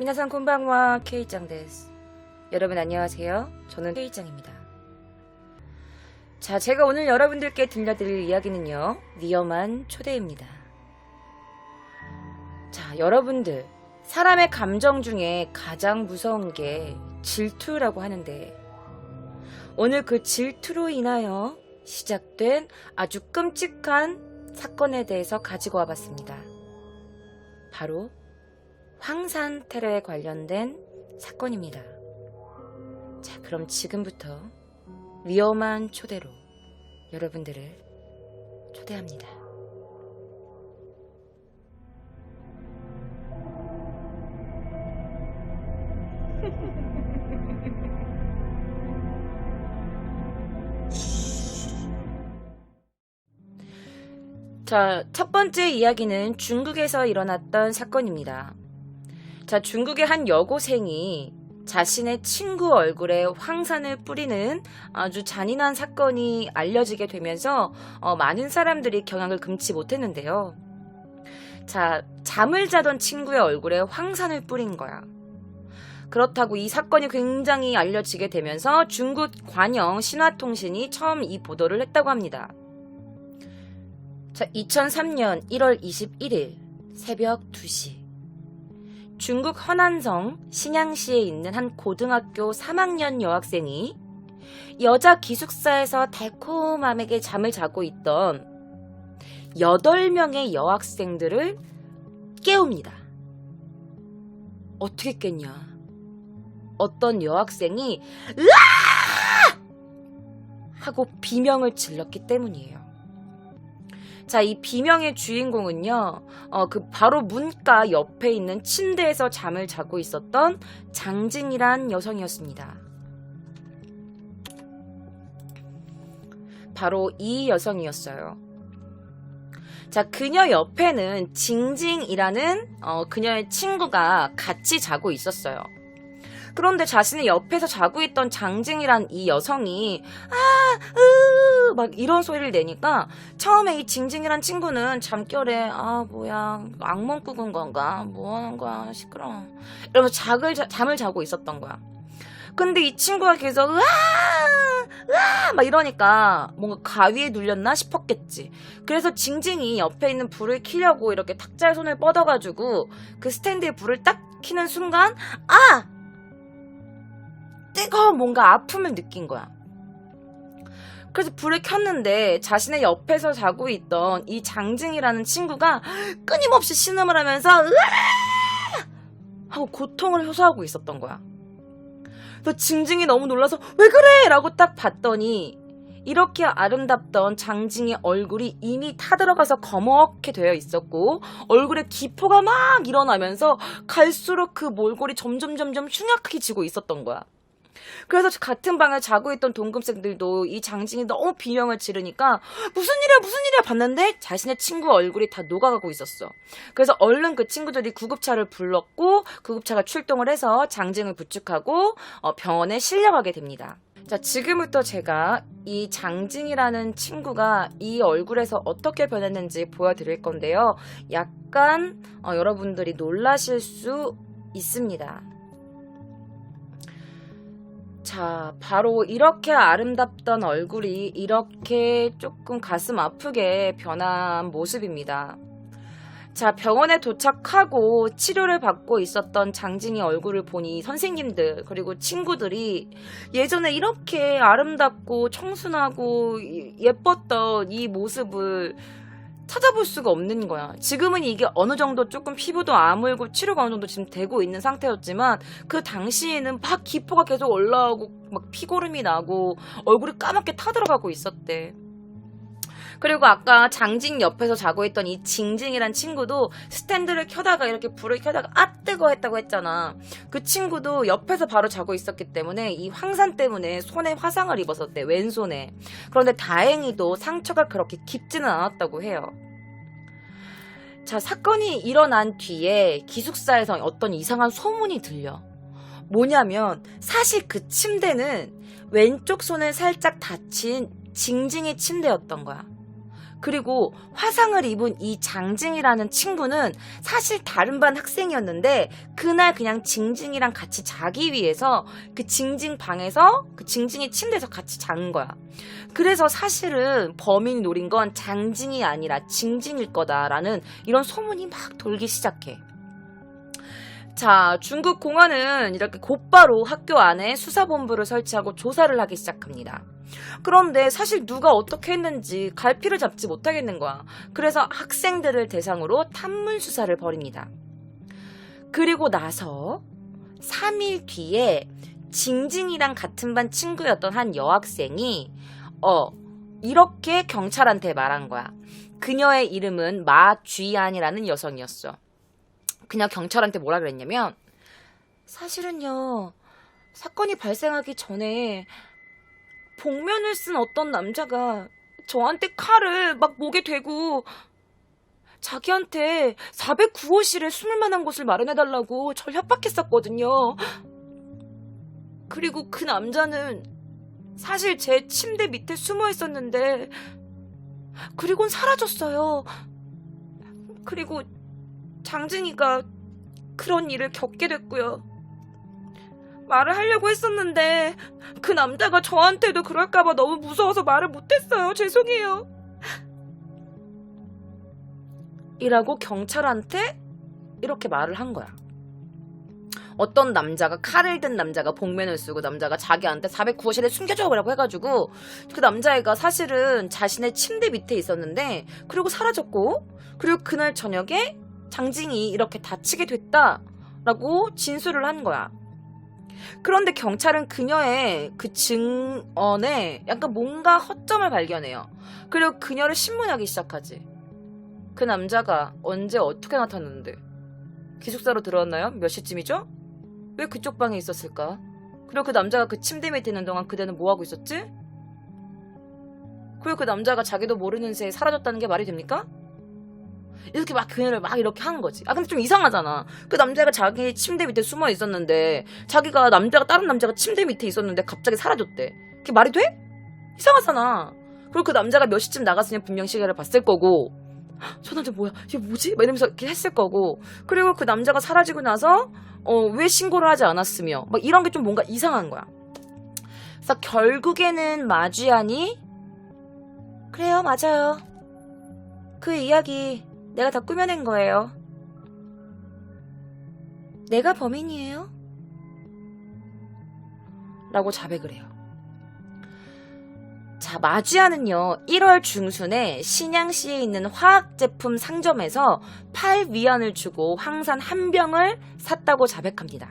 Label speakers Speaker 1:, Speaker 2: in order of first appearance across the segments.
Speaker 1: 미나상 콘방와 K짱 데스. 여러분 안녕하세요. 저는 K짱입니다. 자, 제가 오늘 여러분들께 들려드릴 이야기는요, 위험한 초대입니다. 자, 여러분들, 사람의 감정 중에 가장 무서운 게 질투라고 하는데, 오늘 그 질투로 인하여 시작된 아주 끔찍한 사건에 대해서 가지고 와봤습니다. 바로 황산 테러에 관련된 사건입니다. 자, 그럼 지금부터 위험한 초대로 여러분들을 초대합니다. 자, 첫 번째 이야기는 중국에서 일어났던 사건입니다. 자, 중국의 한 여고생이 자신의 친구 얼굴에 황산을 뿌리는 아주 잔인한 사건이 알려지게 되면서 많은 사람들이 경악을 금치 못했는데요. 자, 잠을 자던 친구의 얼굴에 황산을 뿌린 거야. 그렇다고 이 사건이 굉장히 알려지게 되면서 중국 관영 신화통신이 처음 이 보도를 했다고 합니다. 자, 2003년 1월 21일 새벽 2시 중국 허난성 신양시에 있는 한 고등학교 3학년 여학생이 여자 기숙사에서 달콤하게 잠을 자고 있던 8명의 여학생들을 깨웁니다. 어떻게 깼냐? 어떤 여학생이 으아! 하고 비명을 질렀기 때문이에요. 자, 이 비명의 주인공은요, 바로 문가 옆에 있는 침대에서 잠을 자고 있었던 장징이란 여성이었습니다. 바로 이 여성이었어요. 자, 그녀 옆에는 징징이라는 그녀의 친구가 같이 자고 있었어요. 그런데 자신의 옆에서 자고 있던 장징이란 이 여성이 막 이런 소리를 내니까 처음에 이 징징이란 친구는 잠결에 뭐야 악몽 꾸은 건가 뭐 하는 거야 시끄러워 이러면서 잠을 자고 있었던 거야. 근데 이 친구가 계속 으아 막 이러니까 뭔가 가위에 눌렸나 싶었겠지. 그래서 징징이 옆에 있는 불을 켜려고 이렇게 탁자에 손을 뻗어가지고 그 스탠드에 불을 딱 켜는 순간 뜨거운 뭔가 아픔을 느낀 거야. 그래서 불을 켰는데 자신의 옆에서 자고 있던 이 장징이라는 친구가 끊임없이 신음을 하면서 으아! 하고 고통을 호소하고 있었던 거야. 그래서 징징이 너무 놀라서 왜 그래? 라고 딱 봤더니 이렇게 아름답던 장징의 얼굴이 이미 타들어가서 거먹게 되어 있었고 얼굴에 기포가 막 일어나면서 갈수록 그 몰골이 점점 흉악하게 지고 있었던 거야. 그래서 같은 방에 자고 있던 동급생들도 이 장징이 너무 비명을 지르니까 무슨 일이야 봤는데 자신의 친구 얼굴이 다 녹아가고 있었어. 그래서 얼른 그 친구들이 구급차를 불렀고 구급차가 출동을 해서 장징을 부축하고 병원에 실려가게 됩니다. 자, 지금부터 제가 이 장징이라는 친구가 이 얼굴에서 어떻게 변했는지 보여드릴 건데요. 약간 여러분들이 놀라실 수 있습니다. 자, 바로 이렇게 아름답던 얼굴이 이렇게 조금 가슴 아프게 변한 모습입니다. 자, 병원에 도착하고 치료를 받고 있었던 장징이 얼굴을 보니 선생님들 그리고 친구들이 예전에 이렇게 아름답고 청순하고 예뻤던 이 모습을 찾아볼 수가 없는 거야. 지금은 이게 어느 정도 조금 피부도 아물고 치료가 어느 정도 지금 되고 있는 상태였지만 그 당시에는 막 기포가 계속 올라오고 막 피고름이 나고 얼굴이 까맣게 타들어가고 있었대. 그리고 아까 장징 옆에서 자고 있던 이 징징이란 친구도 스탠드를 켜다가 이렇게 불을 켜다가 뜨거 했다고 했잖아. 그 친구도 옆에서 바로 자고 있었기 때문에 이 황산 때문에 손에 화상을 입었었대. 왼손에. 그런데 다행히도 상처가 그렇게 깊지는 않았다고 해요. 자, 사건이 일어난 뒤에 기숙사에서 어떤 이상한 소문이 들려. 뭐냐면 사실 그 침대는 왼쪽 손을 살짝 다친 징징이 침대였던 거야. 그리고 화상을 입은 이 장징이라는 친구는 사실 다른 반 학생이었는데 그날 그냥 징징이랑 같이 자기 위해서 그 징징 방에서 그 징징이 침대에서 같이 잔 거야. 그래서 사실은 범인이 노린 건 장징이 아니라 징징일 거다라는 이런 소문이 막 돌기 시작해. 자, 중국 공안은 이렇게 곧바로 학교 안에 수사본부를 설치하고 조사를 하기 시작합니다. 그런데 사실 누가 어떻게 했는지 갈피를 잡지 못하겠는 거야. 그래서 학생들을 대상으로 탐문 수사를 벌입니다. 그리고 나서 3일 뒤에 징징이랑 같은 반 친구였던 한 여학생이 이렇게 경찰한테 말한 거야. 그녀의 이름은 마쥐안이라는 여성이었어. 그냥 경찰한테 뭐라 그랬냐면, 사실은요, 사건이 발생하기 전에 복면을 쓴 어떤 남자가 저한테 칼을 막 목에 대고 자기한테 409호실에 숨을 만한 곳을 마련해달라고 절 협박했었거든요. 그리고 그 남자는 사실 제 침대 밑에 숨어 있었는데 그리고는 사라졌어요. 그리고 장진이가 그런 일을 겪게 됐고요. 말을 하려고 했었는데 그 남자가 저한테도 그럴까봐 너무 무서워서 말을 못했어요. 죄송해요. 이라고 경찰한테 이렇게 말을 한 거야. 어떤 남자가, 칼을 든 남자가 복면을 쓰고 남자가 자기한테 409호실에 숨겨줘 라고 해가지고 그 남자애가 사실은 자신의 침대 밑에 있었는데 그리고 사라졌고 그리고 그날 저녁에 장징이 이렇게 다치게 됐다라고 진술을 한 거야. 그런데 경찰은 그녀의 그 증언에 약간 뭔가 허점을 발견해요. 그리고 그녀를 신문하기 시작하지. 그 남자가 언제 어떻게 나타났는데? 기숙사로 들어왔나요? 몇 시쯤이죠? 왜 그쪽 방에 있었을까? 그리고 그 남자가 그 침대 밑에 있는 동안 그대는 뭐하고 있었지? 그리고 그 남자가 자기도 모르는 새에 사라졌다는 게 말이 됩니까? 이렇게 막 그녀를 막 이렇게 한 거지. 근데 좀 이상하잖아. 그 남자가 자기 침대 밑에 숨어 있었는데 자기가 다른 남자가 침대 밑에 있었는데 갑자기 사라졌대. 그게 말이 돼? 이상하잖아. 그리고 그 남자가 몇 시쯤 나갔으면 분명 시계를 봤을 거고 저 남자 뭐야? 이게 뭐지? 막 이러면서 이렇게 했을 거고 그리고 그 남자가 사라지고 나서 왜 신고를 하지 않았으며 막 이런 게 좀 뭔가 이상한 거야. 그래서 결국에는 마쥐안이 그래요, 맞아요. 그 이야기 내가 다 꾸며낸 거예요. 내가 범인이에요? 라고 자백을 해요. 자, 마쥐안은요 1월 중순에 신양시에 있는 화학제품 상점에서 8위안을 주고 황산 한 병을 샀다고 자백합니다.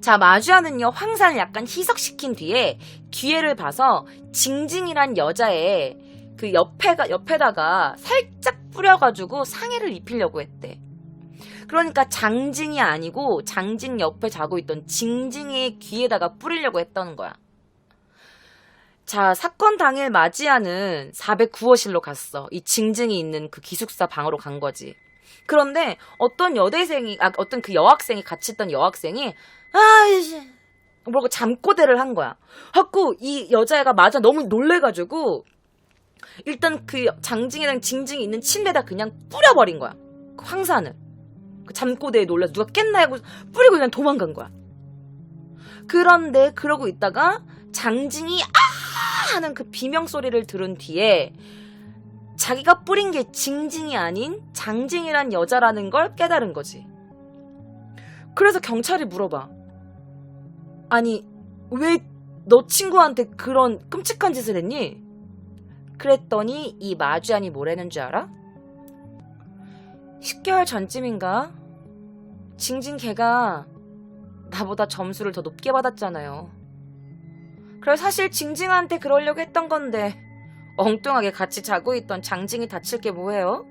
Speaker 1: 자, 마쥐안은요 황산을 약간 희석시킨 뒤에 기회를 봐서 징징이란 여자의 그 옆에다가 살짝 뿌려가지고 상해를 입히려고 했대. 그러니까 장징이 아니고 장징 옆에 자고 있던 징징이의 귀에다가 뿌리려고 했다는 거야. 자, 사건 당일 마지아는 409호실로 갔어. 이 징징이 있는 그 기숙사 방으로 간 거지. 그런데 어떤 어떤 그 여학생이 같이 있던 여학생이 뭐라고 잠꼬대를 한 거야. 하고 이 여자애가 맞아 너무 놀래가지고 일단 그 장징이랑 징징이 있는 침대에다 그냥 뿌려버린 거야. 그 황산을. 그 잠꼬대에 놀라서 누가 깼나 하고 뿌리고 그냥 도망간 거야. 그런데 그러고 있다가 장징이 하는 그 비명소리를 들은 뒤에 자기가 뿌린 게 징징이 아닌 장징이란 여자라는 걸 깨달은 거지. 그래서 경찰이 물어봐. 아니, 왜 너 친구한테 그런 끔찍한 짓을 했니? 그랬더니 이 마쥐안이 뭐라는 줄 알아? 10개월 전쯤인가? 징징 걔가 나보다 점수를 더 높게 받았잖아요. 그래서 사실 징징한테 그러려고 했던 건데 엉뚱하게 같이 자고 있던 장징이 다칠 게 뭐예요?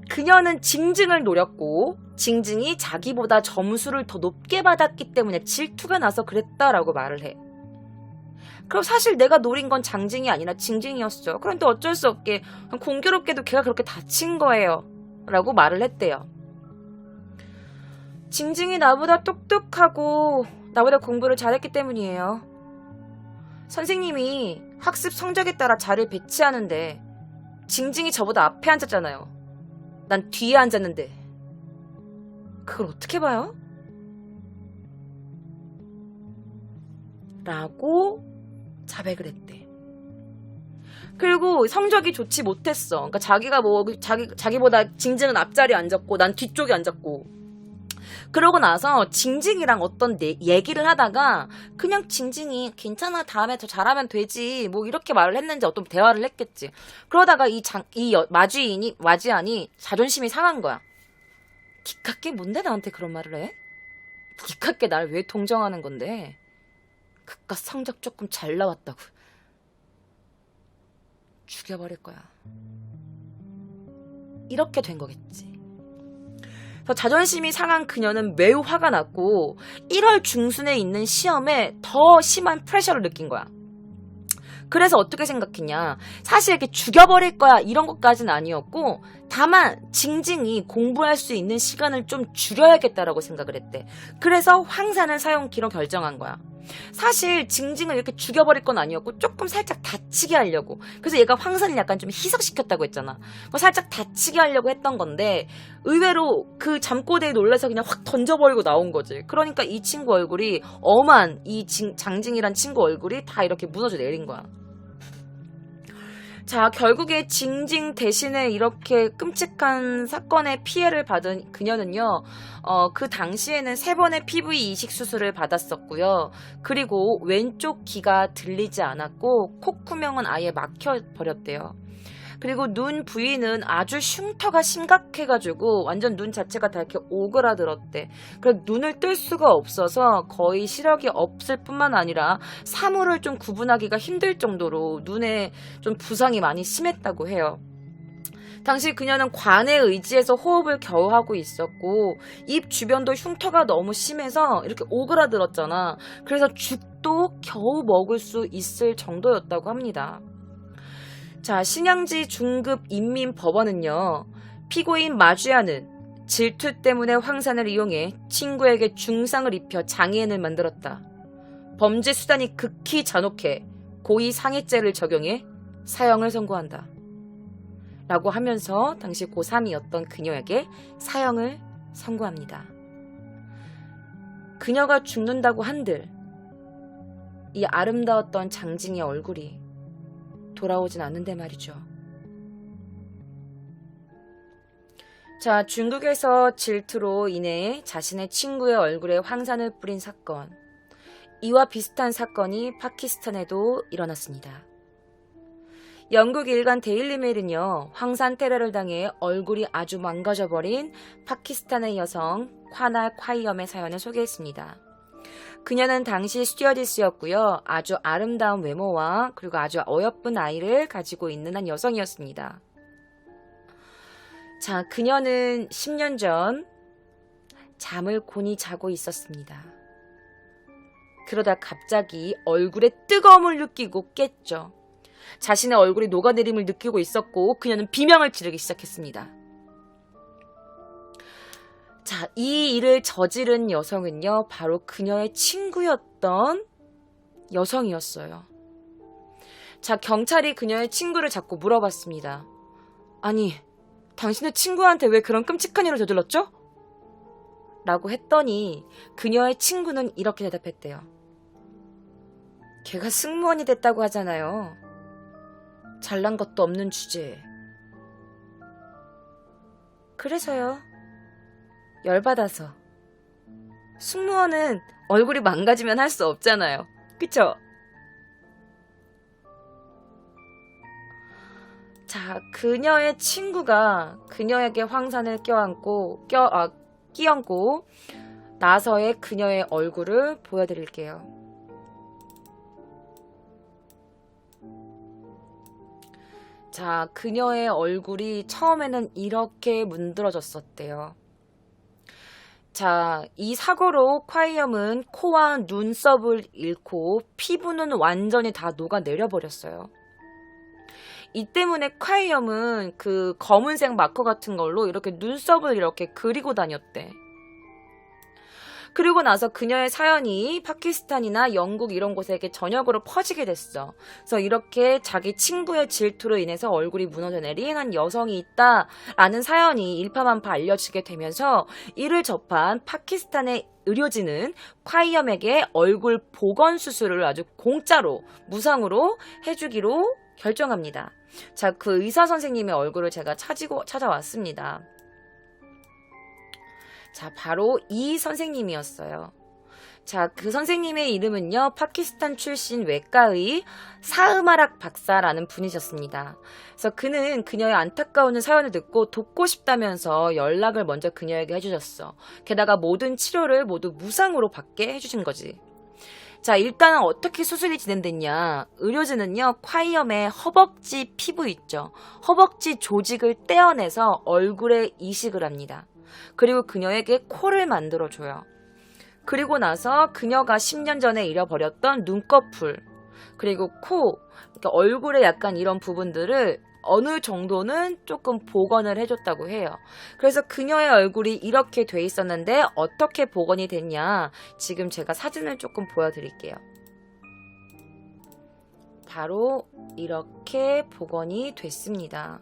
Speaker 1: 그녀는 징징을 노렸고 징징이 자기보다 점수를 더 높게 받았기 때문에 질투가 나서 그랬다라고 말을 해. 그럼 사실 내가 노린 건 장징이 아니라 징징이었어. 그런데 어쩔 수 없게 공교롭게도 걔가 그렇게 다친 거예요. 라고 말을 했대요. 징징이 나보다 똑똑하고 나보다 공부를 잘했기 때문이에요. 선생님이 학습 성적에 따라 자리를 배치하는데 징징이 저보다 앞에 앉았잖아요. 난 뒤에 앉았는데 그걸 어떻게 봐요? 라고 자백을 했대. 그리고 성적이 좋지 못했어. 그러니까 자기가 뭐 자기보다 징징은 앞자리에 앉았고 난 뒤쪽에 앉았고. 그러고 나서 징징이랑 어떤 얘기를 하다가 그냥 징징이 괜찮아 다음에 더 잘하면 되지 뭐 이렇게 말을 했는지 어떤 대화를 했겠지. 그러다가 마지안이 자존심이 상한 거야. 기깝게 뭔데 나한테 그런 말을 해? 기깝게 날 왜 동정하는 건데? 그깟 성적 조금 잘 나왔다고 죽여버릴 거야. 이렇게 된 거겠지. 그래서 자존심이 상한 그녀는 매우 화가 났고 1월 중순에 있는 시험에 더 심한 프레셔를 느낀 거야. 그래서 어떻게 생각했냐. 사실 이렇게 죽여버릴 거야 이런 것까지는 아니었고 다만 징징이 공부할 수 있는 시간을 좀 줄여야겠다라고 생각을 했대. 그래서 황산을 사용키로 결정한 거야. 사실 징징을 이렇게 죽여버릴 건 아니었고 조금 살짝 다치게 하려고. 그래서 얘가 황산을 약간 좀 희석시켰다고 했잖아. 살짝 다치게 하려고 했던 건데 의외로 그 잠꼬대에 놀라서 그냥 확 던져버리고 나온 거지. 그러니까 이 친구 얼굴이 엄한 이 장징이란 친구 얼굴이 다 이렇게 무너져 내린 거야. 자, 결국에 징징 대신에 이렇게 끔찍한 사건의 피해를 받은 그녀는요, 그 당시에는 3번의 PV 이식 수술을 받았었고요. 그리고 왼쪽 귀가 들리지 않았고, 콧구멍은 아예 막혀버렸대요. 그리고 눈 부위는 아주 흉터가 심각해가지고 완전 눈 자체가 다 이렇게 오그라들었대. 그래서 눈을 뜰 수가 없어서 거의 시력이 없을 뿐만 아니라 사물을 좀 구분하기가 힘들 정도로 눈에 좀 부상이 많이 심했다고 해요. 당시 그녀는 관에 의지해서 호흡을 겨우 하고 있었고 입 주변도 흉터가 너무 심해서 이렇게 오그라들었잖아. 그래서 죽도 겨우 먹을 수 있을 정도였다고 합니다. 자, 신양지 중급 인민법원은요, 피고인 마주야는 질투 때문에 황산을 이용해 친구에게 중상을 입혀 장애인을 만들었다. 범죄 수단이 극히 잔혹해 고의 상해죄를 적용해 사형을 선고한다. 라고 하면서 당시 고3이었던 그녀에게 사형을 선고합니다. 그녀가 죽는다고 한들 이 아름다웠던 장징의 얼굴이 돌아오진 않는데 말이죠. 자, 중국에서 질투로 인해 자신의 친구의 얼굴에 황산을 뿌린 사건. 이와 비슷한 사건이 파키스탄에도 일어났습니다. 영국 일간 데일리메일은요, 황산 테러를 당해 얼굴이 아주 망가져버린 파키스탄의 여성 콰날 콰이엄의 사연을 소개했습니다. 그녀는 당시 스튜어디스였고요. 아주 아름다운 외모와 그리고 아주 어여쁜 아이를 가지고 있는 한 여성이었습니다. 자, 그녀는 10년 전 잠을 곤히 자고 있었습니다. 그러다 갑자기 얼굴에 뜨거움을 느끼고 깼죠. 자신의 얼굴이 녹아내림을 느끼고 있었고 그녀는 비명을 지르기 시작했습니다. 자, 이 일을 저지른 여성은요, 바로 그녀의 친구였던 여성이었어요. 자, 경찰이 그녀의 친구를 잡고 물어봤습니다. 아니, 당신의 친구한테 왜 그런 끔찍한 일을 저질렀죠? 라고 했더니 그녀의 친구는 이렇게 대답했대요. 걔가 승무원이 됐다고 하잖아요. 잘난 것도 없는 주제에. 그래서요. 열받아서. 승무원은 얼굴이 망가지면 할 수 없잖아요. 그쵸? 자, 그녀의 친구가 그녀에게 황산을 끼얹고 나서의 그녀의 얼굴을 보여드릴게요. 자, 그녀의 얼굴이 처음에는 이렇게 문드러졌었대요. 자, 이 사고로 콰이엄은 코와 눈썹을 잃고 피부는 완전히 다 녹아내려 버렸어요. 이 때문에 콰이엄은 그 검은색 마커 같은 걸로 이렇게 눈썹을 이렇게 그리고 다녔대. 그리고 나서 그녀의 사연이 파키스탄이나 영국 이런 곳에게 전역으로 퍼지게 됐어. 그래서 이렇게 자기 친구의 질투로 인해서 얼굴이 무너져 내린 한 여성이 있다라는 사연이 일파만파 알려지게 되면서 이를 접한 파키스탄의 의료진은 콰이엄에게 얼굴 복원 수술을 아주 공짜로 무상으로 해주기로 결정합니다. 자, 그 의사 선생님의 얼굴을 제가 찾아왔습니다. 자, 바로 이 선생님이었어요. 자, 그 선생님의 이름은요, 파키스탄 출신 외과의 사흐마락 박사라는 분이셨습니다. 그래서 그는 그녀의 안타까운 사연을 듣고 돕고 싶다면서 연락을 먼저 그녀에게 해주셨어. 게다가 모든 치료를 모두 무상으로 받게 해주신 거지. 자, 일단은 어떻게 수술이 진행됐냐. 의료진은요, 콰이엄의 허벅지 피부 있죠. 허벅지 조직을 떼어내서 얼굴에 이식을 합니다. 그리고 그녀에게 코를 만들어줘요. 그리고 나서 그녀가 10년 전에 잃어버렸던 눈꺼풀, 그리고 코, 그러니까 얼굴에 약간 이런 부분들을 어느 정도는 조금 복원을 해줬다고 해요. 그래서 그녀의 얼굴이 이렇게 돼 있었는데 어떻게 복원이 됐냐. 지금 제가 사진을 조금 보여드릴게요. 바로 이렇게 복원이 됐습니다.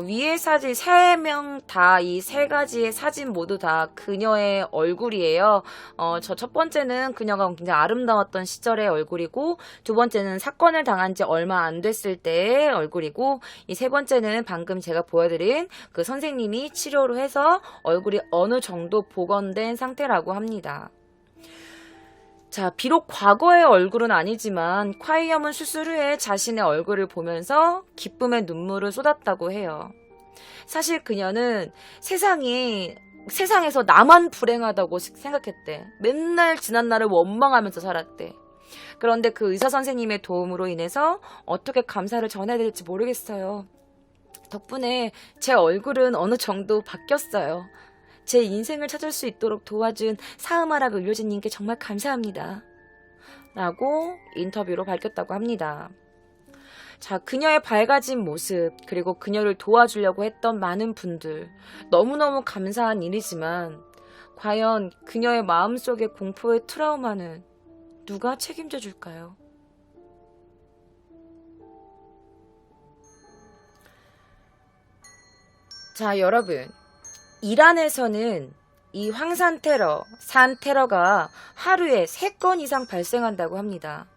Speaker 1: 위에 사진 3명 다 이 3가지의 사진 모두 다 그녀의 얼굴이에요. 저 첫 번째는 그녀가 굉장히 아름다웠던 시절의 얼굴이고, 두 번째는 사건을 당한 지 얼마 안 됐을 때의 얼굴이고, 이 세 번째는 방금 제가 보여드린 그 선생님이 치료를 해서 얼굴이 어느 정도 복원된 상태라고 합니다. 자, 비록 과거의 얼굴은 아니지만 콰이엄은 수술 후에 자신의 얼굴을 보면서 기쁨의 눈물을 쏟았다고 해요. 사실 그녀는 세상에서 나만 불행하다고 생각했대. 맨날 지난날을 원망하면서 살았대. 그런데 그 의사 선생님의 도움으로 인해서 어떻게 감사를 전해야 될지 모르겠어요. 덕분에 제 얼굴은 어느 정도 바뀌었어요. 제 인생을 찾을 수 있도록 도와준 사흐마락 의료진님께 정말 감사합니다. 라고 인터뷰로 밝혔다고 합니다. 자, 그녀의 밝아진 모습, 그리고 그녀를 도와주려고 했던 많은 분들, 너무너무 감사한 일이지만 과연 그녀의 마음속의 공포의 트라우마는 누가 책임져 줄까요? 자, 여러분, 이란에서는 이 황산 테러, 산 테러가 하루에 3건 이상 발생한다고 합니다.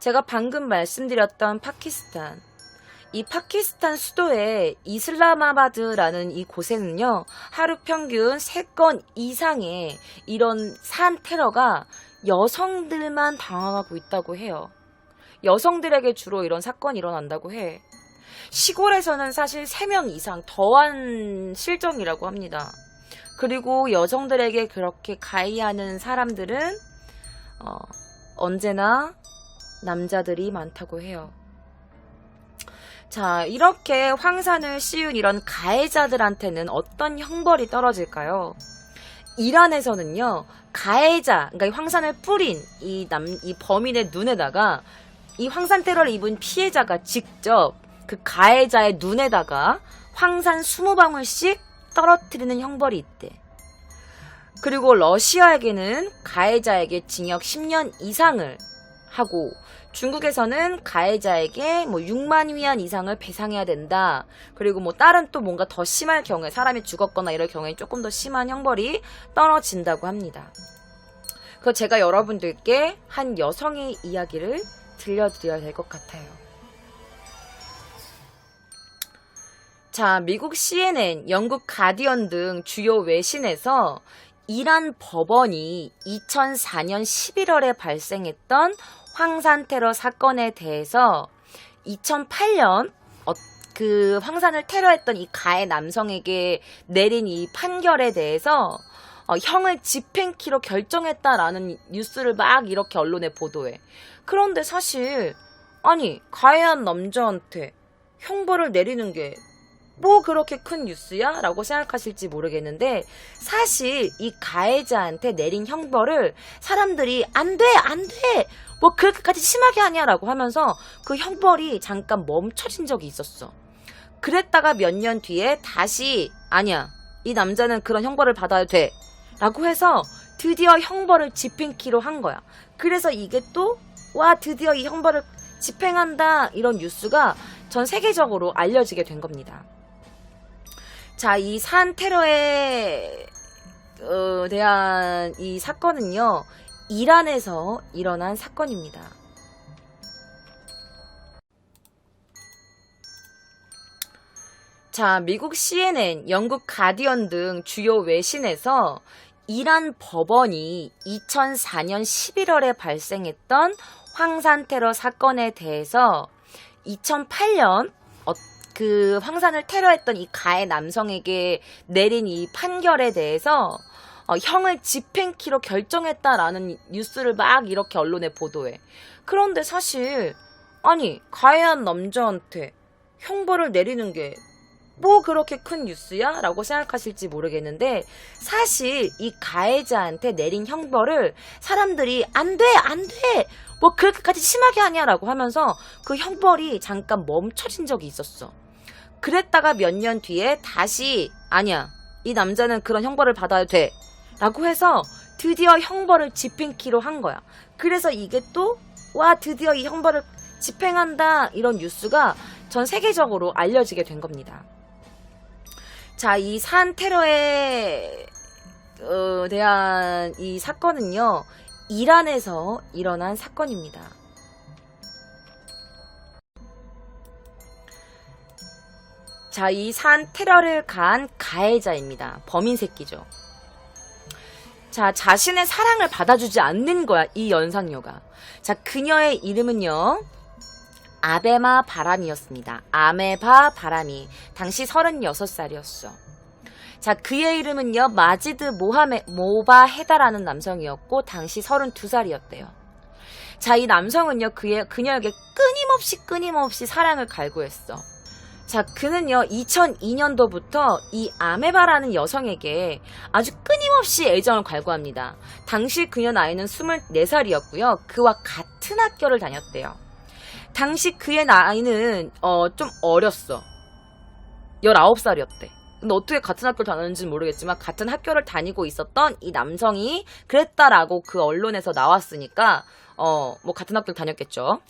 Speaker 1: 제가 방금 말씀드렸던 파키스탄, 이 파키스탄 수도의 이슬라마바드라는 이 곳에는요, 하루 평균 3건 이상의 이런 산 테러가 여성들만 당하고 있다고 해요. 여성들에게 주로 이런 사건이 일어난다고 해. 시골에서는 사실 3명 이상 더한 실정이라고 합니다. 그리고 여성들에게 그렇게 가해하는 사람들은 언제나 남자들이 많다고 해요. 자, 이렇게 황산을 씌운 이런 가해자들한테는 어떤 형벌이 떨어질까요? 이란에서는요, 가해자, 그러니까 황산을 뿌린 이 범인의 눈에다가 이 황산 테러를 입은 피해자가 직접 그 가해자의 눈에다가 황산 20방울씩 떨어뜨리는 형벌이 있대. 그리고 러시아에게는 가해자에게 징역 10년 이상을 하고, 중국에서는 가해자에게 6만 위안 이상을 배상해야 된다. 그리고 다른 또 뭔가 더 심할 경우에, 사람이 죽었거나 이럴 경우에 조금 더 심한 형벌이 떨어진다고 합니다. 그래서 제가 여러분들께 한 여성의 이야기를 들려드려야 될 것 같아요. 자, 미국 CNN, 영국 가디언 등 주요 외신에서 이란 법원이 2004년 11월에 발생했던 황산 테러 사건에 대해서 2008년 그 황산을 테러했던 이 가해 남성에게 내린 이 판결에 대해서 형을 집행키로 결정했다라는 뉴스를 막 이렇게 언론에 보도해. 그런데 사실 가해한 남자한테 형벌을 내리는 게 뭐 그렇게 큰 뉴스야? 라고 생각하실지 모르겠는데, 사실 이 가해자한테 내린 형벌을 사람들이 안 돼! 뭐 그렇게까지 심하게 하냐? 라고 하면서 그 형벌이 잠깐 멈춰진 적이 있었어. 그랬다가 몇 년 뒤에 다시 아니야, 이 남자는 그런 형벌을 받아야 돼 라고 해서 드디어 형벌을 집행키로 한 거야. 그래서 이게 또 와 드디어 이 형벌을 집행한다 이런 뉴스가 전 세계적으로 알려지게 된 겁니다. 자, 이 산 테러에 대한 이 사건은요, 이란에서 일어난 사건입니다. 자, 미국 CNN, 영국 가디언 등 주요 외신에서 이란 법원이 2004년 11월에 발생했던 황산 테러 사건에 대해서 2008년 그 황산을 테러했던 이 가해 남성에게 내린 이 판결에 대해서 형을 집행키로 결정했다라는 뉴스를 막 이렇게 언론에 보도해. 그런데 사실 아니 가해한 남자한테 형벌을 내리는 게 뭐 그렇게 큰 뉴스야? 라고 생각하실지 모르겠는데 사실 이 가해자한테 내린 형벌을 사람들이 안 돼! 뭐 그렇게까지 심하게 하냐? 라고 하면서 그 형벌이 잠깐 멈춰진 적이 있었어. 그랬다가 몇 년 뒤에 다시 아니야. 이 남자는 그런 형벌을 받아야 돼. 라고 해서 드디어 형벌을 집행키로 한 거야. 그래서 이게 또 와 드디어 이 형벌을 집행한다 이런 뉴스가 전 세계적으로 알려지게 된 겁니다. 자, 이 산 테러에 대한 이 사건은요, 이란에서 일어난 사건입니다. 자, 이 산 테러를 가한 가해자입니다. 범인 새끼죠. 자, 자신의 사랑을 받아주지 않는 거야, 이 연상녀가. 자, 그녀의 이름은요, 아베마 바람이었습니다. 아메바 바람이. 당시 36살이었어. 자, 그의 이름은요, 마지드 모바헤다라는 남성이었고, 당시 32살이었대요. 자, 이 남성은요, 그녀에게 끊임없이 사랑을 갈구했어. 자, 그는요, 2002년도부터 이 아메바라는 여성에게 아주 끊임없이 애정을 갈구합니다. 당시 그녀 나이는 24살이었고요. 그와 같은 학교를 다녔대요. 당시 그의 나이는 좀 어렸어. 19살이었대. 근데 어떻게 같은 학교를 다녔는지는 모르겠지만 같은 학교를 다니고 있었던 이 남성이 그랬다라고 그 언론에서 나왔으니까 뭐 같은 학교를 다녔겠죠.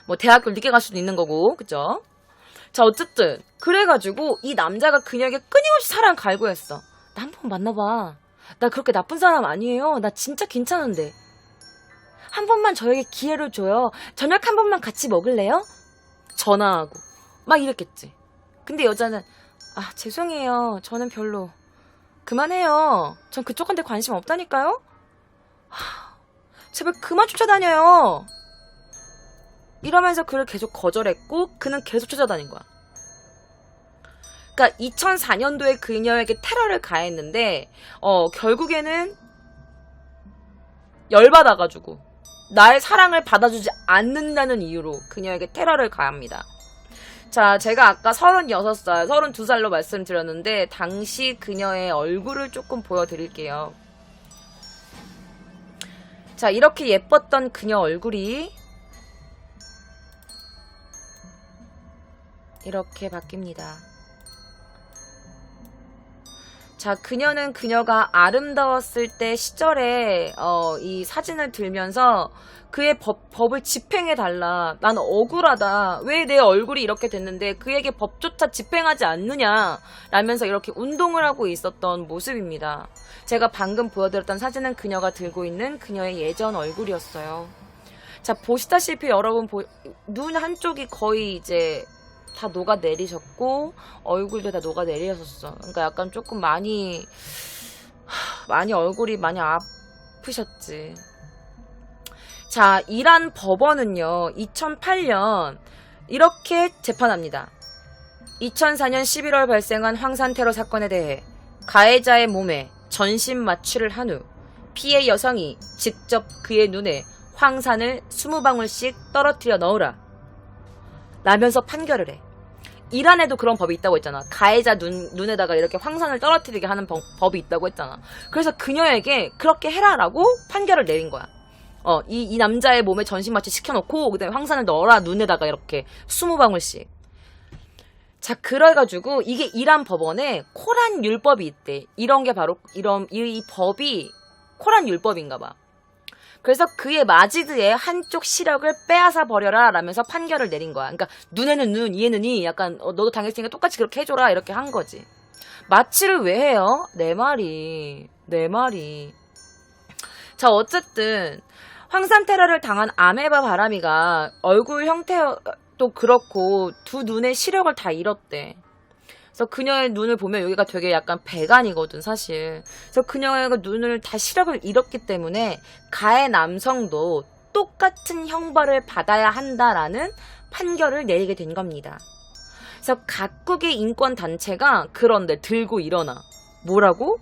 Speaker 1: 뭐 대학교를 늦게 갈 수도 있는 거고, 그죠? 자, 어쨌든 그래가지고 이 남자가 그녀에게 끊임없이 사랑 갈구했어. 나 한 번 만나봐. 나 그렇게 나쁜 사람 아니에요. 나 진짜 괜찮은데. 한 번만 저에게 기회를 줘요. 저녁 한 번만 같이 먹을래요? 전화하고 막 이랬겠지. 근데 여자는 죄송해요. 저는 별로. 그만해요. 전 그쪽한테 관심 없다니까요. 제발 그만 쫓아다녀요. 이러면서 그를 계속 거절했고 그는 계속 쫓아다닌 거야. 그러니까 2004년도에 그녀에게 테러를 가했는데 결국에는 열받아가지고 나의 사랑을 받아주지 않는다는 이유로 그녀에게 테러를 가합니다. 자, 제가 아까 36살, 32살로 말씀드렸는데 당시 그녀의 얼굴을 조금 보여드릴게요. 자, 이렇게 예뻤던 그녀 얼굴이 이렇게 바뀝니다. 자, 그녀는 그녀가 아름다웠을 때 시절에 이 사진을 들면서 그의 법을 집행해달라. 난 억울하다. 왜 내 얼굴이 이렇게 됐는데 그에게 법조차 집행하지 않느냐. 라면서 이렇게 운동을 하고 있었던 모습입니다. 제가 방금 보여드렸던 사진은 그녀가 들고 있는 그녀의 예전 얼굴이었어요. 자, 보시다시피 여러분 눈 한쪽이 거의 이제 다 녹아내리셨고 얼굴도 다 녹아내리셨어. 그러니까 약간 조금 많이 얼굴이 많이 아프셨지. 자, 이란 법원은요 2008년 이렇게 재판합니다. 2004년 11월 발생한 황산 테러 사건에 대해 가해자의 몸에 전신 마취를 한 후 피해 여성이 직접 그의 눈에 황산을 20방울씩 떨어뜨려 넣으라 라면서 판결을 해. 이란에도 그런 법이 있다고 했잖아. 가해자 눈에다가 이렇게 황산을 떨어뜨리게 하는 법이 있다고 했잖아. 그래서 그녀에게 그렇게 해라라고 판결을 내린 거야. 이 남자의 몸에 전신마취 시켜놓고 그다음에 황산을 넣어라 눈에다가 이렇게 20방울씩. 자, 그래가지고 이게 이란 법원에 코란 율법이 있대. 이런 게 바로 이 법이 코란 율법인가 봐. 그래서 그의 마지드의 한쪽 시력을 빼앗아 버려라 라면서 판결을 내린 거야. 그러니까 눈에는 눈, 이에는 이, 약간 너도 당했으니까 똑같이 그렇게 해줘라 이렇게 한 거지. 마취를 왜 해요? 내 말이. 자, 어쨌든 황산 테러를 당한 아메바 바람이가 얼굴 형태도 그렇고 두 눈의 시력을 다 잃었대. 그래서 그녀의 눈을 보면 여기가 되게 약간 배간이거든, 사실. 그래서 그녀의 눈을 다 시력을 잃었기 때문에 가해 남성도 똑같은 형벌을 받아야 한다라는 판결을 내리게 된 겁니다. 그래서 각국의 인권단체가 그런데 들고 일어나. 뭐라고?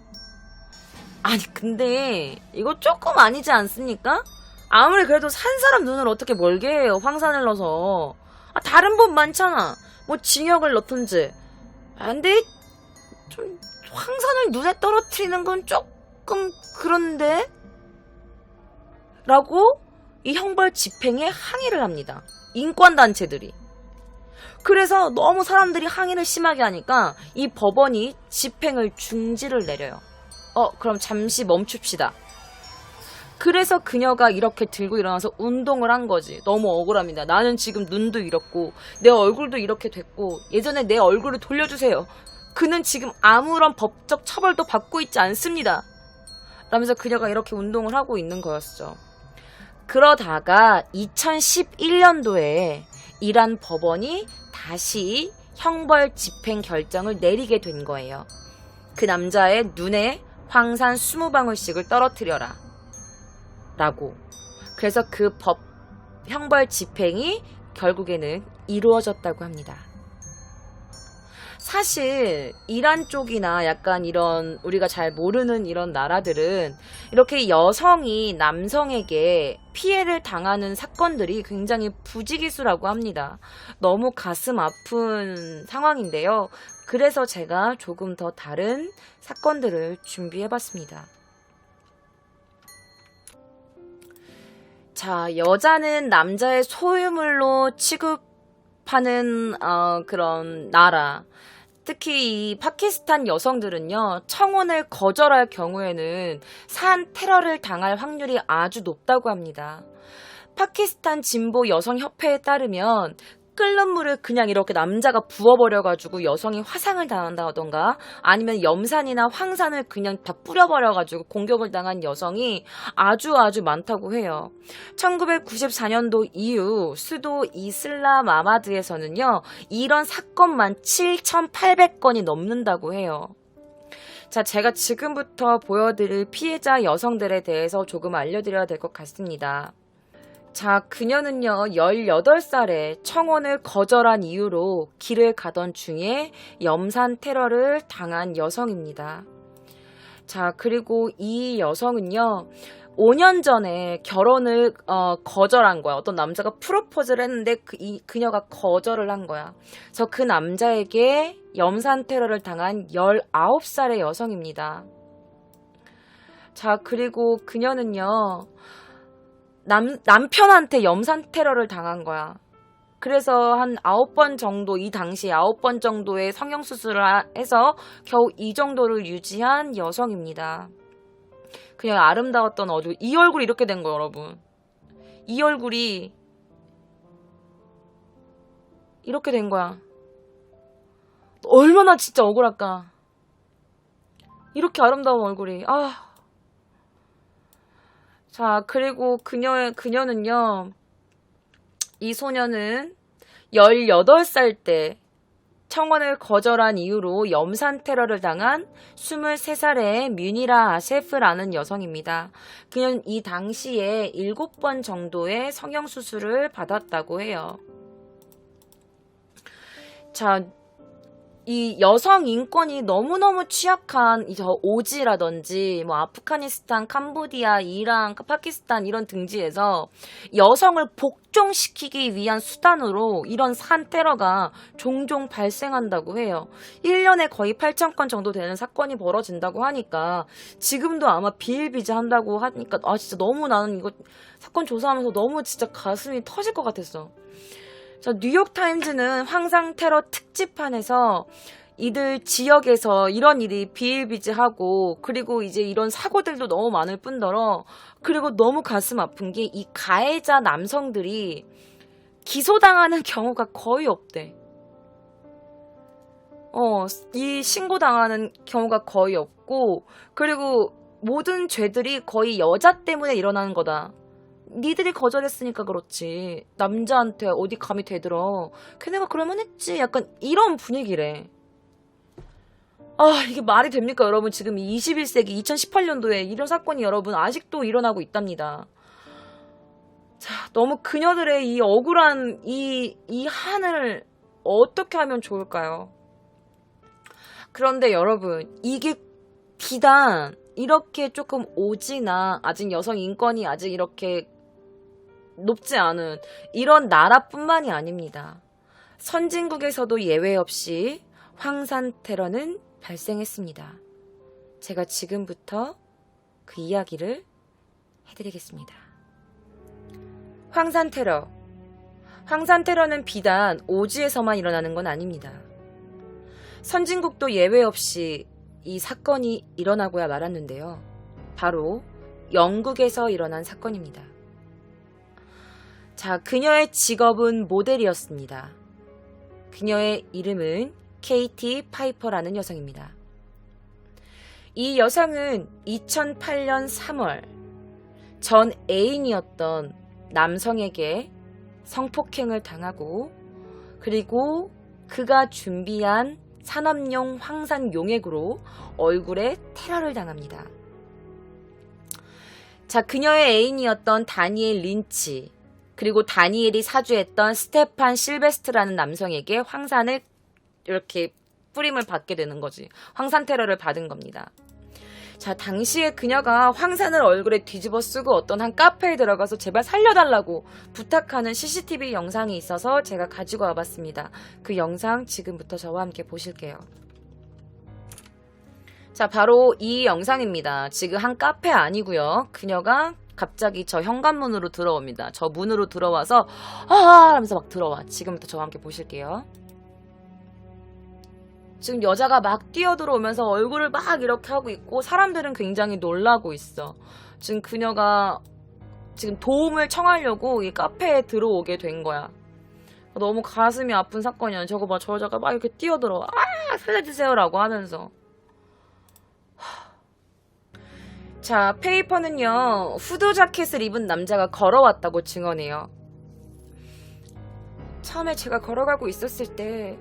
Speaker 1: 아니, 근데 이거 조금 아니지 않습니까? 아무리 그래도 산 사람 눈을 어떻게 멀게 해요, 황산을 넣어서. 다른 법 많잖아. 뭐 징역을 넣든지. 근데 좀 황산을 눈에 떨어뜨리는 건 조금 그런데? 라고 이 형벌 집행에 항의를 합니다. 인권단체들이. 그래서 너무 사람들이 항의를 심하게 하니까 이 법원이 집행을 중지를 내려요. 그럼 잠시 멈춥시다. 그래서 그녀가 이렇게 들고 일어나서 운동을 한 거지. 너무 억울합니다. 나는 지금 눈도 잃었고 내 얼굴도 이렇게 됐고 예전에 내 얼굴을 돌려주세요. 그는 지금 아무런 법적 처벌도 받고 있지 않습니다. 라면서 그녀가 이렇게 운동을 하고 있는 거였죠. 그러다가 2011년도에 이란 법원이 다시 형벌 집행 결정을 내리게 된 거예요. 그 남자의 눈에 황산 20방울씩을 떨어뜨려라. 라고. 그래서 그 형벌 집행이 결국에는 이루어졌다고 합니다. 사실 이란 쪽이나 약간 이런 우리가 잘 모르는 이런 나라들은 이렇게 여성이 남성에게 피해를 당하는 사건들이 굉장히 부지기수라고 합니다. 너무 가슴 아픈 상황인데요. 그래서 제가 조금 더 다른 사건들을 준비해봤습니다. 자, 여자는 남자의 소유물로 취급하는 그런 나라. 특히 이 파키스탄 여성들은요, 청혼을 거절할 경우에는 산 테러를 당할 확률이 아주 높다고 합니다. 파키스탄 진보 여성협회에 따르면 끓는 물을 그냥 이렇게 남자가 부어버려가지고 여성이 화상을 당한다던가 아니면 염산이나 황산을 그냥 다 뿌려버려가지고 공격을 당한 여성이 아주 많다고 해요. 1994년도 이후 수도 이슬라마바드에서는요, 이런 사건만 7,800건이 넘는다고 해요. 자, 제가 지금부터 보여드릴 피해자 여성들에 대해서 조금 알려드려야 될 것 같습니다. 자, 그녀는요 18살에 청혼을 거절한 이유로 길을 가던 중에 염산 테러를 당한 여성입니다. 자, 그리고 이 여성은요 5년 전에 결혼을 거절한 거야. 어떤 남자가 프로포즈를 했는데 그녀가 거절을 한 거야. 그래서 그 남자에게 염산 테러를 당한 19살의 여성입니다. 자, 그리고 그녀는요 남편한테 염산 테러를 당한 거야. 그래서 한 9번 정도, 이 당시에 9번 정도의 성형수술을 해서 겨우 이 정도를 유지한 여성입니다. 그냥 아름다웠던 얼굴. 이 얼굴이 이렇게 된 거예요, 여러분. 이 얼굴이 이렇게 된 거야. 얼마나 진짜 억울할까. 이렇게 아름다운 얼굴이. 자, 그리고 그녀는요, 이 소녀는 18살 때 청혼을 거절한 이유로 염산 테러를 당한 23살의 뮤니라 아셰프라는 여성입니다. 그녀는 이 당시에 7번 정도의 성형수술을 받았다고 해요. 자, 이 여성 인권이 너무너무 취약한 오지라든지 뭐 아프가니스탄, 캄보디아, 이란, 파키스탄 이런 등지에서 여성을 복종시키기 위한 수단으로 이런 산 테러가 종종 발생한다고 해요. 1년에 거의 8,000건 정도 되는 사건이 벌어진다고 하니까 지금도 아마 비일비재한다고 하니까 진짜 너무 나는 이거 사건 조사하면서 너무 진짜 가슴이 터질 것 같았어. 자, 뉴욕타임즈는 황상 테러 특집판에서 이들 지역에서 이런 일이 비일비재하고 그리고 이제 이런 사고들도 너무 많을 뿐더러 그리고 너무 가슴 아픈 게 이 가해자 남성들이 기소당하는 경우가 거의 없대. 이 신고당하는 경우가 거의 없고 그리고 모든 죄들이 거의 여자 때문에 일어나는 거다. 니들이 거절했으니까 그렇지. 남자한테 어디 감히 대들어. 걔네가 그럴만 했지. 약간 이런 분위기래. 아, 이게 말이 됩니까, 여러분? 지금 21세기 2018년도에 이런 사건이 여러분 아직도 일어나고 있답니다. 자, 너무 그녀들의 이 억울한 이 한을 어떻게 하면 좋을까요? 그런데 여러분, 이게 비단 이렇게 조금 오지나 아직 여성 인권이 아직 이렇게 높지 않은 이런 나라뿐만이 아닙니다. 선진국에서도 예외 없이 황산 테러는 발생했습니다. 제가 지금부터 그 이야기를 해드리겠습니다. 황산 테러. 황산 테러는 비단 오지에서만 일어나는 건 아닙니다. 선진국도 예외 없이 이 사건이 일어나고야 말았는데요. 바로 영국에서 일어난 사건입니다. 자, 그녀의 직업은 모델이었습니다. 그녀의 이름은 케이티 파이퍼라는 여성입니다. 이 여성은 2008년 3월 전 애인이었던 남성에게 성폭행을 당하고 그리고 그가 준비한 산업용 황산 용액으로 얼굴에 테러를 당합니다. 자, 그녀의 애인이었던 다니엘 린치 그리고 다니엘이 사주했던 스테판 실베스트라는 남성에게 황산을 이렇게 뿌림을 받게 되는 거지. 황산 테러를 받은 겁니다. 자, 당시에 그녀가 황산을 얼굴에 뒤집어 쓰고 어떤 한 카페에 들어가서 제발 살려달라고 부탁하는 CCTV 영상이 있어서 제가 가지고 와봤습니다. 그 영상 지금부터 저와 함께 보실게요. 자, 바로 이 영상입니다. 지금 한 카페 아니고요. 그녀가 갑자기 저 현관문으로 들어옵니다. 저 문으로 들어와서 하면서 막 들어와. 지금부터 저와 함께 보실게요. 지금 여자가 막 뛰어들어오면서 얼굴을 막 이렇게 하고 있고 사람들은 굉장히 놀라고 있어. 지금 그녀가 지금 도움을 청하려고 이 카페에 들어오게 된 거야. 너무 가슴이 아픈 사건이야. 저거 봐, 저 여자가 막 이렇게 뛰어들어. 살려주세요 라고 하면서. 자, 페이퍼는요, 후드 자켓을 입은 남자가 걸어왔다고 증언해요. 처음에 제가 걸어가고 있었을 때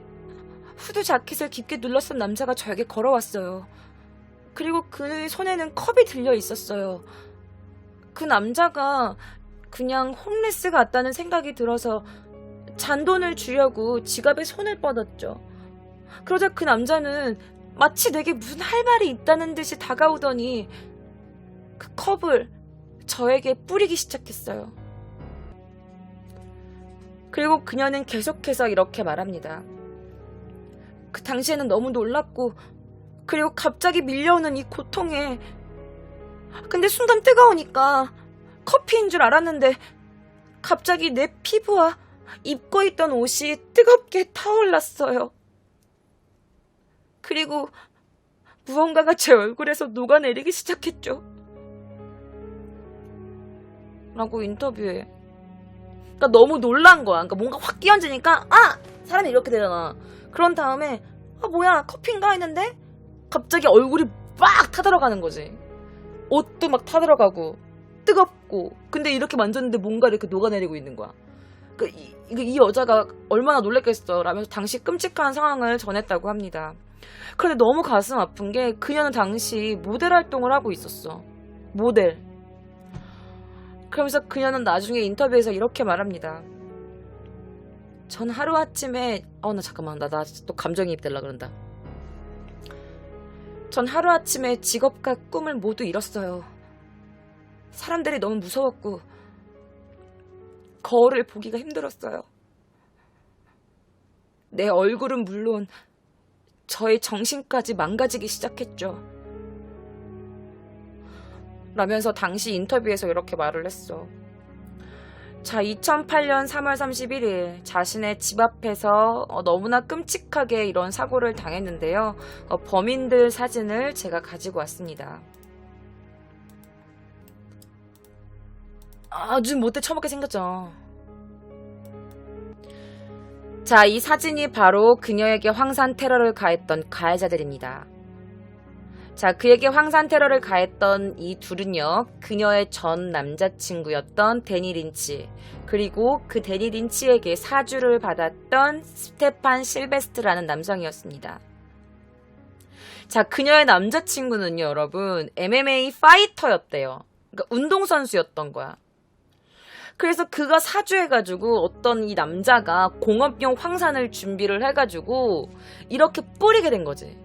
Speaker 1: 후드 자켓을 깊게 눌렀던 남자가 저에게 걸어왔어요. 그리고 그 손에는 컵이 들려 있었어요. 그 남자가 그냥 홈레스 같다는 생각이 들어서 잔돈을 주려고 지갑에 손을 뻗었죠. 그러자 그 남자는 마치 내게 무슨 할 말이 있다는 듯이 다가오더니 그 컵을 저에게 뿌리기 시작했어요. 그리고 그녀는 계속해서 이렇게 말합니다. 그 당시에는 너무 놀랐고 그리고 갑자기 밀려오는 이 고통에 근데 순간 뜨거우니까 커피인 줄 알았는데 갑자기 내 피부와 입고 있던 옷이 뜨겁게 타올랐어요. 그리고 무언가가 제 얼굴에서 녹아내리기 시작했죠. 라고 인터뷰에. 그러니까 너무 놀란 거야. 그러니까 뭔가 확 끼얹으니까 사람이 이렇게 되잖아. 그런 다음에 뭐야 커피인가 했는데 갑자기 얼굴이 막 타들어가는 거지. 옷도 막 타들어가고 뜨겁고 근데 이렇게 만졌는데 뭔가 이렇게 녹아내리고 있는 거야. 이 여자가 얼마나 놀랬겠어 라면서 당시 끔찍한 상황을 전했다고 합니다. 그런데 너무 가슴 아픈 게 그녀는 당시 모델 활동을 하고 있었어. 모델. 그러면서 그녀는 나중에 인터뷰에서 이렇게 말합니다. 전 하루아침에 나 잠깐만 나 또 감정이입 되려고 그런다. 전 하루아침에 직업과 꿈을 모두 잃었어요. 사람들이 너무 무서웠고 거울을 보기가 힘들었어요. 내 얼굴은 물론 저의 정신까지 망가지기 시작했죠. 라면서 당시 인터뷰에서 이렇게 말을 했어. 자, 2008년 3월 31일 자신의 집 앞에서 너무나 끔찍하게 이런 사고를 당했는데요. 범인들 사진을 제가 가지고 왔습니다. 아주 못돼 처먹게 생겼죠. 자, 이 사진이 바로 그녀에게 황산 테러를 가했던 가해자들입니다. 자, 그에게 황산 테러를 가했던 이 둘은요, 그녀의 전 남자친구였던 데니 린치, 그리고 그 데니 린치에게 사주를 받았던 스테판 실베스트라는 남성이었습니다. 자, 그녀의 남자친구는요, 여러분, MMA 파이터였대요. 그러니까 운동선수였던 거야. 그래서 그가 사주해가지고 어떤 이 남자가 공업용 황산을 준비를 해가지고 이렇게 뿌리게 된 거지.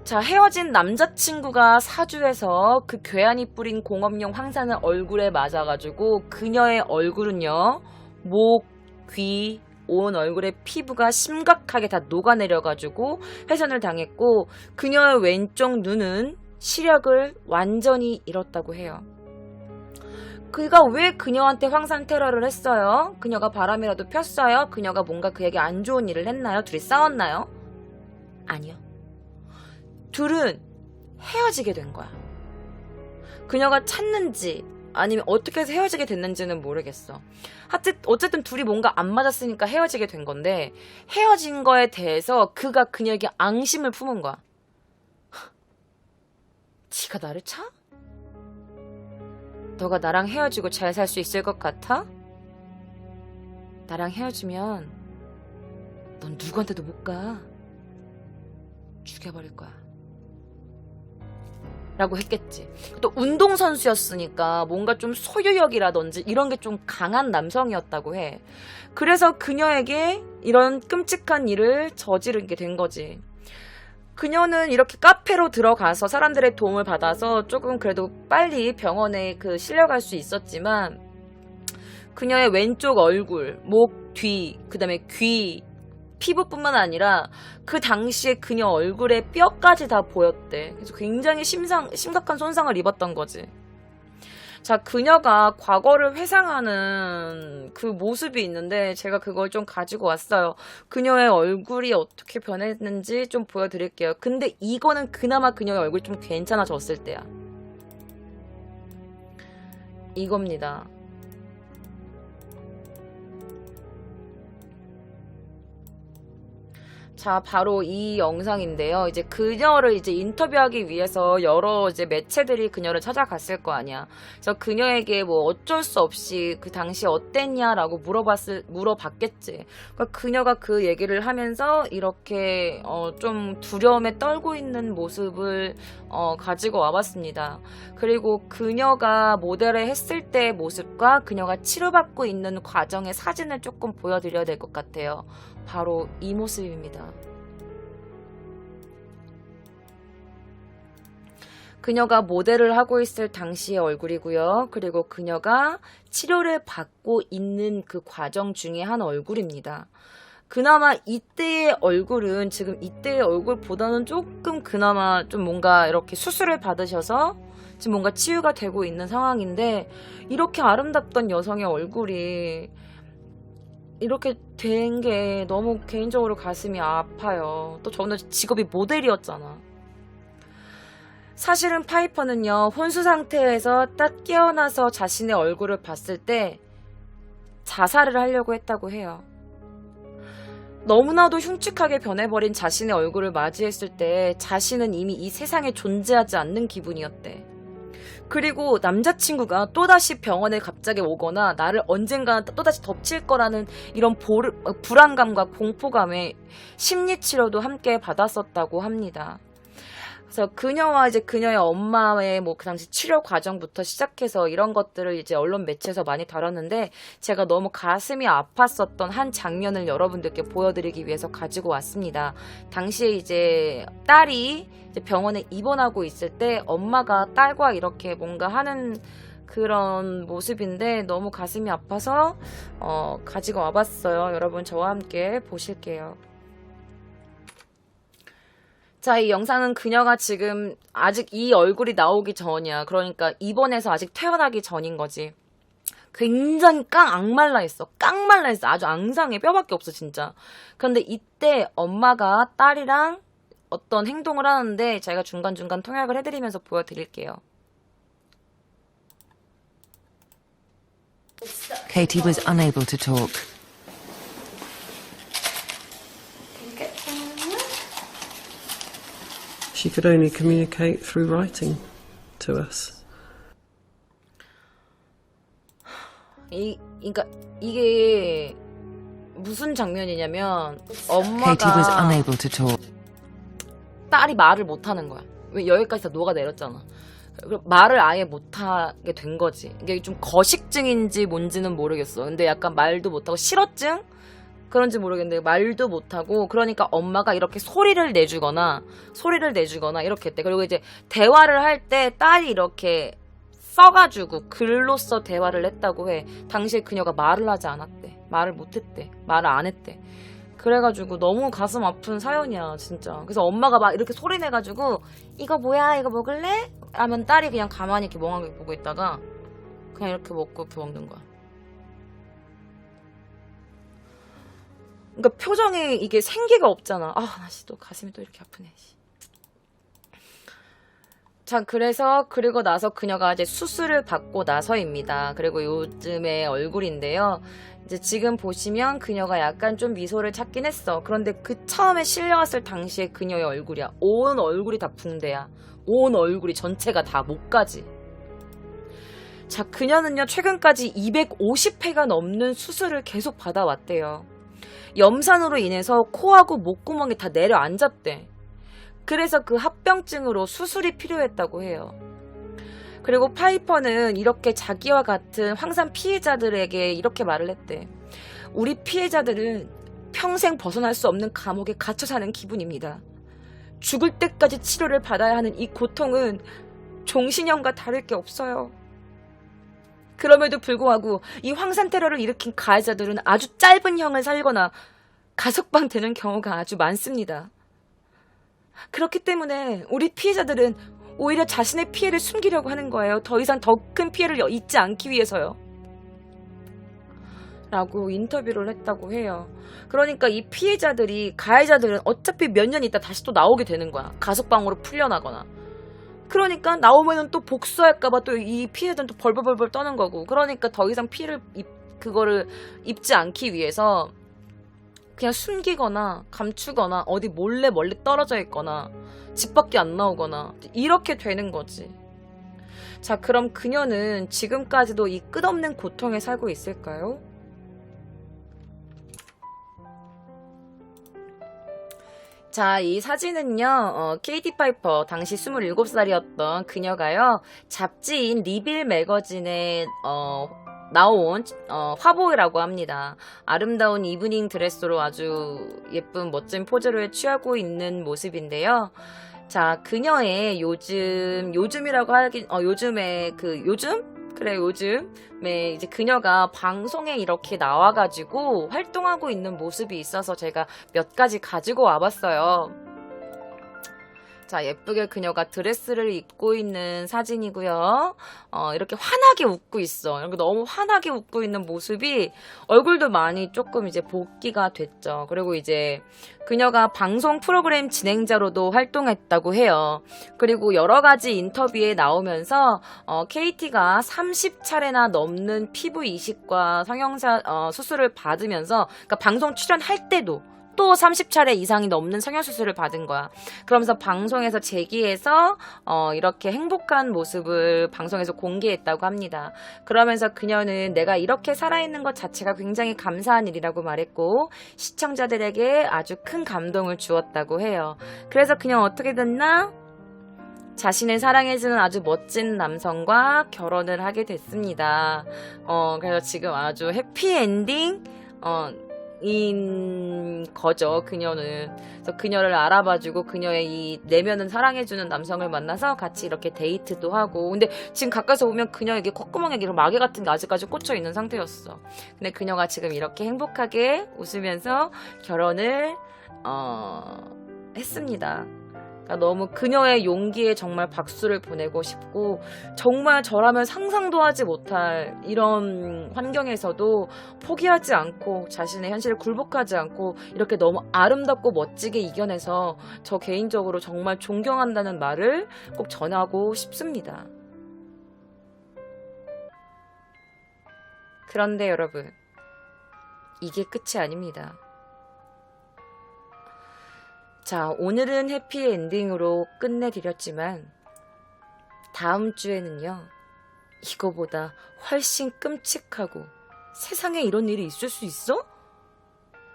Speaker 1: 자, 헤어진 남자친구가 사주해서 그 괴한이 뿌린 공업용 황산을 얼굴에 맞아가지고 그녀의 얼굴은요, 목, 귀, 온 얼굴의 피부가 심각하게 다 녹아내려가지고 훼손을 당했고, 그녀의 왼쪽 눈은 시력을 완전히 잃었다고 해요. 그가 왜 그녀한테 황산 테러를 했어요? 그녀가 바람이라도 폈어요? 그녀가 뭔가 그에게 안 좋은 일을 했나요? 둘이 싸웠나요? 아니요. 둘은 헤어지게 된 거야. 그녀가 찾는지 아니면 어떻게 해서 헤어지게 됐는지는 모르겠어. 어쨌든 둘이 뭔가 안 맞았으니까 헤어지게 된 건데, 헤어진 거에 대해서 그가 그녀에게 앙심을 품은 거야. 네가 나를 차? 너가 나랑 헤어지고 잘 살 수 있을 것 같아? 나랑 헤어지면 넌 누구한테도 못 가. 죽여버릴 거야. 라고 했겠지. 또 운동선수였으니까 뭔가 좀 소유욕이라든지 이런 게 좀 강한 남성이었다고 해. 그래서 그녀에게 이런 끔찍한 일을 저지르게 된 거지. 그녀는 이렇게 카페로 들어가서 사람들의 도움을 받아서 조금 그래도 빨리 병원에 실려갈 수 있었지만, 그녀의 왼쪽 얼굴, 목, 뒤, 그 다음에 귀, 피부뿐만 아니라 그 당시에 그녀 얼굴에 뼈까지 다 보였대. 그래서 굉장히 심각한 손상을 입었던 거지. 자, 그녀가 과거를 회상하는 그 모습이 있는데 제가 그걸 좀 가지고 왔어요. 그녀의 얼굴이 어떻게 변했는지 좀 보여드릴게요. 근데 이거는 그나마 그녀의 얼굴이 좀 괜찮아졌을 때야. 이겁니다. 자, 바로 이 영상인데요. 이제 그녀를 이제 인터뷰하기 위해서 여러 이제 매체들이 그녀를 찾아갔을 거 아니야. 그래서 그녀에게 뭐 어쩔 수 없이 그 당시 어땠냐라고 물어봤겠지. 그러니까 그녀가 그 얘기를 하면서 이렇게 좀 두려움에 떨고 있는 모습을 가지고 와봤습니다. 그리고 그녀가 모델을 했을 때의 모습과 그녀가 치료받고 있는 과정의 사진을 조금 보여드려야 될 것 같아요. 바로 이 모습입니다. 그녀가 모델을 하고 있을 당시의 얼굴이고요. 그리고 그녀가 치료를 받고 있는 그 과정 중에 한 얼굴입니다. 그나마 이때의 얼굴은 지금 이때의 얼굴보다는 조금 그나마 좀 뭔가 이렇게 수술을 받으셔서 지금 뭔가 치유가 되고 있는 상황인데, 이렇게 아름답던 여성의 얼굴이 이렇게 된 게 너무 개인적으로 가슴이 아파요. 또 저는 직업이 모델이었잖아. 사실은 파이퍼는요, 혼수 상태에서 딱 깨어나서 자신의 얼굴을 봤을 때 자살을 하려고 했다고 해요. 너무나도 흉측하게 변해버린 자신의 얼굴을 맞이했을 때 자신은 이미 이 세상에 존재하지 않는 기분이었대. 그리고 남자친구가 또다시 병원에 갑자기 오거나 나를 언젠가 또다시 덮칠 거라는 이런 불안감과 공포감에 심리치료도 함께 받았었다고 합니다. 그래서 그녀와 이제 그녀의 엄마의 그 당시 치료 과정부터 시작해서 이런 것들을 이제 언론 매체에서 많이 다뤘는데, 제가 너무 가슴이 아팠었던 한 장면을 여러분들께 보여드리기 위해서 가지고 왔습니다. 당시에 이제 딸이 이제 병원에 입원하고 있을 때 엄마가 딸과 이렇게 뭔가 하는 그런 모습인데 너무 가슴이 아파서 가지고 와봤어요. 여러분 저와 함께 보실게요. 자, 이 영상은 그녀가 지금 아직 이 얼굴이 나오기 전이야. 그러니까 입원해서 아직 태어나기 전인 거지. 굉장히 악말라 있어. 깡말라 있어. 아주 앙상해. 뼈밖에 없어, 진짜. 그런데 이때 엄마가 딸이랑 어떤 행동을 하는데 저희가 중간중간 통역을 해드리면서 보여드릴게요.
Speaker 2: Katie was unable to talk.
Speaker 3: She could only communicate through writing to us.
Speaker 1: 그러니까 이게 무슨 장면이냐면
Speaker 2: Katie was
Speaker 1: 엄마가
Speaker 2: unable to talk.
Speaker 1: 딸이 말을 못하는 거야. 왜 여기까지 다 녹아내렸잖아. 말을 아예 못하게 된 거지. 이게 좀 거식증인지 뭔지는 모르겠어. 근데 약간 말도 못하고 실어증? 그런지 모르겠는데 말도 못하고, 그러니까 엄마가 이렇게 소리를 내주거나 이렇게 했대. 그리고 이제 대화를 할 때 딸이 이렇게 써가지고 글로써 대화를 했다고 해. 당시에 그녀가 말을 하지 않았대. 말을 못했대. 말을 안 했대. 그래가지고 너무 가슴 아픈 사연이야, 진짜. 그래서 엄마가 막 이렇게 소리 내가지고 이거 뭐야, 이거 먹을래? 하면 딸이 그냥 가만히 이렇게 멍하게 보고 있다가 그냥 이렇게 먹고 이렇게 먹는 거야. 그러니까 표정에 이게 생기가 없잖아. 아, 나 또 가슴이 또 이렇게 아프네. 자, 그리고 나서 그녀가 이제 수술을 받고 나서입니다. 그리고 요즘의 얼굴인데요. 이제 지금 보시면 그녀가 약간 좀 미소를 찾긴 했어. 그런데 그 처음에 실려왔을 당시에 그녀의 얼굴이야. 온 얼굴이 다 붕대야. 온 얼굴이 전체가 다 목까지. 자, 그녀는요, 최근까지 250회가 넘는 수술을 계속 받아왔대요. 염산으로 인해서 코하고 목구멍이 다 내려앉았대. 그래서 그 합병증으로 수술이 필요했다고 해요. 그리고 파이퍼는 이렇게 자기와 같은 황산 피해자들에게 이렇게 말을 했대. 우리 피해자들은 평생 벗어날 수 없는 감옥에 갇혀 사는 기분입니다. 죽을 때까지 치료를 받아야 하는 이 고통은 종신형과 다를 게 없어요. 그럼에도 불구하고 이 황산 테러를 일으킨 가해자들은 아주 짧은 형을 살거나 가석방 되는 경우가 아주 많습니다. 그렇기 때문에 우리 피해자들은 오히려 자신의 피해를 숨기려고 하는 거예요. 더 이상 더 큰 피해를 입지 않기 위해서요. 라고 인터뷰를 했다고 해요. 그러니까 이 피해자들이, 가해자들은 어차피 몇 년 있다 다시 또 나오게 되는 거야. 가석방으로 풀려나거나. 그러니까 나오면은 또 복수할까봐 또 이 피해자들은 또 벌벌벌 떠는 거고. 그러니까 더 이상 피해를 그거를 입지 않기 위해서 그냥 숨기거나 감추거나 어디 몰래 떨어져 있거나 집 밖에 안 나오거나 이렇게 되는 거지. 자, 그럼 그녀는 지금까지도 이 끝없는 고통에 살고 있을까요? 자, 이 사진은요, 케이티 파이퍼, 당시 27살이었던 그녀가요, 잡지인 리빌 매거진에, 나온, 화보라고 합니다. 아름다운 이브닝 드레스로 아주 예쁜 멋진 포즈를 취하고 있는 모습인데요. 자, 그녀의 요즘이라고 하긴, 요즘에 이제 그녀가 방송에 이렇게 나와가지고 활동하고 있는 모습이 있어서 제가 몇 가지 가지고 와봤어요. 자, 예쁘게 그녀가 드레스를 입고 있는 사진이고요. 이렇게 환하게 웃고 있어. 이렇게 너무 환하게 웃고 있는 모습이 얼굴도 많이 조금 이제 복귀가 됐죠. 그리고 이제 그녀가 방송 프로그램 진행자로도 활동했다고 해요. 그리고 여러 가지 인터뷰에 나오면서 KT가 30차례나 넘는 피부 이식과 성형사 수술을 받으면서, 그러니까 방송 출연할 때도 또 30차례 이상이 넘는 성형수술을 받은 거야. 그러면서 방송에서 재기해서 이렇게 행복한 모습을 방송에서 공개했다고 합니다. 그러면서 그녀는 내가 이렇게 살아있는 것 자체가 굉장히 감사한 일이라고 말했고, 시청자들에게 아주 큰 감동을 주었다고 해요. 그래서 그녀는 어떻게 됐나? 자신을 사랑해주는 아주 멋진 남성과 결혼을 하게 됐습니다. 그래서 지금 아주 해피엔딩 인 거죠, 그녀는. 그래서 그녀를 알아봐주고 그녀의 이 내면은 사랑해주는 남성을 만나서 같이 이렇게 데이트도 하고. 근데 지금 가까이서 보면 그녀에게 콧구멍에 이런 마개 같은 게 아직까지 꽂혀 있는 상태였어. 근데 그녀가 지금 이렇게 행복하게 웃으면서 결혼을 했습니다. 너무 그녀의 용기에 정말 박수를 보내고 싶고, 정말 저라면 상상도 하지 못할 이런 환경에서도 포기하지 않고 자신의 현실을 굴복하지 않고 이렇게 너무 아름답고 멋지게 이겨내서 저 개인적으로 정말 존경한다는 말을 꼭 전하고 싶습니다. 그런데 여러분, 이게 끝이 아닙니다. 자, 오늘은 해피엔딩으로 끝내드렸지만 다음 주에는요, 이거보다 훨씬 끔찍하고, 세상에 이런 일이 있을 수 있어?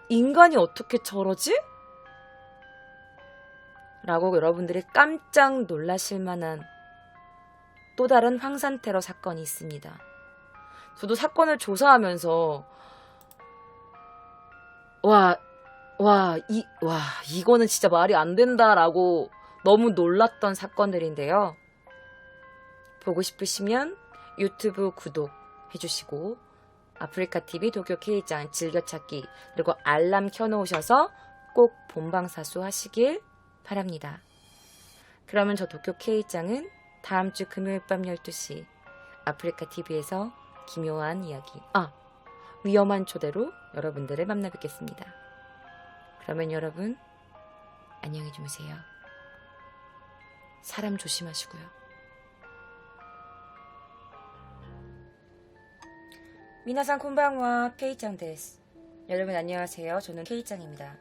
Speaker 1: 인간이 어떻게 저러지? 라고 여러분들이 깜짝 놀라실 만한 또 다른 황산 테러 사건이 있습니다. 저도 사건을 조사하면서 이거는 진짜 말이 안 된다라고 너무 놀랐던 사건들인데요. 보고 싶으시면 유튜브 구독해주시고 아프리카TV 도쿄 K짱 즐겨찾기 그리고 알람 켜놓으셔서 꼭 본방사수 하시길 바랍니다. 그러면 저 도쿄 K짱은 다음 주 금요일 밤 12시 아프리카TV에서 기묘한 이야기, 위험한 초대로 여러분들을 만나 뵙겠습니다. 그러면 여러분, 안녕히 주무세요. 사람 조심하시고요. 미나상 콘방와 K짱 데스. 여러분 안녕하세요. 저는 K짱입니다.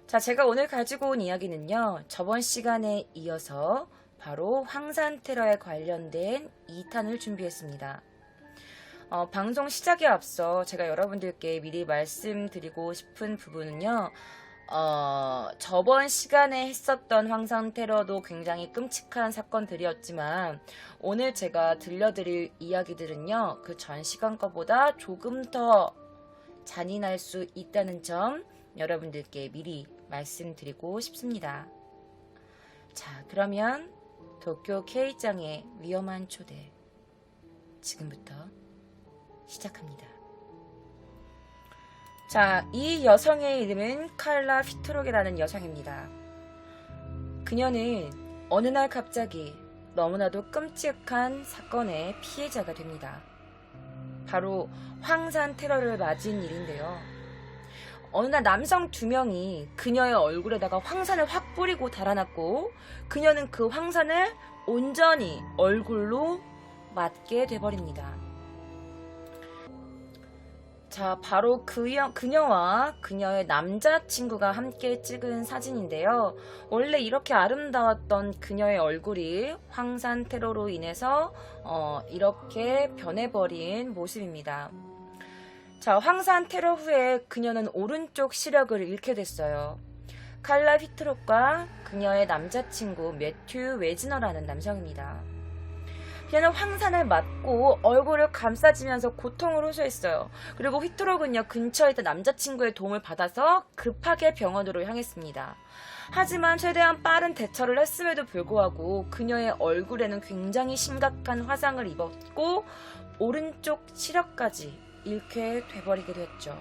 Speaker 1: 자, 제가 오늘 가지고 온 이야기는요, 저번 시간에 이어서 바로 황산 테러에 관련된 2탄을 준비했습니다. 방송 시작에 앞서 제가 여러분들께 미리 말씀드리고 싶은 부분은요, 저번 시간에 했었던 황산 테러도 굉장히 끔찍한 사건들이었지만 오늘 제가 들려드릴 이야기들은요, 그 전 시간 거보다 조금 더 잔인할 수 있다는 점 여러분들께 미리 말씀드리고 싶습니다. 자, 그러면 도쿄 K짱의 위험한 초대 지금부터 시작합니다. 자, 이 여성의 이름은 칼라 피트록이라는 여성입니다. 그녀는 어느 날 갑자기 너무나도 끔찍한 사건의 피해자가 됩니다. 바로 황산 테러를 맞은 일인데요. 어느 날 남성 2명이 그녀의 얼굴에다가 황산을 확 뿌리고 달아났고, 그녀는 그 황산을 온전히 얼굴로 맞게 돼버립니다. 자, 바로 그녀와 그녀의 남자친구가 함께 찍은 사진인데요. 원래 이렇게 아름다웠던 그녀의 얼굴이 황산 테러로 인해서 이렇게 변해버린 모습입니다. 자, 황산 테러 후에 그녀는 오른쪽 시력을 잃게 됐어요. 칼라 피트록과 그녀의 남자친구 매튜 웨즈너라는 남성입니다. 그녀는 황산을 맞고 얼굴을 감싸지면서 고통을 호소했어요. 그리고 휘트록은요, 근처에 있던 남자친구의 도움을 받아서 급하게 병원으로 향했습니다. 하지만 최대한 빠른 대처를 했음에도 불구하고 그녀의 얼굴에는 굉장히 심각한 화상을 입었고 오른쪽 시력까지 잃게 돼버리게 됐죠.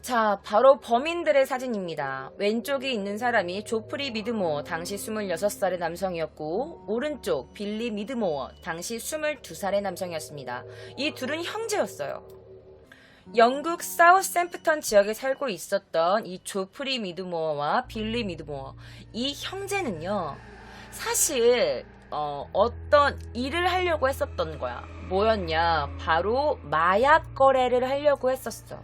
Speaker 1: 자, 바로 범인들의 사진입니다. 왼쪽에 있는 사람이 조프리 미드모어, 당시 26살의 남성이었고, 오른쪽 빌리 미드모어, 당시 22살의 남성이었습니다. 이 둘은 형제였어요. 영국 사우샘프턴 지역에 살고 있었던 이 조프리 미드모어와 빌리 미드모어, 이 형제는요, 사실 어떤 일을 하려고 했었던 거야. 뭐였냐? 바로 마약 거래를 하려고 했었어.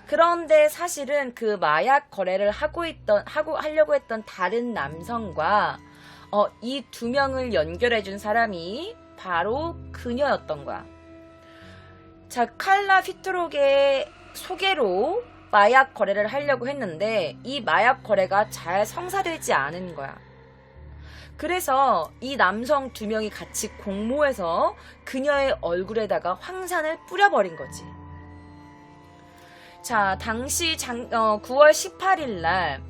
Speaker 1: 그런데 사실은 그 마약 거래를 하려고 했던 다른 남성과 이 2명을 연결해준 사람이 바로 그녀였던 거야. 자, 칼라 피트록의 소개로 마약 거래를 하려고 했는데 이 마약 거래가 잘 성사되지 않은 거야. 그래서 이 남성 2명이 같이 공모해서 그녀의 얼굴에다가 황산을 뿌려버린 거지. 자, 당시 9월 18일 날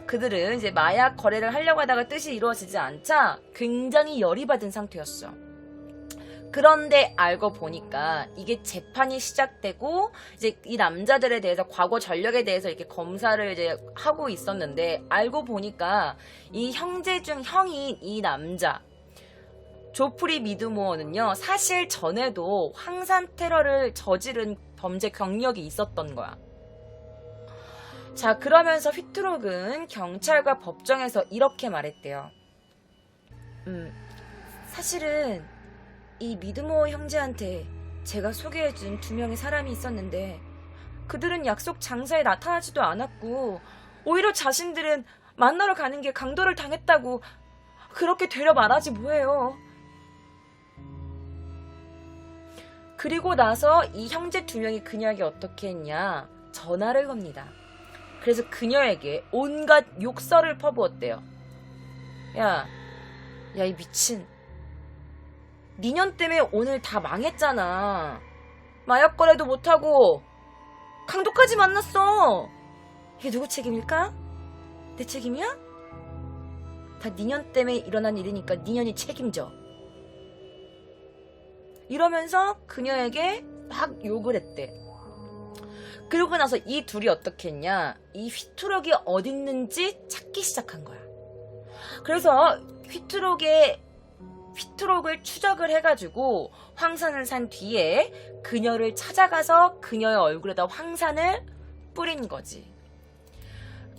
Speaker 1: 그들은 이제 마약 거래를 하려고 하다가 뜻이 이루어지지 않자 굉장히 열이 받은 상태였어. 그런데 알고 보니까 이게 재판이 시작되고 이제 이 남자들에 대해서 과거 전력에 대해서 이렇게 검사를 이제 하고 있었는데 알고 보니까 이 형제 중 형인 이 남자 조프리 미드모어는요 사실 전에도 황산 테러를 저지른 범죄 경력이 있었던 거야. 자, 그러면서 휘트록은 경찰과 법정에서 이렇게 말했대요. 사실은 이 미드모어 형제한테 제가 소개해준 2명의 사람이 있었는데 그들은 약속 장사에 나타나지도 않았고 오히려 자신들은 만나러 가는 게 강도를 당했다고 그렇게 되려 말하지 뭐예요. 그리고 나서 이 형제 2명이 그녀에게 어떻게 했냐, 전화를 겁니다. 그래서 그녀에게 온갖 욕설을 퍼부었대요. 야 이 미친, 니년 때문에 오늘 다 망했잖아. 마약 거래도 못하고 강도까지 만났어. 이게 누구 책임일까? 내 책임이야? 다 니년 때문에 일어난 일이니까 니년이 책임져. 이러면서 그녀에게 막 욕을 했대. 그러고 나서 이 둘이 어떻게 했냐, 이 휘트록이 어딨는지 찾기 시작한 거야. 그래서 휘트록을 추적을 해가지고 황산을 산 뒤에 그녀를 찾아가서 그녀의 얼굴에다 황산을 뿌린 거지.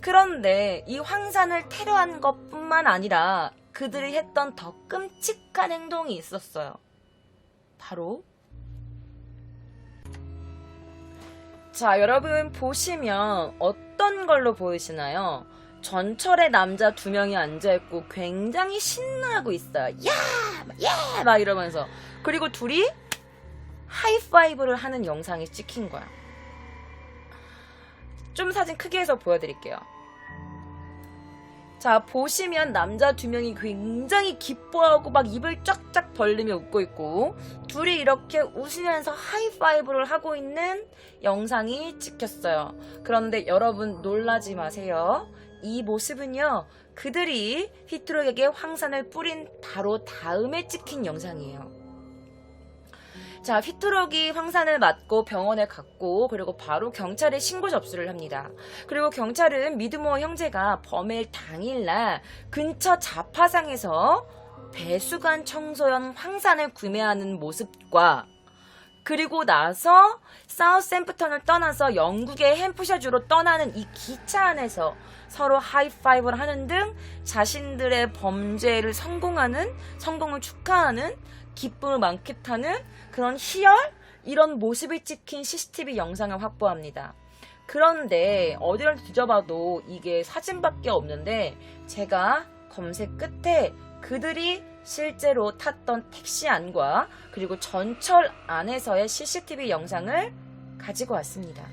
Speaker 1: 그런데 이 황산을 테러한 것뿐만 아니라 그들이 했던 더 끔찍한 행동이 있었어요. 바로 자, 여러분 보시면 어떤 걸로 보이시나요? 전철에 남자 2명이 앉아있고 굉장히 신나고 있어요. 야! 막 이러면서. 그리고 둘이 하이파이브를 하는 영상이 찍힌 거야. 좀 사진 크게 해서 보여드릴게요. 자, 보시면 남자 2명이 굉장히 기뻐하고 막 입을 쫙쫙 벌리며 웃고 있고 둘이 이렇게 웃으면서 하이파이브를 하고 있는 영상이 찍혔어요. 그런데 여러분 놀라지 마세요. 이 모습은요, 그들이 휘트록에게 황산을 뿌린 바로 다음에 찍힌 영상이에요. 자, 휘트록이 황산을 맞고 병원에 갔고 그리고 바로 경찰에 신고 접수를 합니다. 그리고 경찰은 미드모어 형제가 범행 당일날 근처 자파상에서 배수관 청소용 황산을 구매하는 모습과 그리고 나서 사우샘프턴을 떠나서 영국의 햄프셔주로 떠나는 이 기차 안에서 서로 하이파이브를 하는 등 자신들의 범죄를 성공을 축하하는, 기쁨을 만끽하는 그런 희열? 이런 모습이 찍힌 CCTV 영상을 확보합니다. 그런데 어디를 뒤져봐도 이게 사진밖에 없는데 제가 검색 끝에 그들이 실제로 탔던 택시 안과 그리고 전철 안에서의 CCTV 영상을 가지고 왔습니다.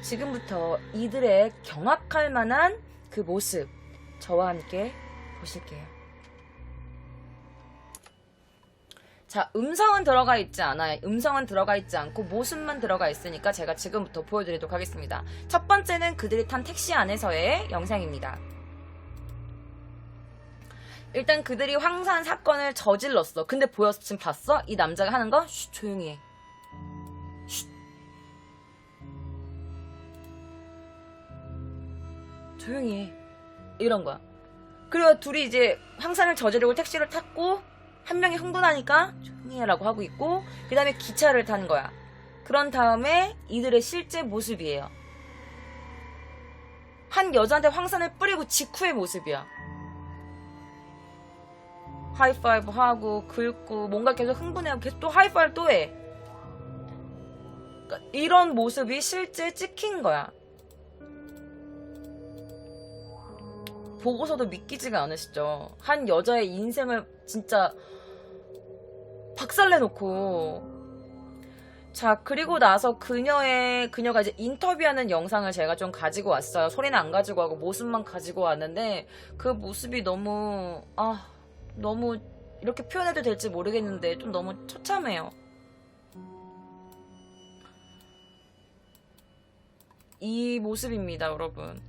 Speaker 1: 지금부터 이들의 경악할 만한 그 모습 저와 함께 보실게요. 자, 음성은 들어가 있지 않아요. 음성은 들어가 있지 않고 모습만 들어가 있으니까 제가 지금부터 보여드리도록 하겠습니다. 첫 번째는 그들이 탄 택시 안에서의 영상입니다. 일단 그들이 황산 사건을 저질렀어. 근데 보였어? 지금 봤어? 이 남자가 하는 거? 쉿, 조용히 해. 쉿. 조용히 해. 이런 거야. 그리고 둘이 이제 황산을 저지르고 택시를 탔고 한 명이 흥분하니까 조용히 해라고 하고 있고 그 다음에 기차를 탄 거야. 그런 다음에 이들의 실제 모습이에요. 한 여자한테 황산을 뿌리고 직후의 모습이야. 하이파이브 하고 긁고 뭔가 계속 흥분해하고 계속 또 하이파이브 또 해. 그러니까 이런 모습이 실제 찍힌 거야. 보고서도 믿기지가 않으시죠? 한 여자의 인생을 진짜 박살내놓고. 자, 그리고 나서 그녀가 이제 인터뷰하는 영상을 제가 좀 가지고 왔어요. 소리는 안 가지고 하고 모습만 가지고 왔는데 그 모습이 너무 이렇게 표현해도 될지 모르겠는데 좀 너무 처참해요. 이 모습입니다, 여러분.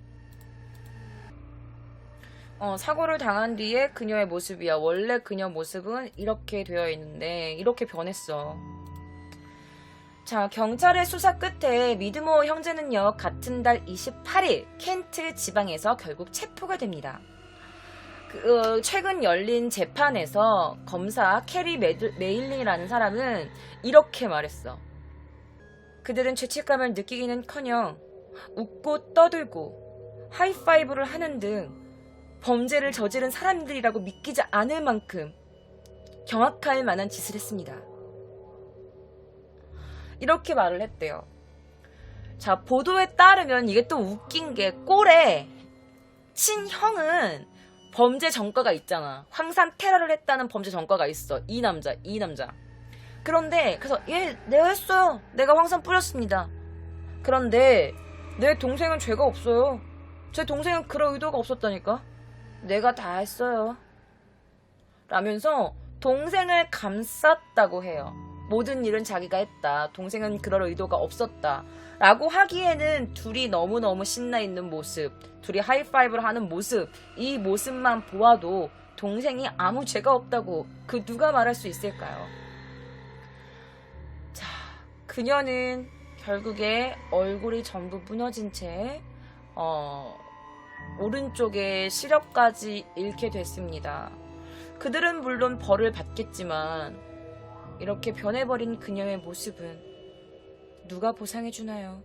Speaker 1: 사고를 당한 뒤에 그녀의 모습이야. 원래 그녀 모습은 이렇게 되어 있는데 이렇게 변했어. 자, 경찰의 수사 끝에 미드모어 형제는요, 같은 달 28일 켄트 지방에서 결국 체포가 됩니다. 최근 열린 재판에서 검사 캐리 메일링이라는 사람은 이렇게 말했어. 그들은 죄책감을 느끼기는커녕 웃고 떠들고 하이파이브를 하는 등 범죄를 저지른 사람들이라고 믿기지 않을 만큼 경악할 만한 짓을 했습니다. 이렇게 말을 했대요. 자, 보도에 따르면 이게 또 웃긴 게 꼴에 친형은 범죄 전과가 있잖아. 황산 테러를 했다는 범죄 전과가 있어. 이 남자. 그런데 그래서 내가 했어요. 내가 황산 뿌렸습니다. 그런데 내 동생은 죄가 없어요. 제 동생은 그럴 의도가 없었다니까. 내가 다 했어요. 라면서 동생을 감쌌다고 해요. 모든 일은 자기가 했다. 동생은 그럴 의도가 없었다. 라고 하기에는 둘이 너무너무 신나있는 모습, 둘이 하이파이브를 하는 모습, 이 모습만 보아도 동생이 아무 죄가 없다고 그 누가 말할 수 있을까요? 자, 그녀는 결국에 얼굴이 전부 무너진 채 오른쪽에 시력까지 잃게 됐습니다. 그들은 물론 벌을 받겠지만 이렇게 변해버린 그녀의 모습은 누가 보상해주나요?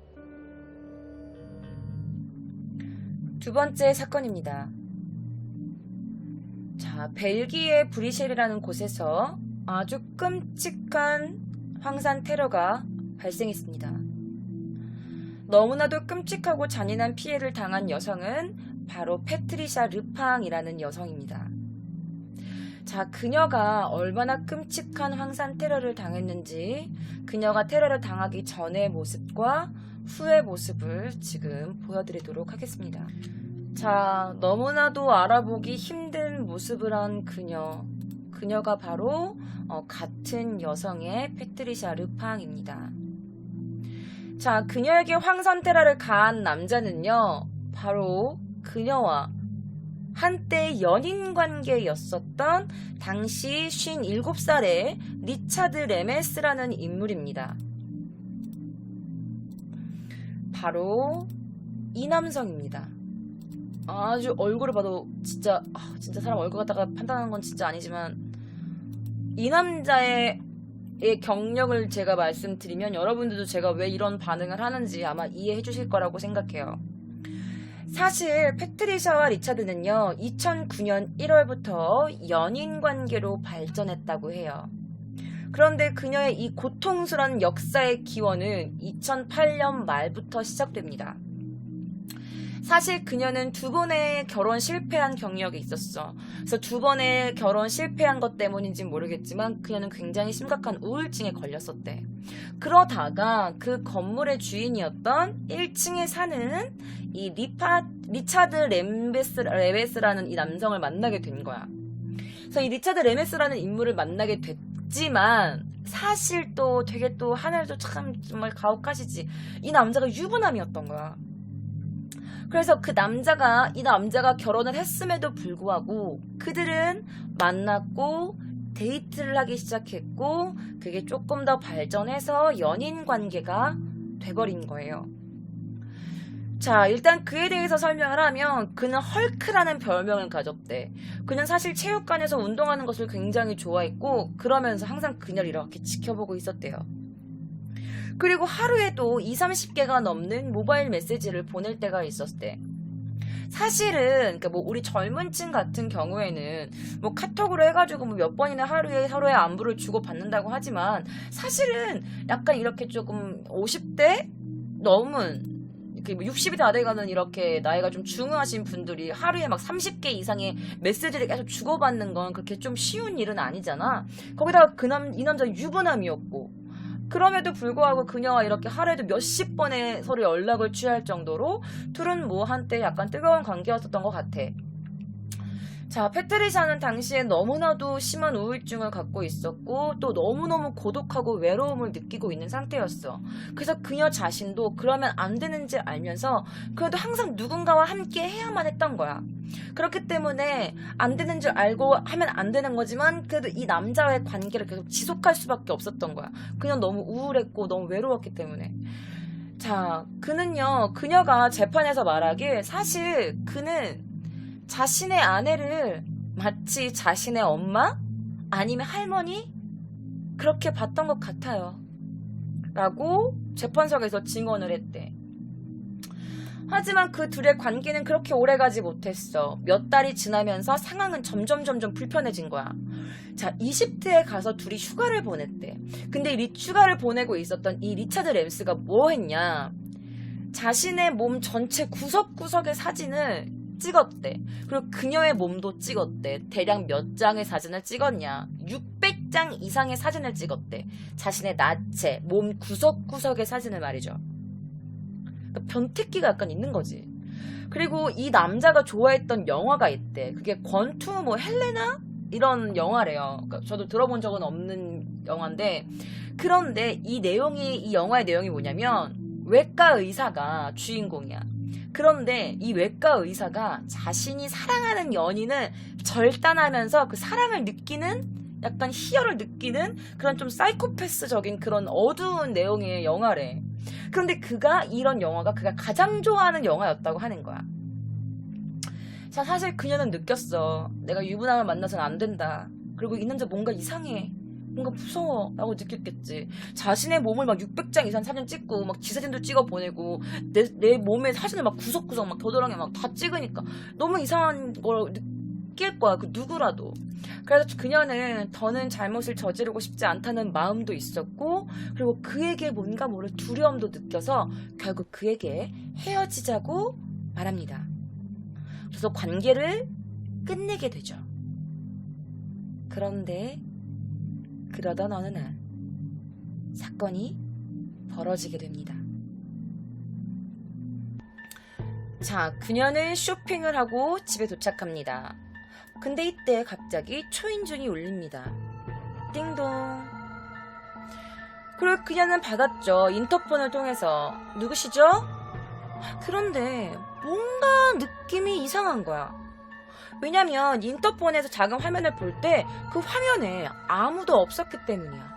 Speaker 1: 두 번째 사건입니다. 자, 벨기에 브뤼셀이라는 곳에서 아주 끔찍한 황산 테러가 발생했습니다. 너무나도 끔찍하고 잔인한 피해를 당한 여성은 바로 패트리샤 르팡이라는 여성입니다. 자, 그녀가 얼마나 끔찍한 황산 테러를 당했는지, 그녀가 테러를 당하기 전의 모습과 후의 모습을 지금 보여드리도록 하겠습니다. 자, 너무나도 알아보기 힘든 모습을 한 그녀가 바로 같은 여성의 패트리샤 르팡입니다. 자, 그녀에게 황산 테러를 가한 남자는요, 바로 그녀와 한때 연인 관계였었던 당시 57살의 리차드 레메스라는 인물입니다. 바로 이 남성입니다. 아주 얼굴을 봐도 진짜 사람 얼굴 갖다가 판단하는 건 진짜 아니지만, 이 남자의 경력을 제가 말씀드리면 여러분들도 제가 왜 이런 반응을 하는지 아마 이해해 주실 거라고 생각해요. 사실 패트리샤와 리차드는요, 2009년 1월부터 연인 관계로 발전했다고 해요. 그런데 그녀의 이 고통스러운 역사의 기원은 2008년 말부터 시작됩니다. 사실 그녀는 2번의 결혼 실패한 경력이 있었어. 그래서 2번의 결혼 실패한 것 때문인지는 모르겠지만 그녀는 굉장히 심각한 우울증에 걸렸었대. 그러다가 그 건물의 주인이었던 1층에 사는 이 리차드 레메스라는 이 남성을 만나게 된 거야. 그래서 이 리차드 레메스라는 인물을 만나게 됐지만, 사실 또 되게 또 하늘도 참 정말 가혹하시지. 이 남자가 유부남이었던 거야. 그래서 이 남자가 결혼을 했음에도 불구하고 그들은 만났고 데이트를 하기 시작했고, 그게 조금 더 발전해서 연인 관계가 돼버린 거예요. 자, 일단 그에 대해서 설명을 하면 그는 헐크라는 별명을 가졌대. 그는 사실 체육관에서 운동하는 것을 굉장히 좋아했고, 그러면서 항상 그녀를 이렇게 지켜보고 있었대요. 그리고 하루에도 20-30개가 넘는 모바일 메시지를 보낼 때가 있었대. 사실은 그러니까 우리 젊은 층 같은 경우에는 카톡으로 해가지고 몇 번이나 하루에 서로의 안부를 주고 받는다고 하지만, 사실은 약간 이렇게 조금 50대 넘은 60이 다 돼가는 이렇게 나이가 좀 중후하신 분들이 하루에 막 30개 이상의 메시지를 계속 주고받는 건 그렇게 좀 쉬운 일은 아니잖아. 거기다가 이 남자 유부남이었고, 그럼에도 불구하고 그녀와 이렇게 하루에도 몇십 번의 서로 연락을 취할 정도로 둘은 한때 약간 뜨거운 관계였었던 것 같아. 자, 패트리샤는 당시에 너무나도 심한 우울증을 갖고 있었고 또 너무너무 고독하고 외로움을 느끼고 있는 상태였어. 그래서 그녀 자신도 그러면 안 되는지 알면서 그래도 항상 누군가와 함께 해야만 했던 거야. 그렇기 때문에 안 되는 줄 알고 하면 안 되는 거지만 그래도 이 남자와의 관계를 계속 지속할 수밖에 없었던 거야. 그냥 너무 우울했고 너무 외로웠기 때문에. 자, 그녀가 재판에서 말하길 사실 그는 자신의 아내를 마치 자신의 엄마? 아니면 할머니? 그렇게 봤던 것 같아요. 라고 재판석에서 증언을 했대. 하지만 그 둘의 관계는 그렇게 오래가지 못했어. 몇 달이 지나면서 상황은 점점 불편해진 거야. 자, 이집트에 가서 둘이 휴가를 보냈대. 근데 이 휴가를 보내고 있었던 이 리차드 램스가 뭐 했냐? 자신의 몸 전체 구석구석의 사진을 찍었대. 그리고 그녀의 몸도 찍었대. 대략 몇 장의 사진을 찍었냐? 600장 이상의 사진을 찍었대. 자신의 나체, 몸 구석구석의 사진을 말이죠. 그러니까 변태기가 약간 있는 거지. 그리고 이 남자가 좋아했던 영화가 있대. 그게 권투 뭐 헬레나? 이런 영화래요. 그러니까 저도 들어본 적은 없는 영화인데, 그런데 이 영화의 내용이 뭐냐면 외과 의사가 주인공이야. 그런데 이 외과 의사가 자신이 사랑하는 연인을 절단하면서 그 사랑을 느끼는, 약간 희열을 느끼는 그런 좀 사이코패스적인 그런 어두운 내용의 영화래. 그런데 이런 영화가 그가 가장 좋아하는 영화였다고 하는 거야. 자, 사실 그녀는 느꼈어. 내가 유부남을 만나서는 안 된다. 그리고 이 남자 뭔가 이상해. 뭔가 무서워. 라고 느꼈겠지. 자신의 몸을 막 600장 이상 사진 찍고, 막 지사진도 찍어 보내고, 내 몸의 사진을 막 구석구석 막 겨드랑이 막 다 찍으니까 너무 이상한 걸 느낄 거야. 그 누구라도. 그래서 그녀는 더는 잘못을 저지르고 싶지 않다는 마음도 있었고, 그리고 그에게 뭔가 모를 두려움도 느껴서 결국 그에게 헤어지자고 말합니다. 그래서 관계를 끝내게 되죠. 그런데 그러던 어느 날 사건이 벌어지게 됩니다. 자, 그녀는 쇼핑을 하고 집에 도착합니다. 근데 이때 갑자기 초인종이 울립니다. 띵동. 그리고 그녀는 받았죠. 인터폰을 통해서. 누구시죠? 그런데 뭔가 느낌이 이상한 거야. 왜냐면 인터폰에서 작은 화면을 볼 때 그 화면에 아무도 없었기 때문이야.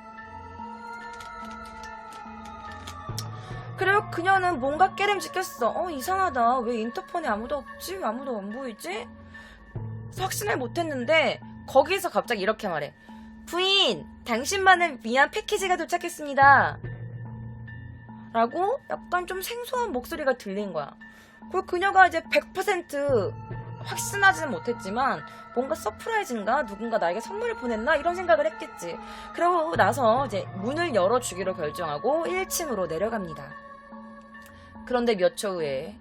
Speaker 1: 그리고 그녀는 뭔가 깨름직했어. 이상하다. 왜 인터폰에 아무도 없지? 왜 아무도 안 보이지? 확신을 못했는데 거기서 갑자기 이렇게 말해. 부인, 당신만을 위한 패키지가 도착했습니다. 라고 약간 좀 생소한 목소리가 들린 거야. 그리고 그녀가 이제 100% 확신하지는 못했지만 뭔가 서프라이즈인가? 누군가 나에게 선물을 보냈나? 이런 생각을 했겠지. 그러고 나서 이제 문을 열어주기로 결정하고 1층으로 내려갑니다. 그런데 몇 초 후에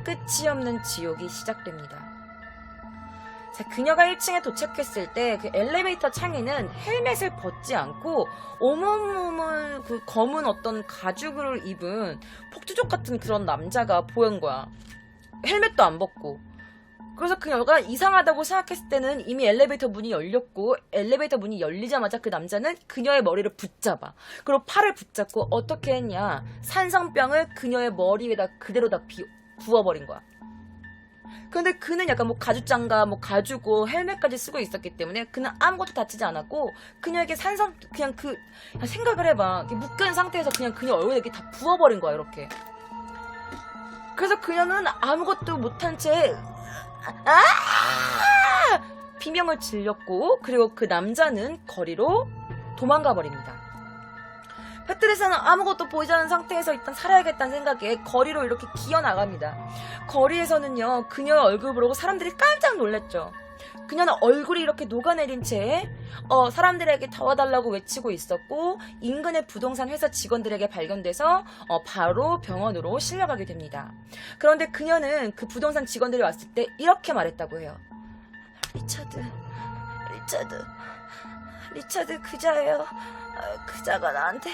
Speaker 1: 끝이 없는 지옥이 시작됩니다. 자, 그녀가 1층에 도착했을 때 그 엘리베이터 창에는 헬멧을 벗지 않고 온몸을 그 검은 어떤 가죽을 입은 폭주족 같은 그런 남자가 보인 거야. 헬멧도 안 벗고. 그래서 그녀가 이상하다고 생각했을 때는 이미 엘리베이터 문이 열렸고, 엘리베이터 문이 열리자마자 그 남자는 그녀의 머리를 붙잡아. 그리고 팔을 붙잡고 어떻게 했냐. 산성병을 그녀의 머리 위에다 그대로 다 부어버린 거야. 근데 그는 약간 뭐 가죽장갑, 뭐 가죽고 헬멧까지 쓰고 있었기 때문에 그는 아무것도 다치지 않았고, 그녀에게 그냥 생각을 해봐. 묶여있는 상태에서 그냥 그녀 얼굴에 이렇게 다 부어버린 거야, 이렇게. 그래서 그녀는 아무것도 못한 채 비명을 질렀고, 그리고 그 남자는 거리로 도망가 버립니다. 패트리샤는 아무것도 보이지 않는 상태에서 일단 살아야겠다는 생각에 거리로 이렇게 기어나갑니다. 거리에서는요, 그녀의 얼굴 보고 사람들이 깜짝 놀랐죠. 그녀는 얼굴이 이렇게 녹아내린 채 사람들에게 도와달라고 외치고 있었고, 인근의 부동산 회사 직원들에게 발견돼서 바로 병원으로 실려가게 됩니다. 그런데 그녀는 그 부동산 직원들이 왔을 때 이렇게 말했다고 해요. 리차드 그자예요. 그자가 나한테.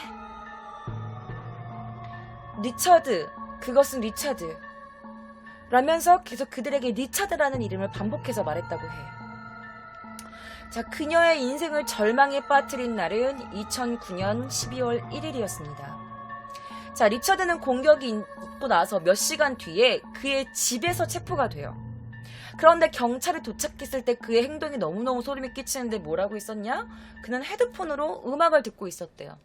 Speaker 1: 리차드, 그것은 리차드. 라면서 계속 그들에게 리차드라는 이름을 반복해서 말했다고 해. 자, 그녀의 인생을 절망에 빠뜨린 날은 2009년 12월 1일이었습니다. 자, 리차드는 공격이 있고 나서 몇 시간 뒤에 그의 집에서 체포가 돼요. 그런데 경찰이 도착했을 때 그의 행동이 너무너무 소름이 끼치는데 뭐라고 했었냐? 그는 헤드폰으로 음악을 듣고 있었대요.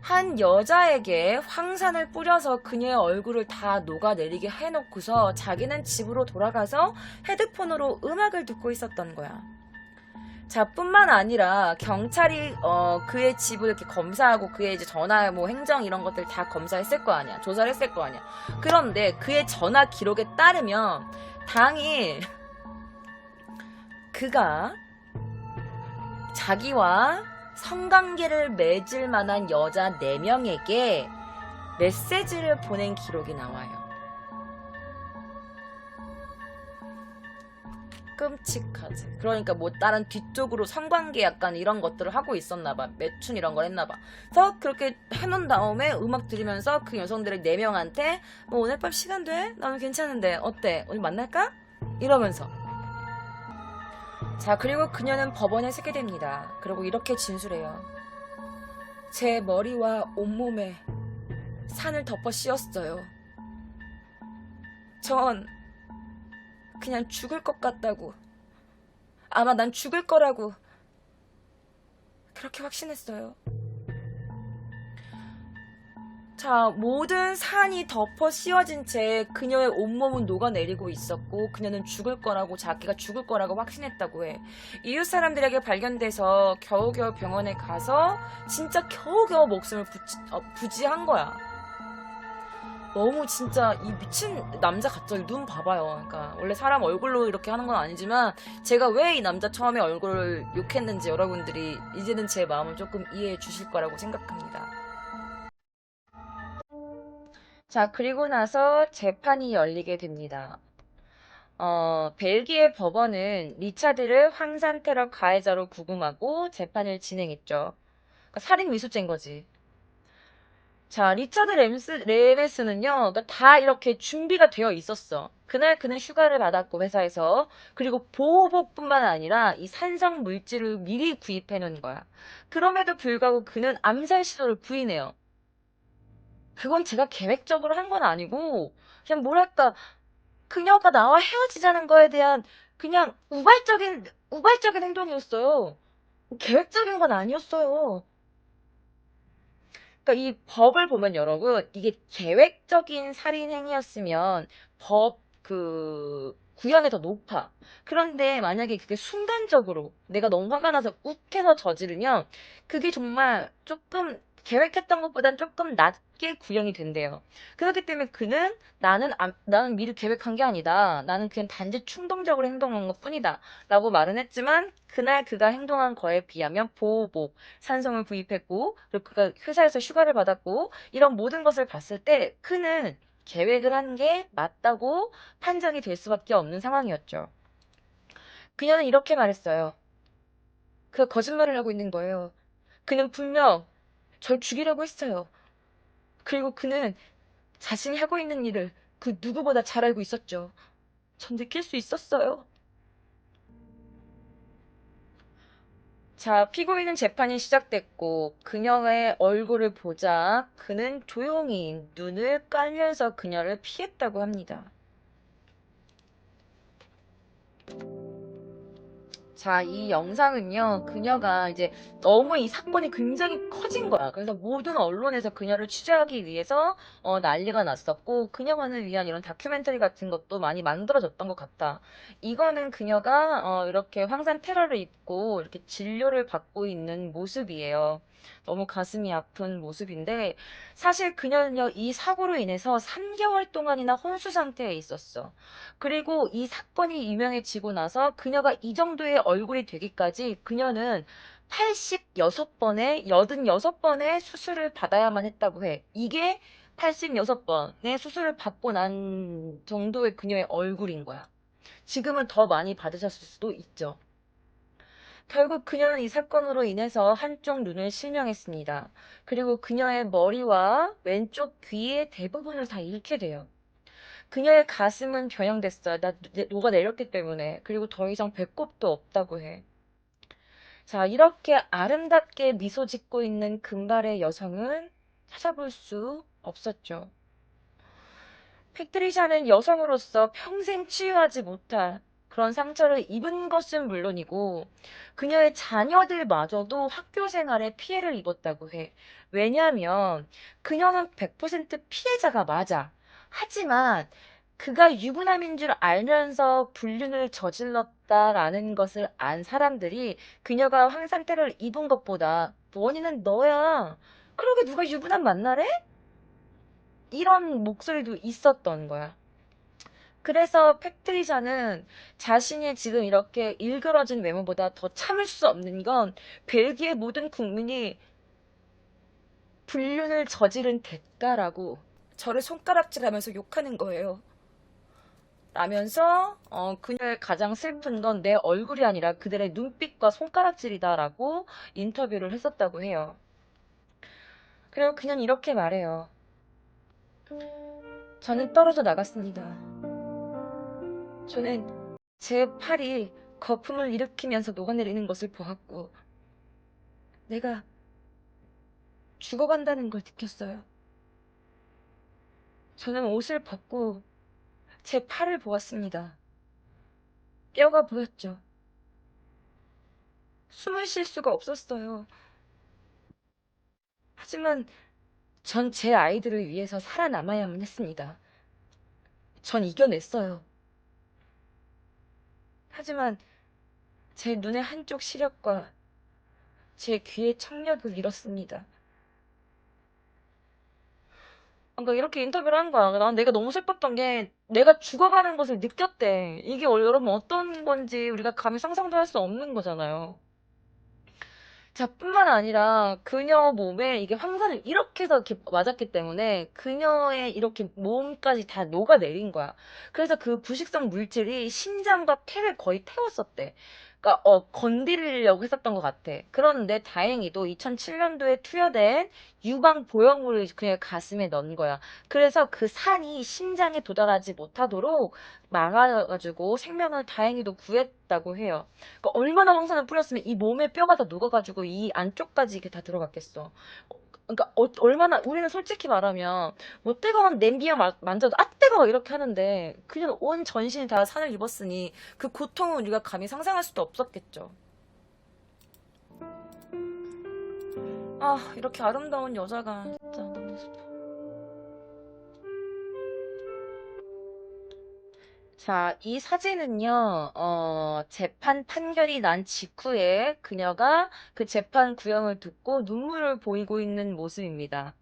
Speaker 1: 한 여자에게 황산을 뿌려서 그녀의 얼굴을 다 녹아내리게 해놓고서 자기는 집으로 돌아가서 헤드폰으로 음악을 듣고 있었던 거야. 자, 뿐만 아니라 경찰이 그의 집을 이렇게 검사하고 그의 이제 전화 뭐 행정 이런 것들 다 검사했을 거 아니야. 조사를 했을 거 아니야. 그런데 그의 전화 기록에 따르면 당일 그가 자기와 성관계를 맺을 만한 여자 4명에게 메시지를 보낸 기록이 나와요. 끔찍하지. 그러니까 뭐 다른 뒤쪽으로 성관계 약간 이런 것들을 하고 있었나봐. 매춘 이런 걸 했나봐. 그래서 그렇게 해놓은 다음에 음악 들으면서 그 여성들의 4명한테 뭐 오늘 밤 시간 돼? 나는 괜찮은데 어때? 오늘 만날까? 이러면서. 자, 그리고 그녀는 법원에 서게 됩니다. 그리고 이렇게 진술해요. 제 머리와 온몸에 산을 덮어 씌웠어요. 전 그냥 죽을 것 같다고. 아마 난 죽을 거라고. 그렇게 확신했어요. 자, 모든 산이 덮어 씌워진 채 그녀의 온몸은 녹아내리고 있었고 그녀는 죽을 거라고 자기가 죽을 거라고 확신했다고 해. 이웃 사람들에게 발견돼서 겨우겨우 병원에 가서 진짜 겨우겨우 목숨을 부지한 거야. 너무 진짜 이 미친 남자 갑자기 눈 봐봐요. 그러니까 원래 사람 얼굴로 이렇게 하는 건 아니지만 제가 왜 이 남자 처음에 얼굴을 욕했는지 여러분들이 이제는 제 마음을 조금 이해해 주실 거라고 생각합니다. 자, 그리고 나서 재판이 열리게 됩니다. 벨기에 법원은 리차드를 황산 테러 가해자로 구금하고 재판을 진행했죠. 그러니까 살인 미수죄인 거지. 자, 리차드 레메스는요, 그러니까 다 이렇게 준비가 되어 있었어. 그날 그는 휴가를 받았고, 회사에서. 그리고 보호복뿐만 아니라 이 산성 물질을 미리 구입해 놓은 거야. 그럼에도 불구하고 그는 암살 시도를 부인해요. 그건 제가 계획적으로 한 건 아니고, 그냥 뭐랄까, 그녀가 나와 헤어지자는 거에 대한 그냥 우발적인 행동이었어요. 계획적인 건 아니었어요. 그러니까 이 법을 보면 여러분, 이게 계획적인 살인 행위였으면 구형이 더 높아. 그런데 만약에 그게 순간적으로 내가 너무 화가 나서 욱해서 저지르면 그게 정말 조금 계획했던 것보단 조금 낮게 구형이 된대요. 그렇기 때문에 그는 나는 미리 계획한 게 아니다. 나는 그냥 단지 충동적으로 행동한 것 뿐이다. 라고 말은 했지만 그날 그가 행동한 거에 비하면 보호복, 산성을 구입했고 그리고 그가 회사에서 휴가를 받았고 이런 모든 것을 봤을 때 그는 계획을 한 게 맞다고 판정이 될 수밖에 없는 상황이었죠. 그녀는 이렇게 말했어요. 그가 거짓말을 하고 있는 거예요. 그는 분명 절 죽이려고 했어요. 그리고 그는 자신이 하고 있는 일을 그 누구보다 잘 알고 있었죠. 전 느낄 수 있었어요. 자, 피고인은 재판이 시작됐고 그녀의 얼굴을 보자 그는 조용히 눈을 깔면서 그녀를 피했다고 합니다. 자, 이 영상은요, 그녀가 이제 너무 이 사건이 굉장히 커진 거야. 그래서 모든 언론에서 그녀를 취재하기 위해서 난리가 났었고, 그녀만을 위한 이런 다큐멘터리 같은 것도 많이 만들어졌던 것 같다. 이거는 그녀가 이렇게 황산 테러를 입고 이렇게 진료를 받고 있는 모습이에요. 너무 가슴이 아픈 모습인데, 사실 그녀는요, 이 사고로 인해서 3개월 동안이나 혼수 상태에 있었어. 그리고 이 사건이 유명해지고 나서 그녀가 이 정도의 얼굴이 되기까지 그녀는 86번에 86번의 수술을 받아야만 했다고 해. 이게 86번의 수술을 받고 난 정도의 그녀의 얼굴인 거야. 지금은 더 많이 받으셨을 수도 있죠. 결국 그녀는 이 사건으로 인해서 한쪽 눈을 실명했습니다. 그리고 그녀의 머리와 왼쪽 귀의 대부분을 다 잃게 돼요. 그녀의 가슴은 변형됐어요. 녹아내렸기 때문에. 그리고 더 이상 배꼽도 없다고 해. 자, 이렇게 아름답게 미소 짓고 있는 금발의 여성은 찾아볼 수 없었죠. 패트리샤는 여성으로서 평생 치유하지 못할 그런 상처를 입은 것은 물론이고 그녀의 자녀들마저도 학교 생활에 피해를 입었다고 해. 왜냐하면 그녀는 100% 피해자가 맞아. 하지만 그가 유부남인 줄 알면서 불륜을 저질렀다라는 것을 안 사람들이 그녀가 황상태를 입은 것보다 원인은 너야. 그러게 누가 유부남 만나래? 이런 목소리도 있었던 거야. 그래서 패트리샤는 자신이 지금 이렇게 일그러진 외모보다 더 참을 수 없는 건 벨기에 모든 국민이 불륜을 저지른 대가라고 저를 손가락질하면서 욕하는 거예요. 라면서 그녀의 가장 슬픈 건 내 얼굴이 아니라 그들의 눈빛과 손가락질이다라고 인터뷰를 했었다고 해요. 그리고 그녀는 이렇게 말해요. 저는 떨어져 나갔습니다. 저는 제 팔이 거품을 일으키면서 녹아내리는 것을 보았고 내가 죽어간다는 걸 느꼈어요. 저는 옷을 벗고 제 팔을 보았습니다. 뼈가 보였죠. 숨을 쉴 수가 없었어요. 하지만 전 제 아이들을 위해서 살아남아야만 했습니다. 전 이겨냈어요. 하지만 제 눈의 한쪽 시력과 제 귀의 청력을 잃었습니다. 그러니까 이렇게 인터뷰를 한 거야. 난 내가 너무 슬펐던 게 내가 죽어가는 것을 느꼈대. 이게 여러분 어떤 건지 우리가 감히 상상도 할 수 없는 거잖아요. 자, 뿐만 아니라 그녀 몸에 이게 황산을 이렇게 해서 이렇게 맞았기 때문에 그녀의 이렇게 몸까지 다 녹아내린 거야. 그래서 그 부식성 물질이 심장과 폐를 거의 태웠었대. 그러니까 건드리려고 했었던 것 같아. 그런데 다행히도 2007년도에 투여된 유방 보형물을 그냥 가슴에 넣은 거야. 그래서 그 산이 심장에 도달하지 못하도록 막아가지고 생명을 다행히도 구했다고 해요. 그러니까 얼마나 황산을 뿌렸으면 이 몸의 뼈가 다 녹아가지고 이 안쪽까지 이게 다 들어갔겠어. 그러니까 얼마나 우리는 솔직히 말하면 뭐 뜨거운 냄비야 만져도 아 뜨거워 이렇게 하는데 그냥 온 전신이 다 산을 입었으니 그 고통을 우리가 감히 상상할 수도 없었겠죠. 아, 이렇게 아름다운 여자가 진짜 너무 슬퍼. 자, 이 사진은요, 재판 판결이 난 직후에 그녀가 그 재판 구형을 듣고 눈물을 보이고 있는 모습입니다.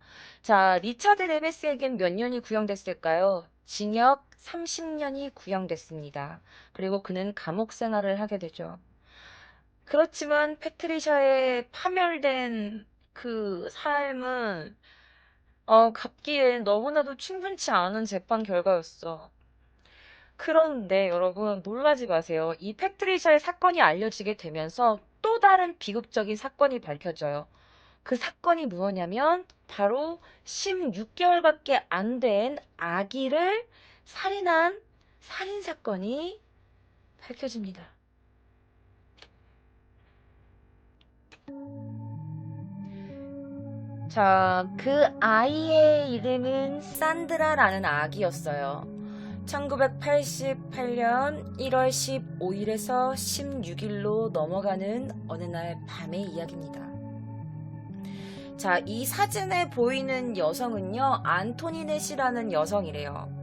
Speaker 1: 자, 리차드 레메스에겐 몇 년이 구형됐을까요? 징역 30년이 구형됐습니다. 그리고 그는 감옥 생활을 하게 되죠. 그렇지만 패트리샤의 파멸된 그 삶은, 갚기에 너무나도 충분치 않은 재판 결과였어. 그런데 여러분 놀라지 마세요. 이 패트리샤의 사건이 알려지게 되면서 또 다른 비극적인 사건이 밝혀져요. 그 사건이 무엇냐면 바로 16개월밖에 안 된 아기를 살인한 살인 사건이 밝혀집니다. 자, 그 아이의 이름은 산드라라는 아기였어요. 1988년 1월 15일에서 16일로 넘어가는 어느 날 밤의 이야기입니다. 자, 이 사진에 보이는 여성은요, 안토니넷이라는 여성이래요.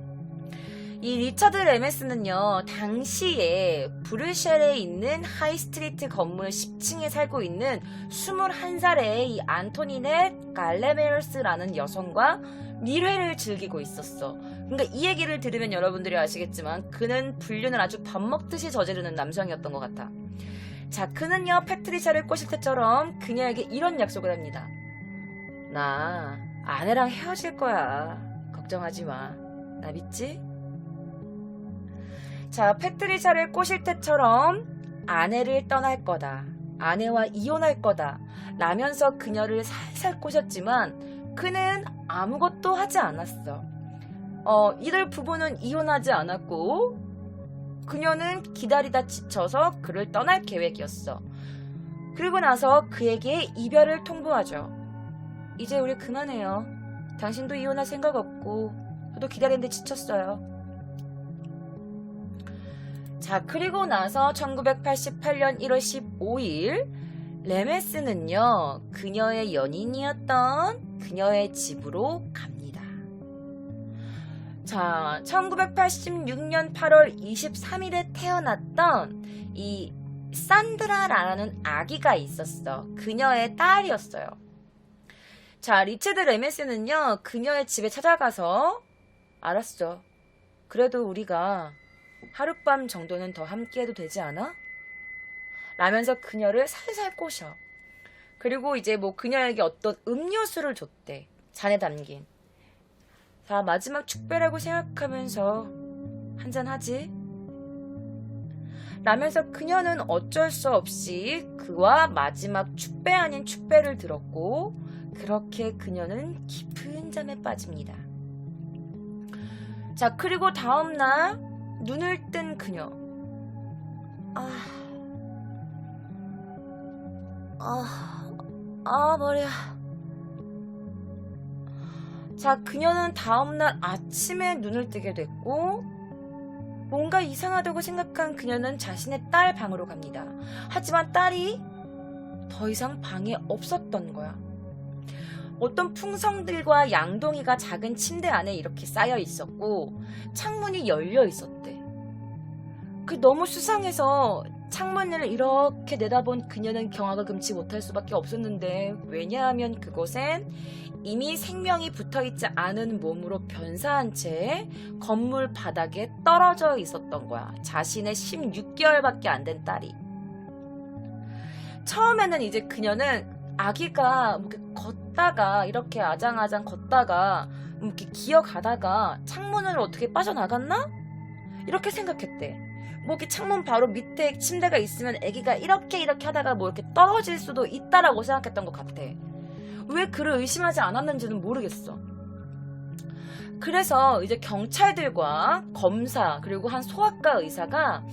Speaker 1: 이 리처드 레메스는요, 당시에 브뤼셀에 있는 하이스트리트 건물 10층에 살고 있는 21살의 이 안토니넷 갈레메르스라는 여성과 밀회를 즐기고 있었어. 그러니까 이 얘기를 들으면 여러분들이 아시겠지만 그는 불륜을 아주 밥 먹듯이 저지르는 남성이었던 것 같아. 자, 그는요, 패트리샤를 꼬실 때처럼 그녀에게 이런 약속을 합니다. 나 아내랑 헤어질 거야. 걱정하지 마. 나 믿지? 자, 패트리샤를 꼬실 때처럼 아내를 떠날 거다. 아내와 이혼할 거다 라면서 그녀를 살살 꼬셨지만 그는 아무것도 하지 않았어. 이들 부부는 이혼하지 않았고 그녀는 기다리다 지쳐서 그를 떠날 계획이었어. 그리고 나서 그에게 이별을 통보하죠. 이제 우리 그만해요. 당신도 이혼할 생각 없고 저도 기다리는데 지쳤어요. 자, 그리고 나서 1988년 1월 15일 레메스는요, 그녀의 연인이었던 그녀의 집으로 갑니다. 자, 1986년 8월 23일에 태어났던 이 산드라라는 아기가 있었어. 그녀의 딸이었어요. 자, 리차드 레메스는요, 그녀의 집에 찾아가서 알았어. 그래도 우리가 하룻밤 정도는 더 함께해도 되지 않아? 라면서 그녀를 살살 꼬셔. 그리고 이제 뭐 그녀에게 어떤 음료수를 줬대. 잔에 담긴. 자, 마지막 축배라고 생각하면서 한잔하지? 라면서 그녀는 어쩔 수 없이 그와 마지막 축배 아닌 축배를 들었고 그렇게 그녀는 깊은 잠에 빠집니다. 자, 그리고 다음날 눈을 뜬 그녀. 머리야. 자, 그녀는 다음날 아침에 눈을 뜨게 됐고 뭔가 이상하다고 생각한 그녀는 자신의 딸 방으로 갑니다. 하지만 딸이 더 이상 방에 없었던 거야. 어떤 풍성들과 양동이가 작은 침대 안에 이렇게 쌓여 있었고 창문이 열려 있었대. 그 너무 수상해서 창문을 이렇게 내다본 그녀는 경악을 금치 못할 수밖에 없었는데, 왜냐하면 그곳엔 이미 생명이 붙어있지 않은 몸으로 변사한 채 건물 바닥에 떨어져 있었던 거야. 자신의 16개월밖에 안 된 딸이. 처음에는 이제 그녀는 아기가 이렇게 걷다가 이렇게 아장아장 걷다가 이렇게 기어가다가 창문을 어떻게 빠져나갔나? 이렇게 생각했대. 뭐 이렇게 창문 바로 밑에 침대가 있으면 아기가 이렇게 하다가 뭐 이렇게 떨어질 수도 있다라고 생각했던 것 같아. 왜 그를 의심하지 않았는지는 모르겠어. 그래서 이제 경찰들과 검사 그리고 한 소아과 의사가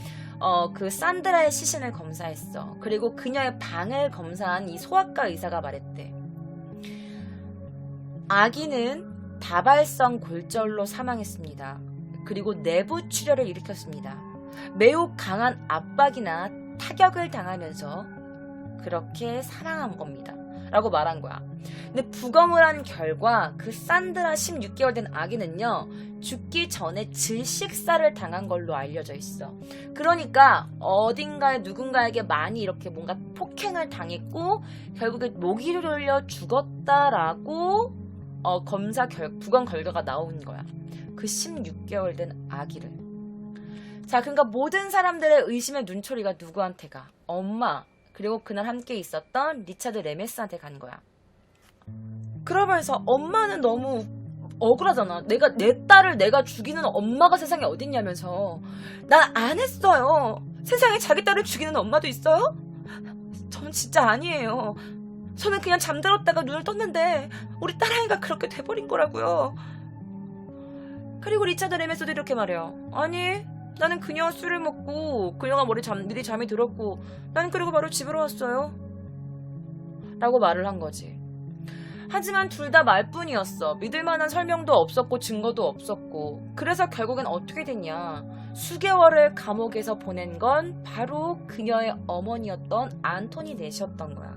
Speaker 1: 그 산드라의 시신을 검사했어. 그리고 그녀의 방을 검사한 이 소아과 의사가 말했대. 아기는 다발성 골절로 사망했습니다. 그리고 내부 출혈을 일으켰습니다. 매우 강한 압박이나 타격을 당하면서 그렇게 사망한 겁니다. 라고 말한 거야. 근데 부검을 한 결과 그 산드라 16개월 된 아기는요, 죽기 전에 질식사를 당한 걸로 알려져 있어. 그러니까 어딘가에 누군가에게 많이 이렇게 뭔가 폭행을 당했고 결국에 목이 졸려 죽었다라고 부검 결과가 나온 거야. 그 16개월 된 아기를. 자, 그러니까 모든 사람들의 의심의 눈초리가 누구한테 가? 엄마, 그리고 그날 함께 있었던 리차드 레메스한테 간 거야. 그러면서 엄마는 너무 억울하잖아. 내 딸을 내가 죽이는 엄마가 세상에 어딨냐면서. 난 안 했어요. 세상에 자기 딸을 죽이는 엄마도 있어요? 전 진짜 아니에요. 저는 그냥 잠들었다가 눈을 떴는데 우리 딸아이가 그렇게 돼버린 거라고요. 그리고 리차드 레메스도 이렇게 말해요. 아니, 나는 그녀와 술을 먹고 그녀가 미리 잠이 들었고 나는 그리고 바로 집으로 왔어요. 라고 말을 한 거지. 하지만 둘 다 말뿐이었어. 믿을 만한 설명도 없었고 증거도 없었고. 그래서 결국엔 어떻게 됐냐. 수개월을 감옥에서 보낸 건 바로 그녀의 어머니였던 안토니 넷이었던 거야.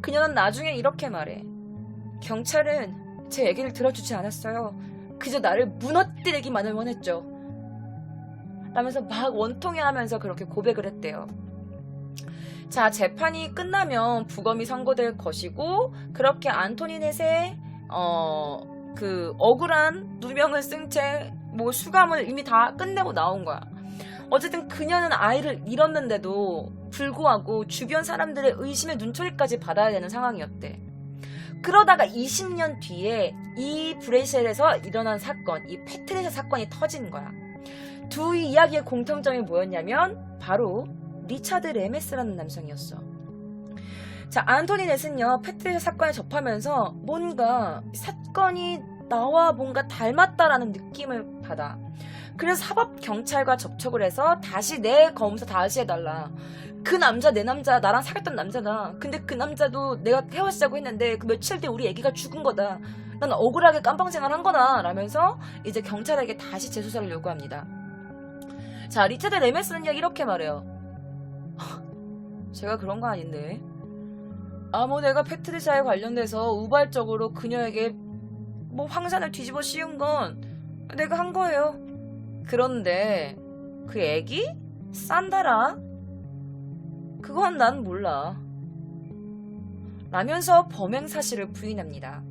Speaker 1: 그녀는 나중에 이렇게 말해. 경찰은 제 얘기를 들어주지 않았어요. 그저 나를 무너뜨리기만을 원했죠. 라면서 막 원통해하면서 그렇게 고백을 했대요. 자, 재판이 끝나면 부검이 선고될 것이고 그렇게 안토니 넷의 그 억울한 누명을 쓴 채 뭐 수감을 이미 다 끝내고 나온 거야. 어쨌든 그녀는 아이를 잃었는데도 불구하고 주변 사람들의 의심의 눈초리까지 받아야 되는 상황이었대. 그러다가 20년 뒤에 이 브레이셀에서 일어난 사건, 이 패트리샤 사건이 터진 거야. 두 이야기의 공통점이 뭐였냐면 바로 리차드 레메스라는 남성이었어. 자, 안토니 넷은요, 패트리샤 사건을 접하면서 뭔가 사건이 나와 뭔가 닮았다라는 느낌을 받아. 그래서 사법경찰과 접촉을 해서 다시 내 검사 다시 해달라. 그 남자 내 남자 나랑 사귀었던 남자다. 근데 그 남자도 내가 헤어지자고 했는데 그 며칠 뒤에 우리 애기가 죽은 거다. 난 억울하게 깜빵생활 한 거다. 라면서 이제 경찰에게 다시 재수사를 요구합니다. 자, 리차드 레메스는요 이렇게 말해요. 제가 그런 거 아닌데. 뭐 내가 패트리샤에 관련돼서 우발적으로 그녀에게 뭐 황산을 뒤집어 씌운 건 내가 한 거예요. 그런데 그 애기? 산다라? 그건 난 몰라. 라면서 범행 사실을 부인합니다.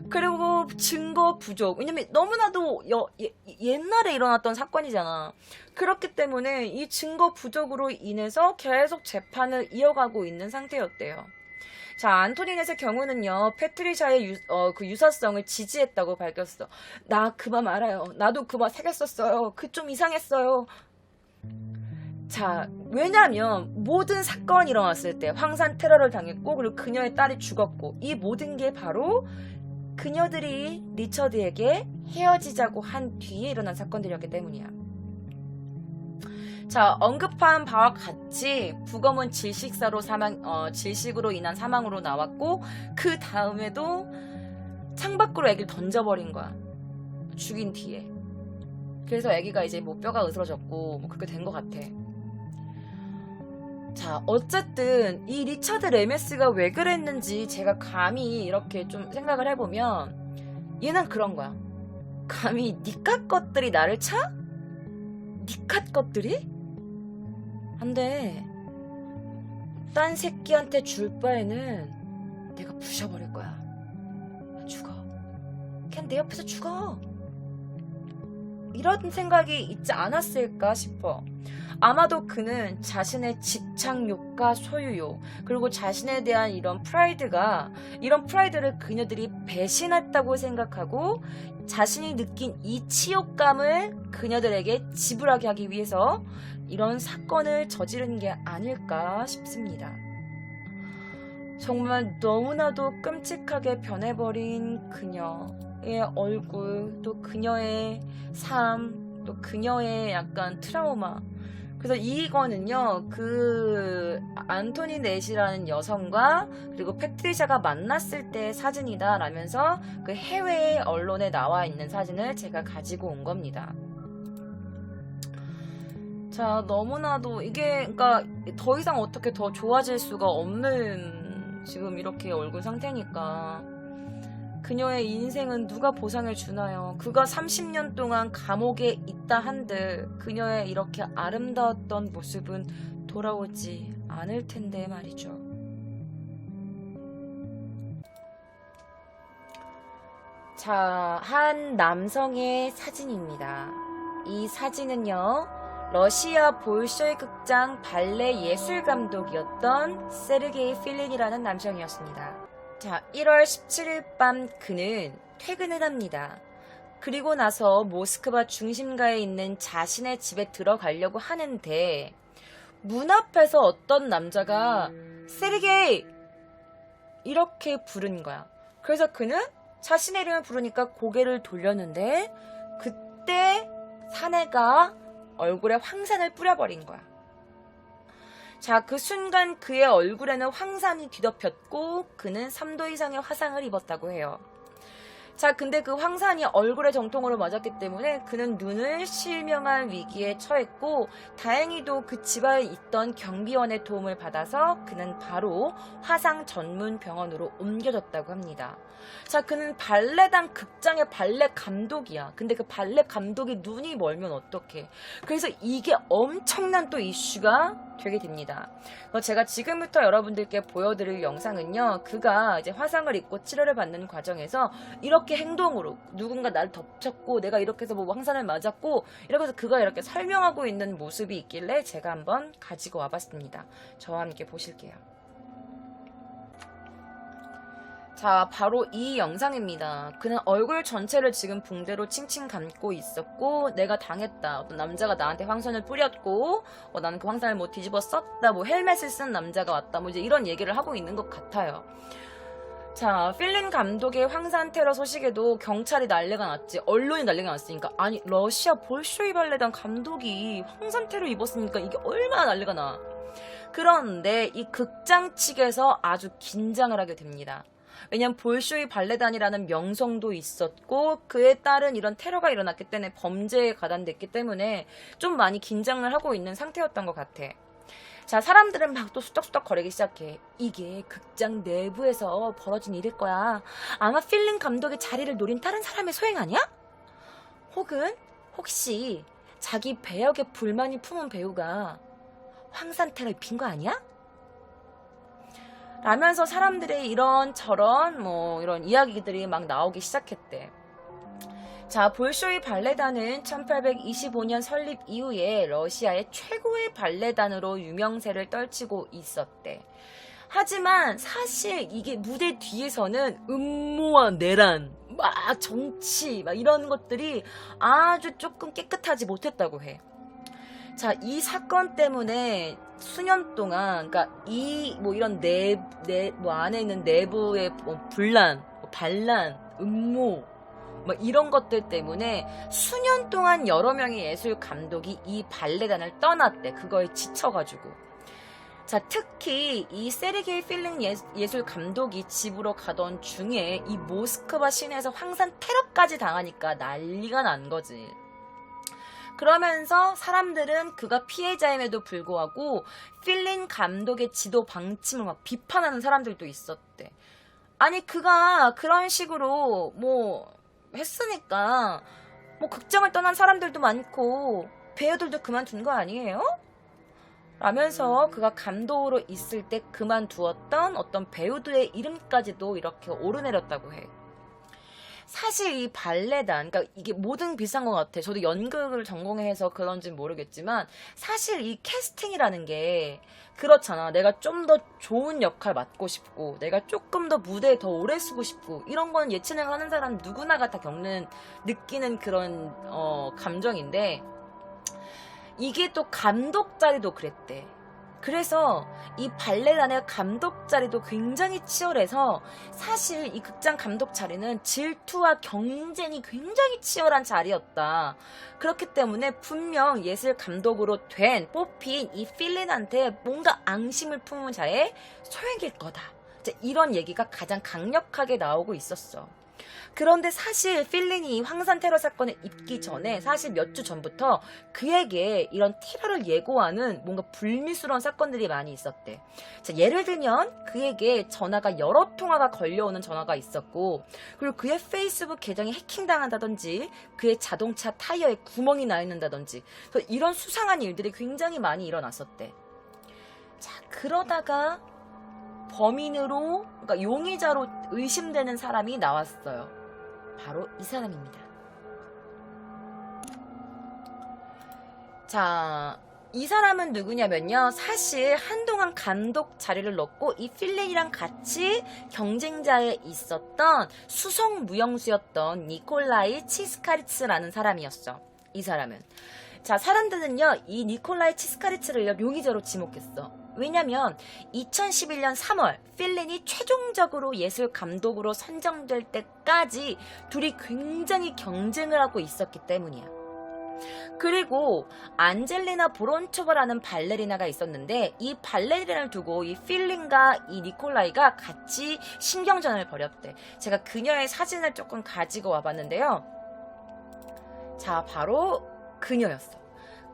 Speaker 1: 그리고 증거 부족. 왜냐면 너무나도 옛날에 일어났던 사건이잖아. 그렇기 때문에 이 증거 부족으로 인해서 계속 재판을 이어가고 있는 상태였대요. 자, 안토니 넷의 경우는요, 패트리샤의 그 유사성을 지지했다고 밝혔어. 나 그만 알아요. 나도 그만 사귀었었어요. 그 좀 이상했어요. 자, 왜냐면 모든 사건이 일어났을 때 황산 테러를 당했고 그리고 그녀의 딸이 죽었고 이 모든 게 바로 그녀들이 리처드에게 헤어지자고 한 뒤에 일어난 사건들이었기 때문이야. 자, 언급한 바와 같이 부검은 질식으로 인한 사망으로 나왔고 그 다음에도 창밖으로 애기를 던져버린 거야. 죽인 뒤에. 그래서 애기가 이제 뭐 뼈가 으스러졌고 뭐 그렇게 된 것 같아. 자, 어쨌든 이 리차드 레메스가 왜 그랬는지 제가 감히 이렇게 좀 생각을 해보면 얘는 그런 거야. 감히 니깟 것들이 나를 차? 니깟 것들이? 안 돼. 딴 새끼한테 줄 바에는 내가 부셔버릴 거야. 죽어. 그냥 내 옆에서 죽어. 이런 생각이 있지 않았을까 싶어. 아마도 그는 자신의 집착욕과 소유욕, 그리고 자신에 대한 이런 프라이드를 그녀들이 배신했다고 생각하고 자신이 느낀 이 치욕감을 그녀들에게 지불하게 하기 위해서 이런 사건을 저지른 게 아닐까 싶습니다. 정말 너무나도 끔찍하게 변해버린 그녀의 얼굴, 또 그녀의 삶, 또 그녀의 약간 트라우마. 그래서 이거는요, 그 안토니 넷이라는 여성과 그리고 패트리샤가 만났을 때의 사진이다 라면서 그 해외 언론에 나와 있는 사진을 제가 가지고 온 겁니다. 자, 너무나도 이게 그러니까 더 이상 어떻게 더 좋아질 수가 없는 지금 이렇게 얼굴 상태니까 그녀의 인생은 누가 보상을 주나요? 그가 30년 동안 감옥에 있다 한들 그녀의 이렇게 아름다웠던 모습은 돌아오지 않을 텐데 말이죠. 자, 한 남성의 사진입니다. 이 사진은요, 러시아 볼쇼이 극장 발레 예술 감독이었던 세르게이 필린이라는 남성이었습니다. 자, 1월 17일 밤 그는 퇴근을 합니다. 그리고 나서 모스크바 중심가에 있는 자신의 집에 들어가려고 하는데 문 앞에서 어떤 남자가 세르게이! 이렇게 부른 거야. 그래서 그는 자신의 이름을 부르니까 고개를 돌렸는데 그때 사내가 얼굴에 황산을 뿌려버린 거야. 자, 그 순간 그의 얼굴에는 황산이 뒤덮였고 그는 3도 이상의 화상을 입었다고 해요. 자, 근데 그 황산이 얼굴에 정통으로 맞았기 때문에 그는 눈을 실명할 위기에 처했고 다행히도 그 집에 있던 경비원의 도움을 받아서 그는 바로 화상 전문 병원으로 옮겨졌다고 합니다. 자, 그는 발레단 극장의 발레 감독이야. 근데 그 발레 감독이 눈이 멀면 어떡해. 그래서 이게 엄청난 또 이슈가 되게 됩니다. 제가 지금부터 여러분들께 보여드릴 영상은요, 그가 이제 화상을 입고 치료를 받는 과정에서 이렇게 행동으로 누군가 나를 덮쳤고 내가 이렇게 해서 뭐 황산을 맞았고 이렇게 해서 그가 이렇게 설명하고 있는 모습이 있길래 제가 한번 가지고 와봤습니다. 저와 함께 보실게요. 자, 바로 이 영상입니다. 그는 얼굴 전체를 지금 붕대로 칭칭 감고 있었고, 내가 당했다. 어떤 남자가 나한테 황선을 뿌렸고, 나는 그 황선을 뭐 뒤집어 썼다. 뭐 헬멧을 쓴 남자가 왔다. 뭐 이제 이런 얘기를 하고 있는 것 같아요. 자, 필린 감독의 황산 테러 소식에도 경찰이 난리가 났지. 언론이 난리가 났으니까. 아니, 러시아 볼쇼이 발레단 감독이 황산 테러 입었으니까 이게 얼마나 난리가 나. 그런데 이 극장 측에서 아주 긴장을 하게 됩니다. 왜냐면 볼쇼이 발레단이라는 명성도 있었고 그에 따른 이런 테러가 일어났기 때문에 범죄에 가담됐기 때문에 좀 많이 긴장을 하고 있는 상태였던 것 같아. 자, 사람들은 막 또 수덕수덕 거리기 시작해. 이게 극장 내부에서 벌어진 일일 거야. 아마 필린 감독의 자리를 노린 다른 사람의 소행 아니야? 혹은 혹시 자기 배역에 불만이 품은 배우가 황산 테러에 빈 거 아니야? 라면서 사람들의 이런저런 이런 이야기들이 막 나오기 시작했대. 자, 볼쇼이 발레단은 1825년 설립 이후에 러시아의 최고의 발레단으로 유명세를 떨치고 있었대. 하지만 사실 이게 무대 뒤에서는 음모와 내란, 막 정치, 막 이런 것들이 아주 조금 깨끗하지 못했다고 해. 자, 이 사건 때문에 수년 동안, 그러니까 이런 안에 있는 내부의 분란, 반란, 음모, 이런 것들 때문에 수년 동안 여러 명의 예술 감독이 이 발레단을 떠났대. 그거에 지쳐가지고. 자, 특히 이 세르게이 필린 예술 감독이 집으로 가던 중에 이 모스크바 시내에서 황산 테러까지 당하니까 난리가 난 거지. 그러면서 사람들은 그가 피해자임에도 불구하고 필린 감독의 지도 방침을 막 비판하는 사람들도 있었대. 아니, 그가 그런 식으로 했으니까 극장을 떠난 사람들도 많고 배우들도 그만둔 거 아니에요? 라면서 그가 감독으로 있을 때 그만두었던 어떤 배우들의 이름까지도 이렇게 오르내렸다고 해. 사실 이 발레단, 그러니까 이게 모든 비슷한 것 같아. 저도 연극을 전공해서 그런지 모르겠지만 사실 이 캐스팅이라는 게 그렇잖아. 내가 좀 더 좋은 역할 맡고 싶고 내가 조금 더 무대에 더 오래 쓰고 싶고 이런 건 예체능 하는 사람 누구나가 다 느끼는 그런 감정인데 이게 또 감독 자리도 그랬대. 그래서 이 발레단의 감독 자리도 굉장히 치열해서 사실 이 극장 감독 자리는 질투와 경쟁이 굉장히 치열한 자리였다. 그렇기 때문에 분명 예술 감독으로 뽑힌 이 필린한테 뭔가 앙심을 품은 자의 소행일 거다. 이런 얘기가 가장 강력하게 나오고 있었어. 그런데 사실 필린이 황산 테러 사건을 입기 전에 사실 몇 주 전부터 그에게 이런 테러를 예고하는 뭔가 불미스러운 사건들이 많이 있었대. 자, 예를 들면 그에게 전화가 여러 통화가 걸려오는 전화가 있었고 그리고 그의 페이스북 계정이 해킹당한다든지 그의 자동차 타이어에 구멍이 나 있는다든지 이런 수상한 일들이 굉장히 많이 일어났었대. 자, 그러다가 범인으로, 그러니까 용의자로 의심되는 사람이 나왔어요. 바로 이 사람입니다. 자, 이 사람은 누구냐면요. 사실 한동안 감독 자리를 넣고 이 필린이랑 같이 경쟁자에 있었던 수석 무용수였던 니콜라이 치스카리츠라는 사람이었어. 이 사람은. 자, 사람들은요, 이 니콜라이 치스카리츠를 용의자로 지목했어. 왜냐면 2011년 3월 필린이 최종적으로 예술 감독으로 선정될 때까지 둘이 굉장히 경쟁을 하고 있었기 때문이야. 그리고 안젤리나 보론초바라는 발레리나가 있었는데 이 발레리나를 두고 이 필린과 이 니콜라이가 같이 신경전을 벌였대. 제가 그녀의 사진을 조금 가지고 와봤는데요. 자, 바로 그녀였어.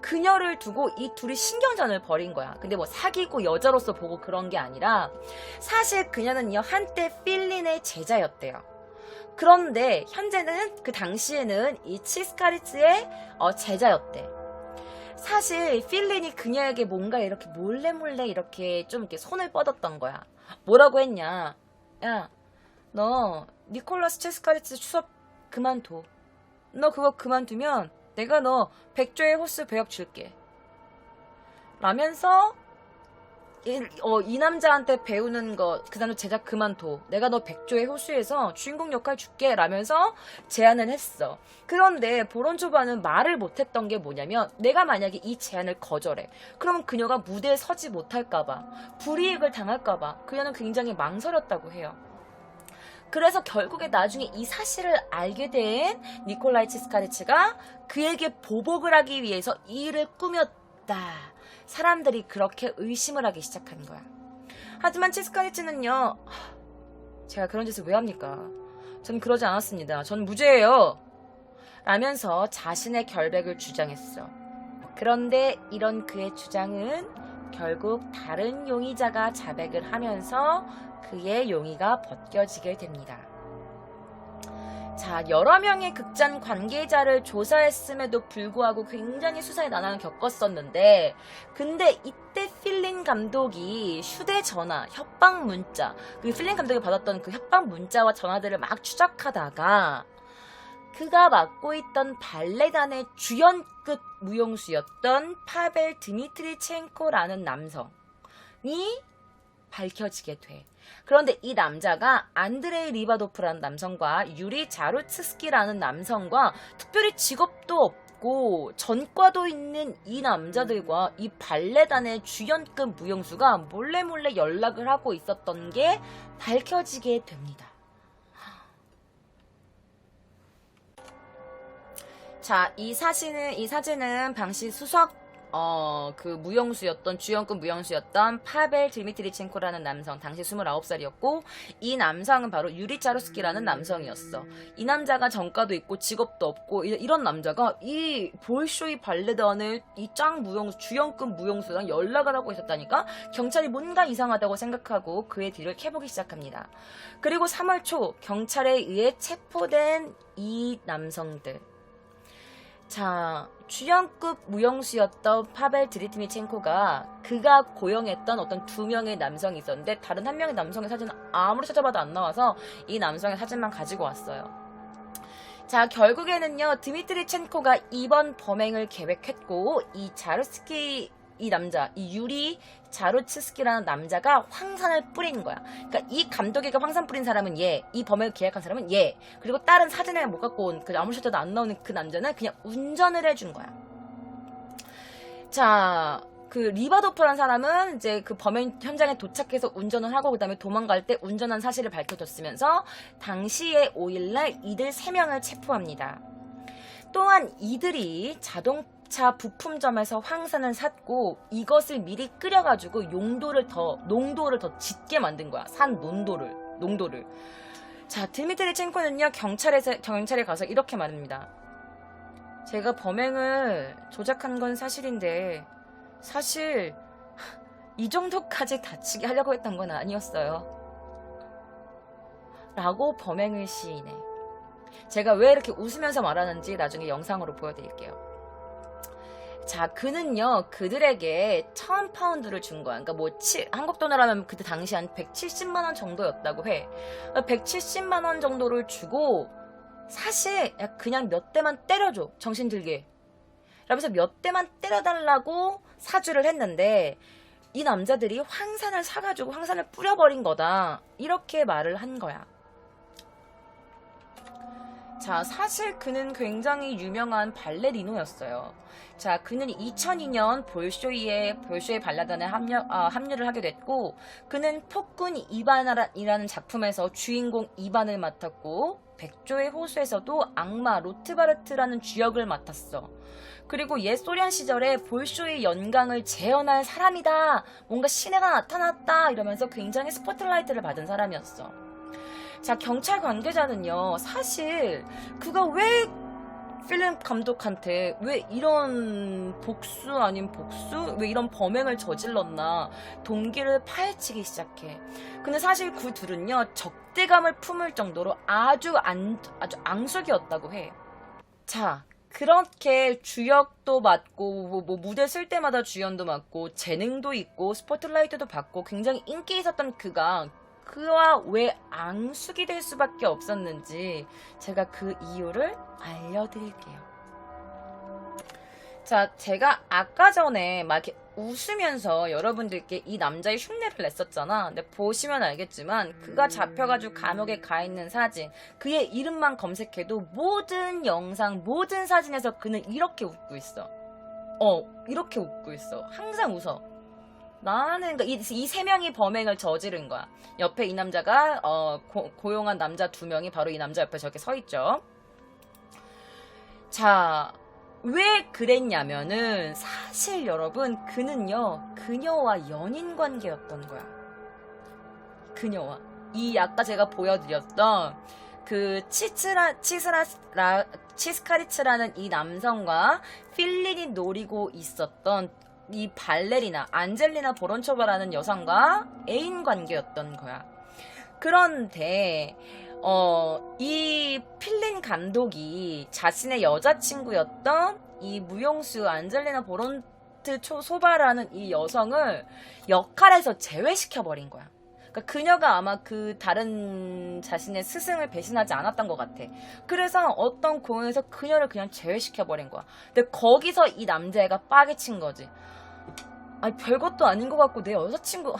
Speaker 1: 그녀를 두고 이 둘이 신경전을 벌인 거야. 근데 사귀고 여자로서 보고 그런 게 아니라 사실 그녀는요 한때 필린의 제자였대요. 그런데 현재는 그 당시에는 이 치스카리츠의 제자였대. 사실 필린이 그녀에게 뭔가 이렇게 몰래 이렇게 좀 이렇게 손을 뻗었던 거야. 뭐라고 했냐? 야, 너 니콜라스 치스카리츠 수업 그만둬. 너 그거 그만두면 내가 너 백조의 호수 배역 줄게. 라면서 이 남자한테 배우는 거, 그 다음에 제작 그만둬. 내가 너 백조의 호수에서 주인공 역할 줄게. 라면서 제안을 했어. 그런데 보론초바는 말을 못했던 게 뭐냐면, 내가 만약에 이 제안을 거절해. 그러면 그녀가 무대에 서지 못할까봐, 불이익을 당할까봐 그녀는 굉장히 망설였다고 해요. 그래서 결국에 나중에 이 사실을 알게 된 니콜라이 치스카리치가 그에게 보복을 하기 위해서 이 일을 꾸몄다. 사람들이 그렇게 의심을 하기 시작한 거야. 하지만 치스카리치는요, 제가 그런 짓을 왜 합니까? 전 그러지 않았습니다. 전 무죄예요. 라면서 자신의 결백을 주장했어. 그런데 이런 그의 주장은 결국 다른 용의자가 자백을 하면서 그의 용의가 벗겨지게 됩니다. 자, 여러 명의 극장 관계자를 조사했음에도 불구하고 굉장히 수사의 난항을 겪었었는데, 근데 이때 필린 감독이 휴대전화, 협박 문자, 그 필린 감독이 받았던 그 협박 문자와 전화들을 막 추적하다가 그가 맡고 있던 발레단의 주연급 무용수였던 파벨 드미트리첸코라는 남성이 밝혀지게 돼. 그런데 이 남자가 안드레이 리바도프라는 남성과 유리 자루츠스키라는 남성과 특별히 직업도 없고 전과도 있는 이 남자들과 이 발레단의 주연급 무용수가 몰래 연락을 하고 있었던 게 밝혀지게 됩니다. 자, 이 사진은 당시 수석 그 무용수였던, 주연급 무용수였던 파벨 드미트리첸코라는 남성, 당시 29살이었고, 이 남성은 바로 유리 자루스키라는 남성이었어. 이 남자가 전과도 있고 직업도 없고 이런 남자가 이 볼쇼이 발레단의 이 주연급 무용수랑 연락을 하고 있었다니까. 경찰이 뭔가 이상하다고 생각하고 그의 뒤를 캐보기 시작합니다. 그리고 3월 초 경찰에 의해 체포된 이 남성들. 자, 주연급 무용수였던 파벨 드리트미첸코가 그가 고용했던 어떤 2명의 남성이 있었는데, 다른 한 명의 남성의 사진은 아무리 찾아봐도 안 나와서 이 남성의 사진만 가지고 왔어요. 자, 결국에는요, 드미트리첸코가 이번 범행을 계획했고, 이 남자, 이 유리 자루츠스키라는 남자가 황산을 뿌린 거야. 그러니까 이 감독에게 황산 뿌린 사람은 얘, 이 범행을 계획한 사람은 얘, 그리고 다른 사진을 못 갖고 온 그 아무리 찾아도 안 나오는 그 남자는 그냥 운전을 해준 거야. 자, 그 리바도프라는 사람은 이제 그 범행 현장에 도착해서 운전을 하고 그 다음에 도망갈 때 운전한 사실을 밝혀줬으면서 당시에 5일날 이들 3명을 체포합니다. 또한 이들이 자동차 부품점에서 황산을 샀고 이것을 미리 끓여가지고 농도를 더 짙게 만든 거야. 산 농도를. 자, 드미트리첸코는요, 경찰에 가서 이렇게 말합니다. 제가 범행을 조작한 건 사실인데 사실 이 정도까지 다치게 하려고 했던 건 아니었어요. 라고 범행을 시인해. 제가 왜 이렇게 웃으면서 말하는지 나중에 영상으로 보여드릴게요. 자, 그는요, 그들에게 1000파운드를 준 거야. 그러니까 한국 돈으로 하면 그때 당시 한 170만원 정도였다고 해. 170만원 정도를 주고, 사실, 야, 그냥 몇 대만 때려줘. 정신 들게. 라면서 몇 대만 때려달라고 사주를 했는데, 이 남자들이 황산을 사가지고 황산을 뿌려버린 거다. 이렇게 말을 한 거야. 자, 사실 그는 굉장히 유명한 발레리노였어요. 자, 그는 2002년 볼쇼이 발레단에 합류를 하게 됐고, 그는 폭군 이반이라는 작품에서 주인공 이반을 맡았고, 백조의 호수에서도 악마 로트바르트라는 주역을 맡았어. 그리고 옛 소련 시절에 볼쇼이 연강을 재현할 사람이다, 뭔가 신애가 나타났다 이러면서 굉장히 스포트라이트를 받은 사람이었어. 자, 경찰 관계자는요, 사실 그가 왜 필름 감독한테 왜 이런 왜 이런 범행을 저질렀나 동기를 파헤치기 시작해. 근데 사실 그 둘은요, 적대감을 품을 정도로 아주 앙숙이었다고 해. 자, 그렇게 주역도 맡고 뭐 무대 쓸 때마다 주연도 맡고 재능도 있고 스포트라이트도 받고 굉장히 인기 있었던 그와 왜 앙숙이 될 수밖에 없었는지 제가 그 이유를 알려드릴게요. 자, 제가 아까 전에 막 이렇게 웃으면서 여러분들께 이 남자의 흉내를 냈었잖아. 근데 보시면 알겠지만 그가 잡혀가지고 감옥에 가 있는 사진, 그의 이름만 검색해도 모든 영상, 모든 사진에서 그는 이렇게 웃고 있어. 이렇게 웃고 있어. 항상 웃어. 나는 그러니까 이 세 명이 범행을 저지른 거야. 옆에 이 남자가 고용한 남자 2명이 바로 이 남자 옆에 저렇게 서 있죠. 자, 왜 그랬냐면은 사실 여러분 그는요 그녀와 연인 관계였던 거야. 그녀와 이 아까 제가 보여드렸던 그 치스카리츠라는 이 남성과 필린이 노리고 있었던 이 발레리나 안젤리나 보론초바라는 여성과 애인 관계였던 거야. 그런데 이 필린 감독이 자신의 여자친구였던 이 무용수 안젤리나 소바라는 이 여성을 역할에서 제외시켜버린 거야. 그러니까 그녀가 아마 그 다른 자신의 스승을 배신하지 않았던 것 같아. 그래서 어떤 공연에서 그녀를 그냥 제외시켜버린 거야. 근데 거기서 이 남자애가 빠개친 거지. 아니 별것도 아닌 것 같고 내 여자친구...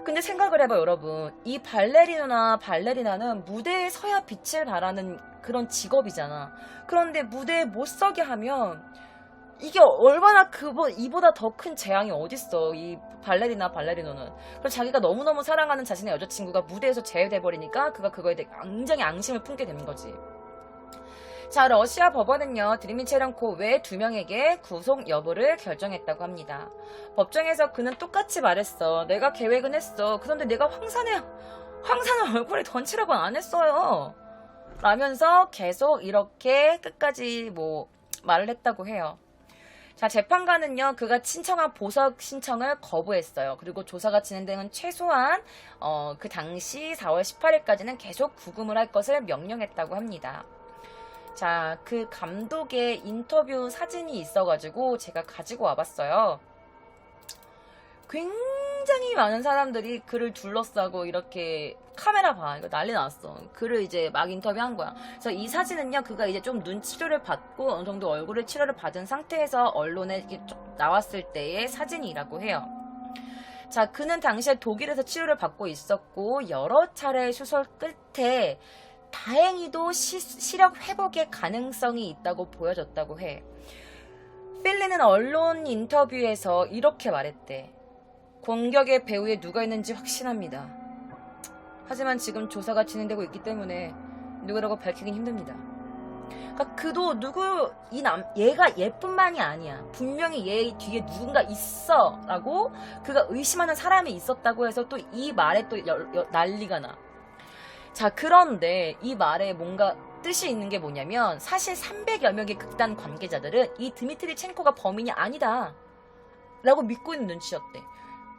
Speaker 1: 근데 생각을 해봐 여러분. 이 발레리나는 무대에 서야 빛을 발하는 그런 직업이잖아. 그런데 무대에 못 서게 하면 이게 얼마나 이보다 더 큰 재앙이 어딨어. 이 발레리노는. 그럼 자기가 너무너무 사랑하는 자신의 여자친구가 무대에서 제외돼버리니까 그가 그거에 대해 굉장히 앙심을 품게 되는 거지. 자, 러시아 법원은요, 드미체렌코 외 2명에게 구속 여부를 결정했다고 합니다. 법정에서 그는 똑같이 말했어. 내가 계획은 했어. 그런데 내가 황산을 얼굴에 던지라고는 안 했어요. 라면서 계속 이렇게 끝까지 말을 했다고 해요. 자, 재판관은요, 그가 신청한 보석 신청을 거부했어요. 그리고 조사가 진행되는 최소한, 그 당시 4월 18일까지는 계속 구금을 할 것을 명령했다고 합니다. 자, 그 감독의 인터뷰 사진이 있어가지고 제가 가지고 와봤어요. 굉장히 많은 사람들이 그를 둘러싸고 이렇게 카메라 봐. 이거 난리 났어. 그를 이제 막 인터뷰한 거야. 그래서 이 사진은요, 그가 이제 좀 눈 치료를 받고 어느 정도 얼굴에 치료를 받은 상태에서 언론에 이렇게 나왔을 때의 사진이라고 해요. 자, 그는 당시에 독일에서 치료를 받고 있었고 여러 차례 수술 끝에 다행히도 시력 회복의 가능성이 있다고 보여졌다고 해. 필리는 언론 인터뷰에서 이렇게 말했대. 공격의 배후에 누가 있는지 확신합니다. 하지만 지금 조사가 진행되고 있기 때문에 누구라고 밝히긴 힘듭니다. 그러니까 얘가 얘뿐만이 아니야. 분명히 얘 뒤에 누군가 있어 라고 그가 의심하는 사람이 있었다고 해서 또 이 말에 또 난리가 나. 자, 그런데 이 말에 뭔가 뜻이 있는 게 뭐냐면 사실 300여 명의 극단 관계자들은 이 드미트리 첸코가 범인이 아니다 라고 믿고 있는 눈치였대.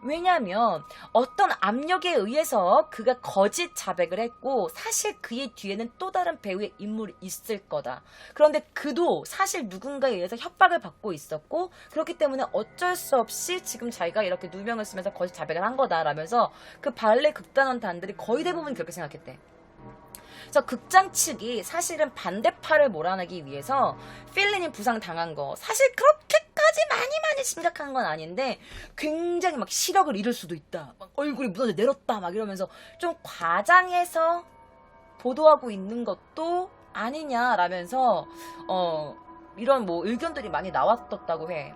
Speaker 1: 왜냐하면 어떤 압력에 의해서 그가 거짓 자백을 했고 사실 그의 뒤에는 또 다른 배우의 인물이 있을 거다. 그런데 그도 사실 누군가에 의해서 협박을 받고 있었고 그렇기 때문에 어쩔 수 없이 지금 자기가 이렇게 누명을 쓰면서 거짓 자백을 한 거다라면서 그 발레 극단원단들이 거의 대부분 그렇게 생각했대. 그래서 극장 측이 사실은 반대파를 몰아내기 위해서 필린이 부상당한 거 사실 그렇게까지 많이 심각한 건 아닌데 굉장히 막 시력을 잃을 수도 있다. 막 얼굴이 무너져 내렸다. 막 이러면서 좀 과장해서 보도하고 있는 것도 아니냐라면서 이런 의견들이 많이 나왔었다고 해.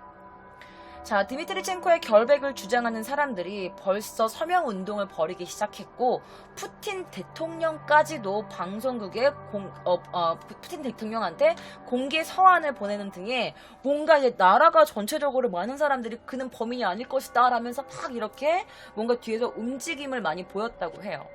Speaker 1: 자, 드미트리 첸코의 결백을 주장하는 사람들이 벌써 서명 운동을 벌이기 시작했고 푸틴 대통령까지도 방송국에 푸틴 대통령한테 공개 서한을 보내는 등의 뭔가 이제 나라가 전체적으로 많은 사람들이 그는 범인이 아닐 것이다 라면서 막 이렇게 뭔가 뒤에서 움직임을 많이 보였다고 해요.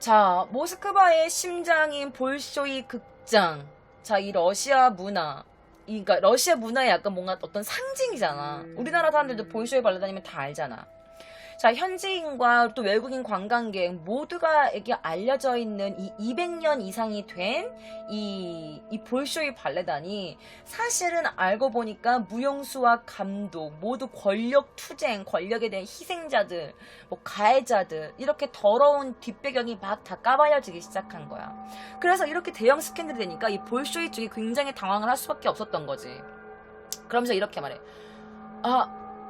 Speaker 1: 자, 모스크바의 심장인 볼쇼이 극장. 자, 이 러시아 문화. 그러니까 러시아 문화의 약간 뭔가 어떤 상징이잖아. 우리나라 사람들도 볼쇼이 발레 다니면 다 알잖아. 자, 현지인과 또 외국인 관광객 모두가에게 알려져 있는 이 200년 이상이 된 이 볼쇼이 발레단이 사실은 알고 보니까 무용수와 감독 모두 권력 투쟁, 권력에 대한 희생자들, 가해자들 이렇게 더러운 뒷배경이 막 다 까발려지기 시작한 거야. 그래서 이렇게 대형 스캔들이 되니까 이 볼쇼이 쪽이 굉장히 당황을 할 수밖에 없었던 거지. 그러면서 이렇게 말해.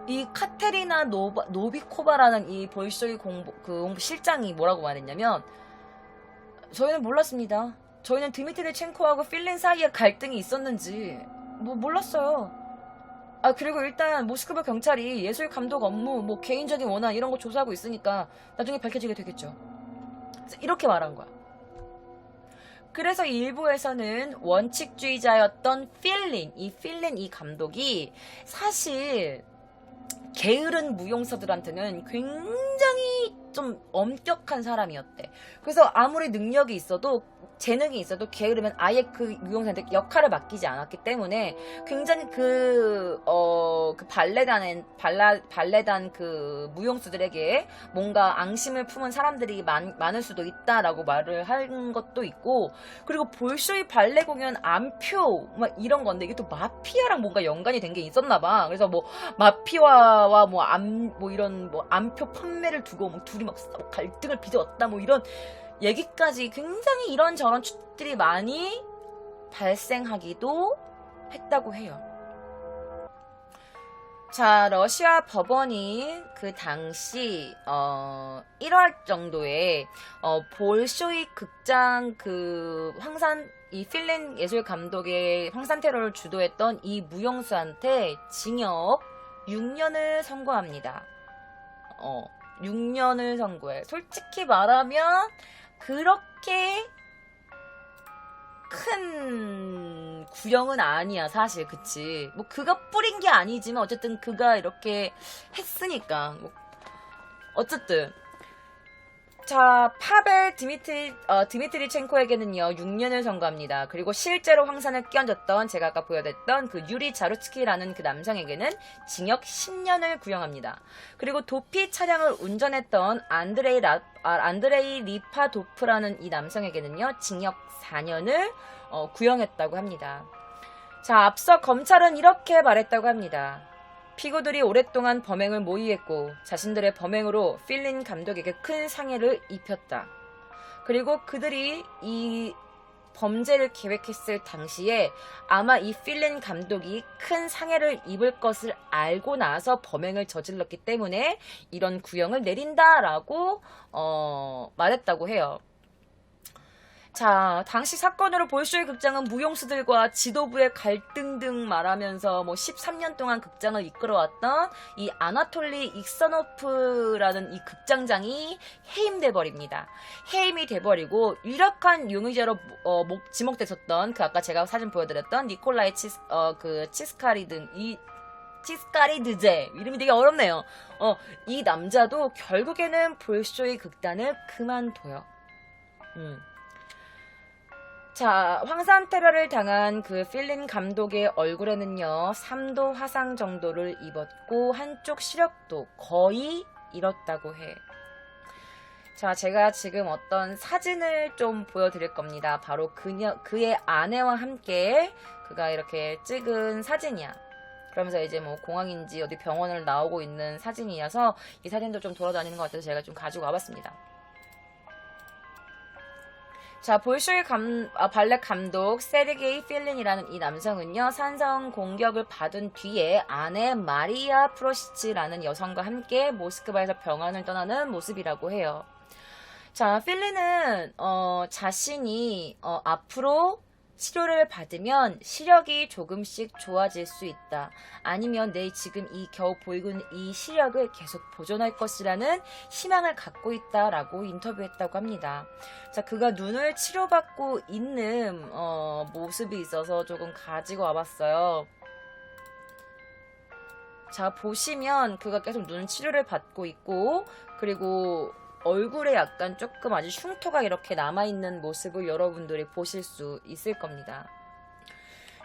Speaker 1: 이 카테리나 노비코바라는 이 볼쇼이 실장이 뭐라고 말했냐면, 저희는 몰랐습니다. 저희는 드미트리 첸코하고 필린 사이에 갈등이 있었는지 몰랐어요. 그리고 일단 모스크바 경찰이 예술 감독 업무, 개인적인 원한 이런 거 조사하고 있으니까 나중에 밝혀지게 되겠죠. 그래서 이렇게 말한 거야. 그래서 일부에서는 원칙주의자였던 필린 이 감독이 사실 게으른 무용사들한테는 굉장히 좀 엄격한 사람이었대. 그래서 아무리 능력이 있어도, 재능이 있어도 게으르면 아예 그 무용사한테 역할을 맡기지 않았기 때문에 굉장히 발레단 그 무용수들에게 뭔가 앙심을 품은 사람들이 많을 수도 있다라고 말을 한 것도 있고, 그리고 볼쇼이 발레 공연 암표 막 이런 건데 이게 또 마피아랑 뭔가 연관이 된 게 있었나봐. 그래서 마피아와 이런 암표 판매를 두고 둘이 막 갈등을 빚어왔다 이런 얘기까지 굉장히 이런저런 추측들이 많이 발생하기도 했다고 해요. 자, 러시아 법원이 그 당시 1월 정도에 볼쇼이 극장 이 필린 예술 감독의 황산 테러를 주도했던 이 무용수한테 징역 6년을 선고합니다. 6년을 선고해. 솔직히 말하면 그렇게 큰 구형은 아니야, 사실. 그치? 그가 뿌린 게 아니지만 어쨌든 그가 이렇게 했으니까. 어쨌든. 자, 파벨 드미트리첸코에게는요 6년을 선고합니다. 그리고 실제로 황산을 끼얹었던, 제가 아까 보여드렸던 그 유리 자루츠키라는 그 남성에게는 징역 10년을 구형합니다. 그리고 도피 차량을 운전했던 안드레이 리파도프라는 이 남성에게는요 징역 4년을 구형했다고 합니다. 자, 앞서 검찰은 이렇게 말했다고 합니다. 피고들이 오랫동안 범행을 모의했고 자신들의 범행으로 필린 감독에게 큰 상해를 입혔다. 그리고 그들이 이 범죄를 계획했을 당시에 아마 이 필린 감독이 큰 상해를 입을 것을 알고 나서 범행을 저질렀기 때문에 이런 구형을 내린다라고 말했다고 해요. 자, 당시 사건으로 볼쇼이 극장은 무용수들과 지도부의 갈등 등 말하면서 13년 동안 극장을 이끌어왔던 이 아나톨리 익서노프라는 이 극장장이 해임돼 버립니다. 해임이 돼버리고 유력한 용의자로 지목됐었던 그 아까 제가 사진 보여드렸던 니콜라이 치스카리드제 이름이 되게 어렵네요. 이 남자도 결국에는 볼쇼이 극단을 그만둬요. 자, 황산 테러를 당한 그 필린 감독의 얼굴에는요 3도 화상 정도를 입었고 한쪽 시력도 거의 잃었다고 해. 자, 제가 지금 어떤 사진을 좀 보여드릴 겁니다. 바로 그의 아내와 함께 그가 이렇게 찍은 사진이야. 그러면서 이제 공항인지 어디 병원을 나오고 있는 사진이어서 이 사진도 좀 돌아다니는 것 같아서 제가 좀 가지고 와봤습니다. 자, 볼쇼이 발레 감독 세르게이 필린이라는 이 남성은요 산성 공격을 받은 뒤에 아내 마리아 프로시치라는 여성과 함께 모스크바에서 병원을 떠나는 모습이라고 해요. 자, 필린은 자신이 앞으로 치료를 받으면 시력이 조금씩 좋아질 수 있다. 아니면 내 지금 겨우 보이고 있는 이 시력을 계속 보존할 것이라는 희망을 갖고 있다라고 인터뷰했다고 합니다. 자, 그가 눈을 치료받고 있는 모습이 있어서 조금 가지고 와봤어요. 자, 보시면 그가 계속 눈 치료를 받고 있고, 그리고 얼굴에 약간 조금 아주 흉터가 이렇게 남아있는 모습을 여러분들이 보실 수 있을 겁니다.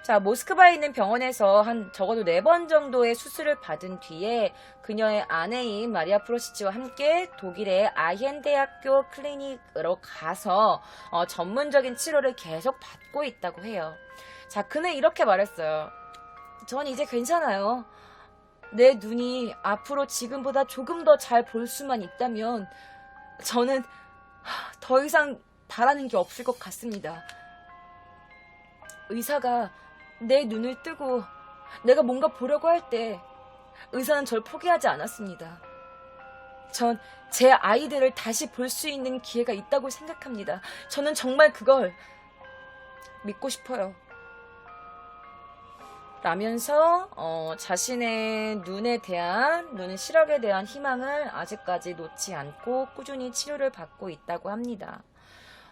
Speaker 1: 자, 모스크바에 있는 병원에서 적어도 4번 정도의 수술을 받은 뒤에 그녀의 아내인 마리아 프로시치와 함께 독일의 아헨 대학교 클리닉으로 가서 전문적인 치료를 계속 받고 있다고 해요. 자, 그는 이렇게 말했어요. 전 이제 괜찮아요. 내 눈이 앞으로 지금보다 조금 더 잘 볼 수만 있다면 저는 더 이상 바라는 게 없을 것 같습니다. 의사가 내 눈을 뜨고 내가 뭔가 보려고 할 때 의사는 절 포기하지 않았습니다. 전 제 아이들을 다시 볼 수 있는 기회가 있다고 생각합니다. 저는 정말 그걸 믿고 싶어요. 라면서 자신의 눈 시력에 대한 희망을 아직까지 놓지 않고 꾸준히 치료를 받고 있다고 합니다.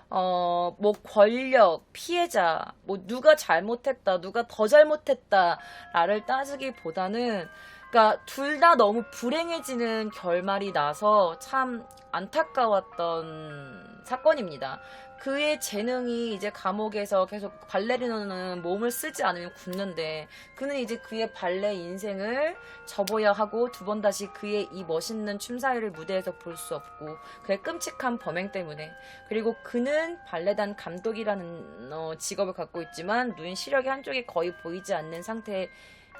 Speaker 1: 뭐 권력, 피해자, 뭐 누가 잘못했다, 누가 더 잘못했다를 따지기보다는 그러니까 둘 다 너무 불행해지는 결말이 나서 참 안타까웠던 사건입니다. 그의 재능이 이제 감옥에서 계속 발레리노는 몸을 쓰지 않으면 굳는데 그는 이제 그의 발레 인생을 접어야 하고 두 번 다시 그의 이 멋있는 춤사위를 무대에서 볼 수 없고 그의 끔찍한 범행 때문에 그리고 그는 발레단 감독이라는 직업을 갖고 있지만 눈 시력이 한쪽이 거의 보이지 않는 상태에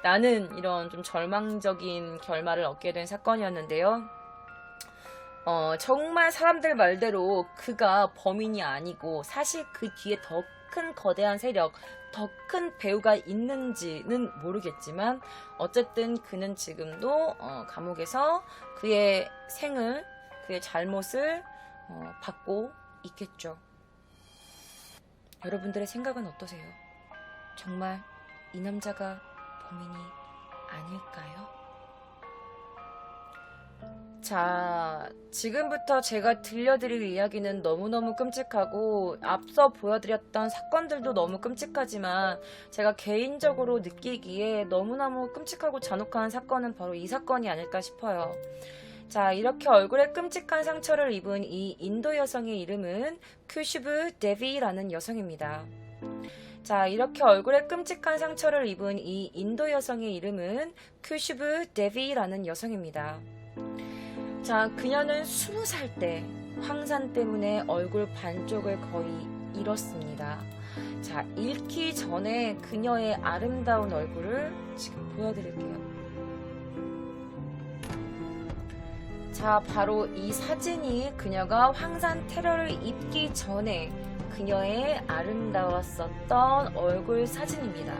Speaker 1: 나는 이런 좀 절망적인 결말을 얻게 된 사건이었는데요. 정말 사람들 말대로 그가 범인이 아니고 사실 그 뒤에 더 큰 거대한 세력, 더 큰 배우가 있는지는 모르겠지만 어쨌든 그는 지금도 감옥에서 그의 생을, 그의 잘못을 받고 있겠죠. 여러분들의 생각은 어떠세요? 정말 이 남자가 범인이 아닐까요? 자, 지금부터 제가 들려드릴 이야기는 너무너무 끔찍하고 앞서 보여드렸던 사건들도 너무 끔찍하지만 제가 개인적으로 느끼기에 너무너무 끔찍하고 잔혹한 사건은 바로 이 사건이 아닐까 싶어요. 자, 이렇게 얼굴에 끔찍한 상처를 입은 이 인도 여성의 이름은 큐슈브 데비라는 여성입니다. 자, 이렇게 얼굴에 끔찍한 상처를 입은 이 인도 여성의 이름은 큐슈브 데비라는 여성입니다. 자, 그녀는 20살 때 황산 때문에 얼굴 반쪽을 거의 잃었습니다. 자, 잃기 전에 그녀의 아름다운 얼굴을 지금 보여드릴게요. 자, 바로 이 사진이 그녀가 황산 테러를 입기 전에 그녀의 아름다웠었던 얼굴 사진입니다.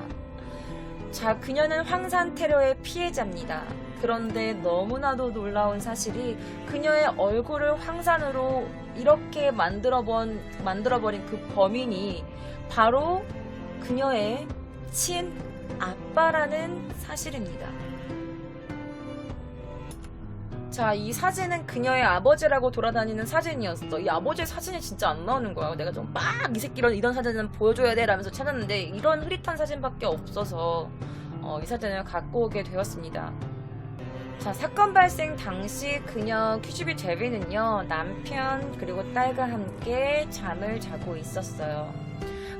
Speaker 1: 자, 그녀는 황산 테러의 피해자입니다. 그런데 너무나도 놀라운 사실이 그녀의 얼굴을 황산으로 이렇게 만들어버린 그 범인이 바로 그녀의 친아빠라는 사실입니다. 자, 이 사진은 그녀의 아버지라고 돌아다니는 사진이었어. 이 아버지의 사진이 진짜 안 나오는 거야. 내가 좀 막 이 새끼 이런 사진은 보여줘야 돼 라면서 찾았는데 이런 흐릿한 사진밖에 없어서 이 사진을 갖고 오게 되었습니다. 자, 사건 발생 당시 그녀 큐슈비 데비는요, 남편 그리고 딸과 함께 잠을 자고 있었어요.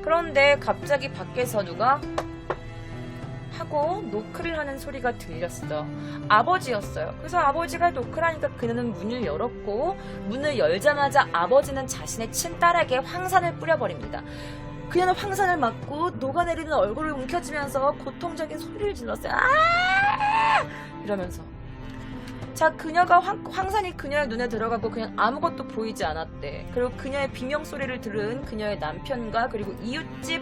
Speaker 1: 그런데 갑자기 밖에서 누가 하고 노크를 하는 소리가 들렸어. 아버지였어요. 그래서 아버지가 노크를 하니까 그녀는 문을 열었고 문을 열자마자 아버지는 자신의 친딸에게 황산을 뿌려버립니다. 그녀는 황산을 맞고 녹아내리는 얼굴을 움켜쥐면서 고통적인 소리를 질렀어요. 아! 이러면서. 자, 그녀가 황산이 그녀의 눈에 들어가고 그냥 아무것도 보이지 않았대. 그리고 그녀의 비명소리를 들은 그녀의 남편과 그리고 이웃집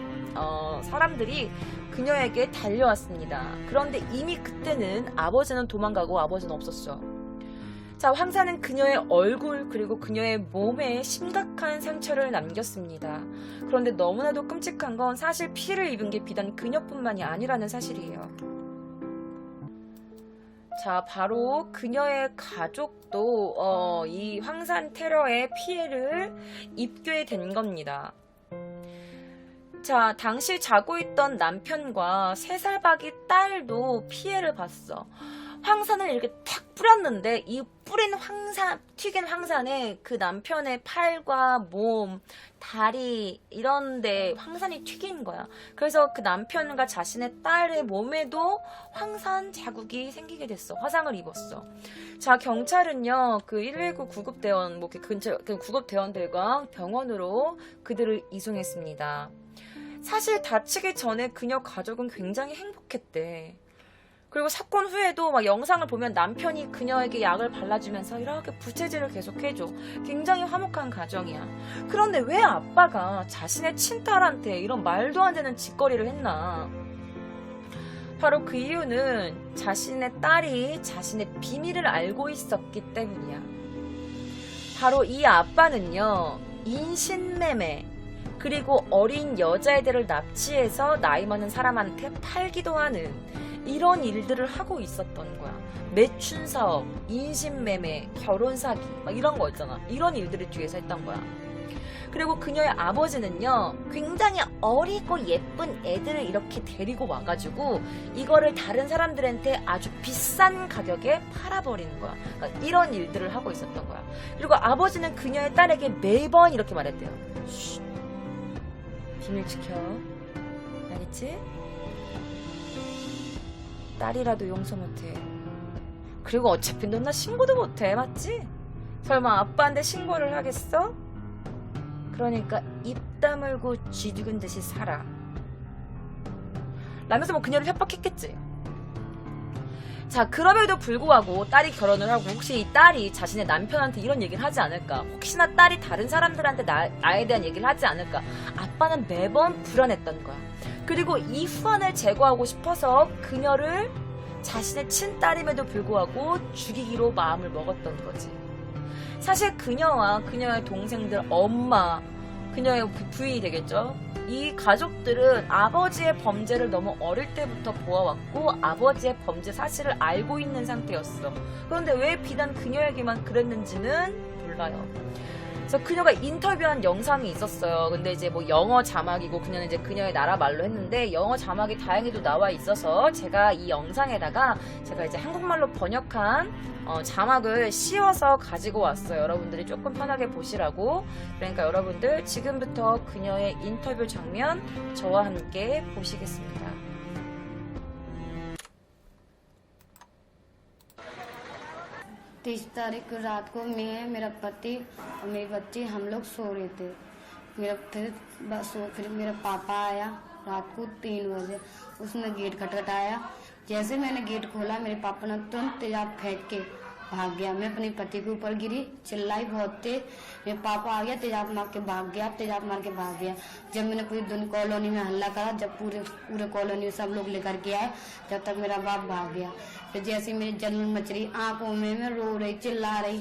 Speaker 1: 사람들이 그녀에게 달려왔습니다. 그런데 이미 그때는 아버지는 도망가고 아버지는 없었죠. 자, 황산은 그녀의 얼굴 그리고 그녀의 몸에 심각한 상처를 남겼습니다. 그런데 너무나도 끔찍한 건 사실 피해를 입은 게 비단 그녀뿐만이 아니라는 사실이에요. 자, 바로 그녀의 가족도 이 황산 테러의 피해를 입게 된 겁니다. 자, 당시 자고 있던 남편과 3살 박이 딸도 피해를 봤어. 황산을 이렇게 탁 뿌렸는데 이 뿌린 튀긴 황산에 그 남편의 팔과 몸, 다리 이런데 황산이 튀긴 거야. 그래서 그 남편과 자신의 딸의 몸에도 황산 자국이 생기게 됐어. 화상을 입었어. 자, 경찰은요, 그 119 구급대원, 그 근처 구급대원들과 병원으로 그들을 이송했습니다. 사실 다치기 전에 그녀 가족은 굉장히 행복했대. 그리고 사건 후에도 막 영상을 보면 남편이 그녀에게 약을 발라주면서 이렇게 부채질을 계속해줘. 굉장히 화목한 가정이야. 그런데 왜 아빠가 자신의 친딸한테 이런 말도 안 되는 짓거리를 했나? 바로 그 이유는 자신의 딸이 자신의 비밀을 알고 있었기 때문이야. 바로 이 아빠는요, 인신매매, 그리고 어린 여자애들을 납치해서 나이 많은 사람한테 팔기도 하는 이런 일들을 하고 있었던 거야. 매춘 사업, 인신매매, 결혼 사기, 막 이런 거 있잖아. 이런 일들을 뒤에서 했던 거야. 그리고 그녀의 아버지는요, 굉장히 어리고 예쁜 애들을 이렇게 데리고 와가지고 이거를 다른 사람들한테 아주 비싼 가격에 팔아버리는 거야. 그러니까 이런 일들을 하고 있었던 거야. 그리고 아버지는 그녀의 딸에게 매번 이렇게 말했대요. 쉿, 비밀 지켜. 알겠지? 딸이라도 용서 못해. 그리고 어차피 넌 나 신고도 못해. 맞지? 설마 아빠한테 신고를 하겠어? 그러니까 입 다물고 쥐죽은 듯이 살아. 라면서 뭐 그녀를 협박했겠지. 자, 그럼에도 불구하고 딸이 결혼을 하고 혹시 이 딸이 자신의 남편한테 이런 얘기를 하지 않을까? 혹시나 딸이 다른 사람들한테 나에 대한 얘기를 하지 않을까? 아빠는 매번 불안했던 거야. 그리고 이 후환을 제거하고 싶어서 그녀를 자신의 친딸임에도 불구하고 죽이기로 마음을 먹었던 거지. 사실 그녀와 그녀의 동생들, 엄마, 그녀의 부인이 되겠죠. 이 가족들은 아버지의 범죄를 너무 어릴 때부터 보아왔고 아버지의 범죄 사실을 알고 있는 상태였어. 그런데 왜 비단 그녀에게만 그랬는지는 몰라요. 그래서 그녀가 인터뷰한 영상이 있었어요. 근데 이제 뭐 영어 자막이고 그녀는 이제 그녀의 나라 말로 했는데 영어 자막이 다행히도 나와 있어서 제가 이 영상에다가 제가 이제 한국말로 번역한 자막을 씌워서 가지고 왔어요. 여러분들이 조금 편하게 보시라고. 그러니까 여러분들 지금부터 그녀의 인터뷰 장면 저와 함께 보시겠습니다.
Speaker 4: 30 तारीख को रात को मैं मेरा पति और मेरी बच्ची हम लोग सो रहे थे। फिर मेरा पापा आया रात को 3 बजे। उसने गेट खटखटाया। जैसे मैंने गेट खोला मेरे पापा ने तुरंत तेजाब फेंक के भाग गया। मैं अपने पति के ऊपर गिरी, चिल्लाई बहुत तेज। मेरे पापा आ गया, तेजाब मार के भाग गया। जब मैंने पूरी कॉलोनी में हल्ला करा, जब पूरे कॉलोनी में सब लोग लेकर के आए, जब तक मेरा बाप भाग गया। फिर जैसे मेरी जलन मच रही आंखों में, मैं रो रही, चिल्ला रही,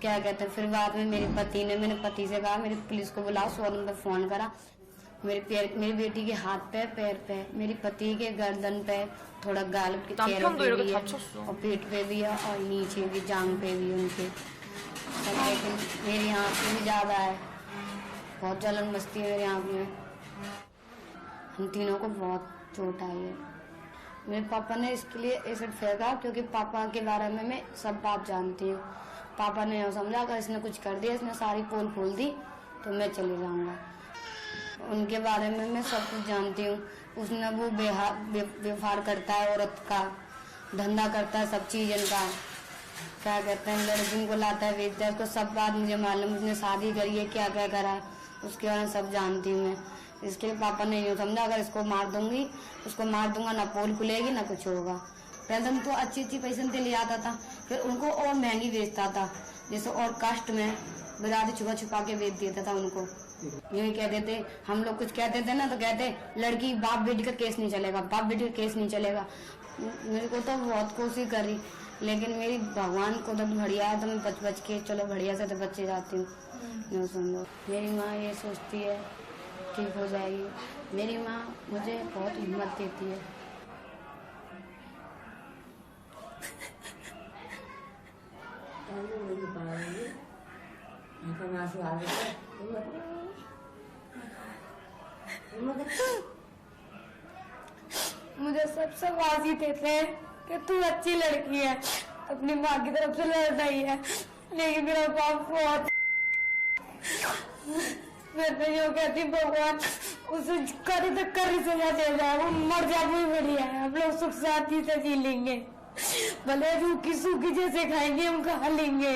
Speaker 4: क्या कहते हैं। फिर बाद में मैंने पति से कहा मेरी पुलिस को बुलाओ, 100 नंबर फोन करा। मेरी बेटी के हाथ पे, पैर पे, मेरे पति के गर्दन पे, थोड़ा गाल के चेहरे पे भी है और पेट पे भी है और नीचे भी जांग पे भी उनके। लेकिन मेरी आँख में भी ज्यादा है, बहुत जलन मचती है मेरी आँख में। हम तीनों को बहुत चोट आई है। मेरे पापा ने इसके लिए एसिड फेंका क्योंकि पापा के बारे में मैं सब बात जानती हूँ। पापा ने समझा अगर इसने कुछ कर दिया, इसने सारी पोल खोल दी तो मैं चले जाऊंगा। उनके बारे में मैं सब कुछ जानती हूँ। उसने वो व्यवहार करता है, औरत का धंधा करता है, सब चीज इनका क्या कहते हैं, लड़कियों को लाता है, बेचता है, उसको सब बात मुझे मालूम। उसने शादी करी है, क्या क्या करा है, उसके बारे में सब जानती हूँ मैं। इसके लिए पापा ने यूँ समझा अगर इसको मार दूंगी, उसको मार दूंगा, ना पोल खुलेगी ना कुछ होगा। पहले तो अच्छी पैसे ले आता था, फिर उनको और महंगी बेचता था, जैसे और कास्ट में बाजार छुपा के बेच देता था उनको। यही कहते थे, हम लोग कुछ कहते थे ना तो कहते लड़की बाप बेटी का केस नहीं चलेगा, बाप बेटी का केस नहीं चलेगा। मेरे को तो बहुत कोशिश करी, लेकिन मेरी भगवान को तो बढ़िया है, तो मैं बच के चलो बढ़िया से तो बच्चे जाती हूँ। समझो मेरी माँ ये सोचती है ठीक हो जाएगी। मेरी माँ मुझे बहुत हिम्मत देती है। मुझे सब शाबाशी देते हैं कि तू अच्छी लड़की है, अपनी माँ की तरफ से लड़ रही है, लेकिन मेरा बाप बहुत मैं तो यूँ कहती भगवान उसे करी तो करी सजा दे जाए, वो मर जाए भी बढ़िया है। हम लोग सुख शांति से जी लेंगे, भले रूखी सूखी जैसे खाएंगे हम खा लेंगे।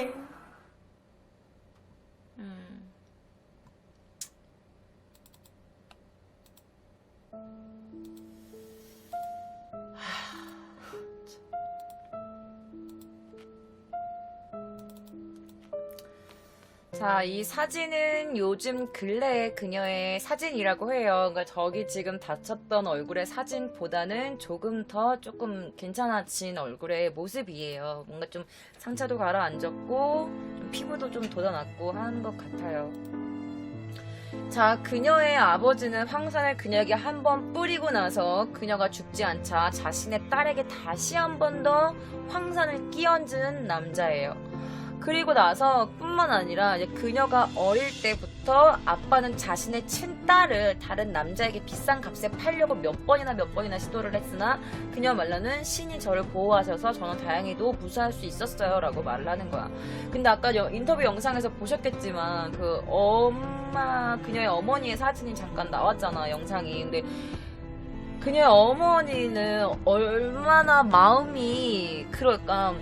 Speaker 1: 자, 이 사진은 요즘 근래의 그녀의 사진이라고 해요. 그러니까 저기 지금 다쳤던 얼굴의 사진보다는 조금 괜찮아진 얼굴의 모습이에요. 뭔가 좀 상처도 가라앉았고 좀 피부도 좀 돋아났고 하는 것 같아요. 자, 그녀의 아버지는 황산을 그녀에게 한 번 뿌리고 나서 그녀가 죽지 않자 자신의 딸에게 다시 한 번 더 황산을 끼얹은 남자예요. 그리고 나서 뿐만 아니라 이제 그녀가 어릴 때부터 아빠는 자신의 친딸을 다른 남자에게 비싼 값에 팔려고 몇 번이나 시도를 했으나 그녀말로는 신이 저를 보호하셔서 저는 다행히도 무사할 수 있었어요 라고 말을 하는 거야. 근데 아까 인터뷰 영상에서 보셨겠지만 그 그녀의 어머니의 사진이 잠깐 나왔잖아, 영상이. 근데 그녀의 어머니는 얼마나 마음이 그러니까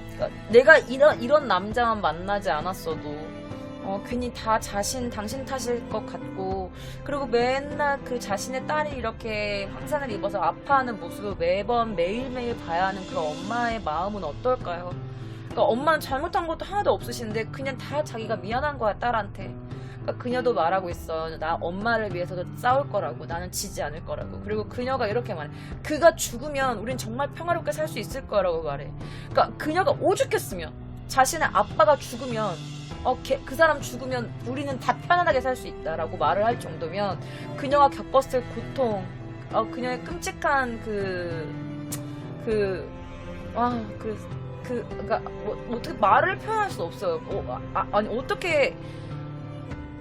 Speaker 1: 내가 이런 남자만 만나지 않았어도 괜히 다 당신 탓일 것 같고, 그리고 맨날 그 자신의 딸이 이렇게 황산을 입어서 아파하는 모습을 매일매일 봐야 하는 그 엄마의 마음은 어떨까요? 그러니까 엄마는 잘못한 것도 하나도 없으신데 그냥 다 자기가 미안한 거야, 딸한테. 그러니까 그녀도 말하고 있어. 나 엄마를 위해서도 싸울 거라고. 나는 지지 않을 거라고. 그리고 그녀가 이렇게 말해. 그가 죽으면 우린 정말 평화롭게 살 수 있을 거라고 말해. 그러니까 그녀가 오죽했으면, 자신의 아빠가 죽으면 그 사람 죽으면 우리는 다 편안하게 살 수 있다라고 말을 할 정도면 그녀가 겪었을 고통, 그녀의 끔찍한 그러니까 어떻게 말을 표현할 수 없어요. 아니 어떻게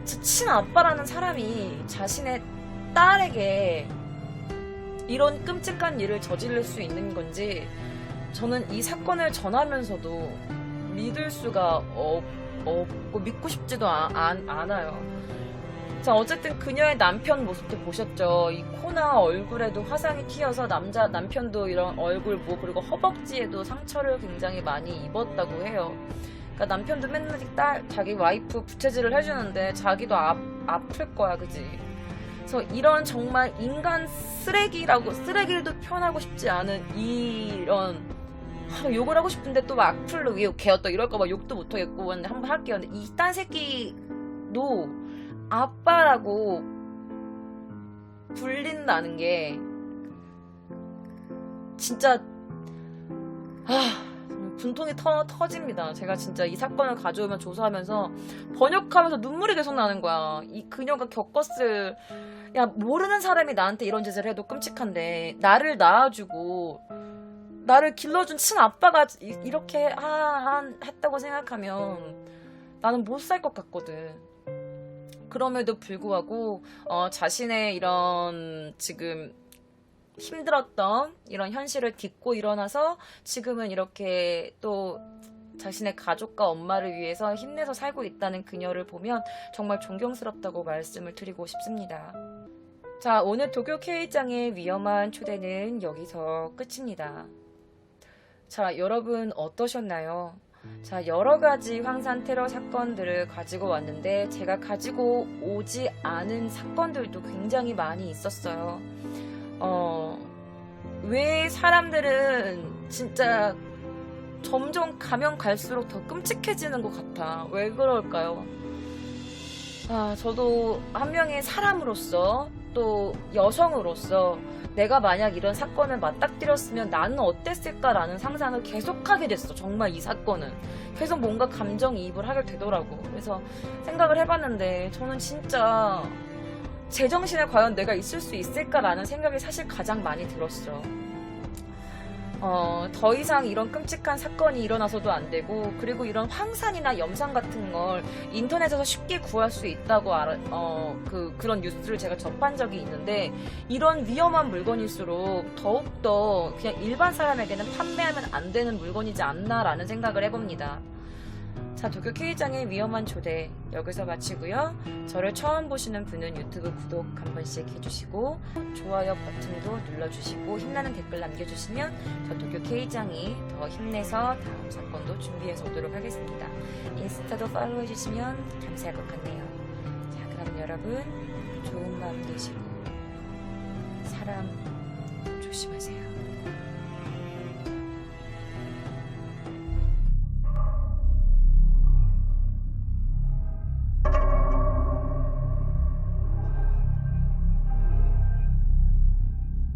Speaker 1: 친아빠라는 사람이 자신의 딸에게 이런 끔찍한 일을 저지를 수 있는 건지 저는 이 사건을 전하면서도 믿을 수가 없고 믿고 싶지도 않아요. 자, 어쨌든 그녀의 남편 모습도 보셨죠. 이 코나 얼굴에도 화상이 튀어서 남편도 이런 얼굴 그리고 허벅지에도 상처를 굉장히 많이 입었다고 해요. 그러니까 남편도 맨날 자기 와이프 부채질을 해주는데 자기도 아플 거야, 그지? 그래서 이런 정말 인간 쓰레기도 표현하고 싶지 않은 이런 욕을 하고 싶은데 또 막 악플로 위에 개었다 이럴까봐 욕도 못하겠고 한번 할게요. 근데 이 딴 새끼도 아빠라고 불린다는 게 진짜 분통이 터집니다. 제가 진짜 이 사건을 가져오면 조사하면서 번역하면서 눈물이 계속 나는 거야. 이 그녀가 겪었을, 모르는 사람이 나한테 이런 짓을 해도 끔찍한데 나를 낳아주고 나를 길러준 친아빠가 이렇게 했다고 생각하면 나는 못 살 것 같거든. 그럼에도 불구하고 자신의 이런 지금 힘들었던 이런 현실을 딛고 일어나서 지금은 이렇게 또 자신의 가족과 엄마를 위해서 힘내서 살고 있다는 그녀를 보면 정말 존경스럽다고 말씀을 드리고 싶습니다. 자, 오늘 도쿄 K장의 위험한 초대는 여기서 끝입니다. 자, 여러분 어떠셨나요? 자, 여러 가지 황산 테러 사건들을 가지고 왔는데 제가 가지고 오지 않은 사건들도 굉장히 많이 있었어요. 왜 사람들은 진짜 점점 가면 갈수록 더 끔찍해지는 것 같아. 왜 그럴까요? 저도 한 명의 사람으로서 또 여성으로서 내가 만약 이런 사건을 맞닥뜨렸으면 나는 어땠을까라는 상상을 계속하게 됐어. 정말 이 사건은 계속 뭔가 감정이입을 하게 되더라고. 그래서 생각을 해봤는데 저는 진짜 제정신에 과연 내가 있을 수 있을까라는 생각이 사실 가장 많이 들었어. 더 이상 이런 끔찍한 사건이 일어나서도 안 되고, 그리고 이런 황산이나 염산 같은 걸 인터넷에서 쉽게 구할 수 있다고 그런 뉴스를 제가 접한 적이 있는데, 이런 위험한 물건일수록 더욱더 그냥 일반 사람에게는 판매하면 안 되는 물건이지 않나라는 생각을 해봅니다. 자, 도쿄 K장의 위험한 초대 여기서 마치고요. 저를 처음 보시는 분은 유튜브 구독 한 번씩 해주시고 좋아요 버튼도 눌러주시고 힘나는 댓글 남겨주시면 저 도쿄 K장이 더 힘내서 다음 사건도 준비해서 오도록 하겠습니다. 인스타도 팔로우 해주시면 감사할 것 같네요. 자, 그럼 여러분 좋은 밤 되시고 사람 조심하세요.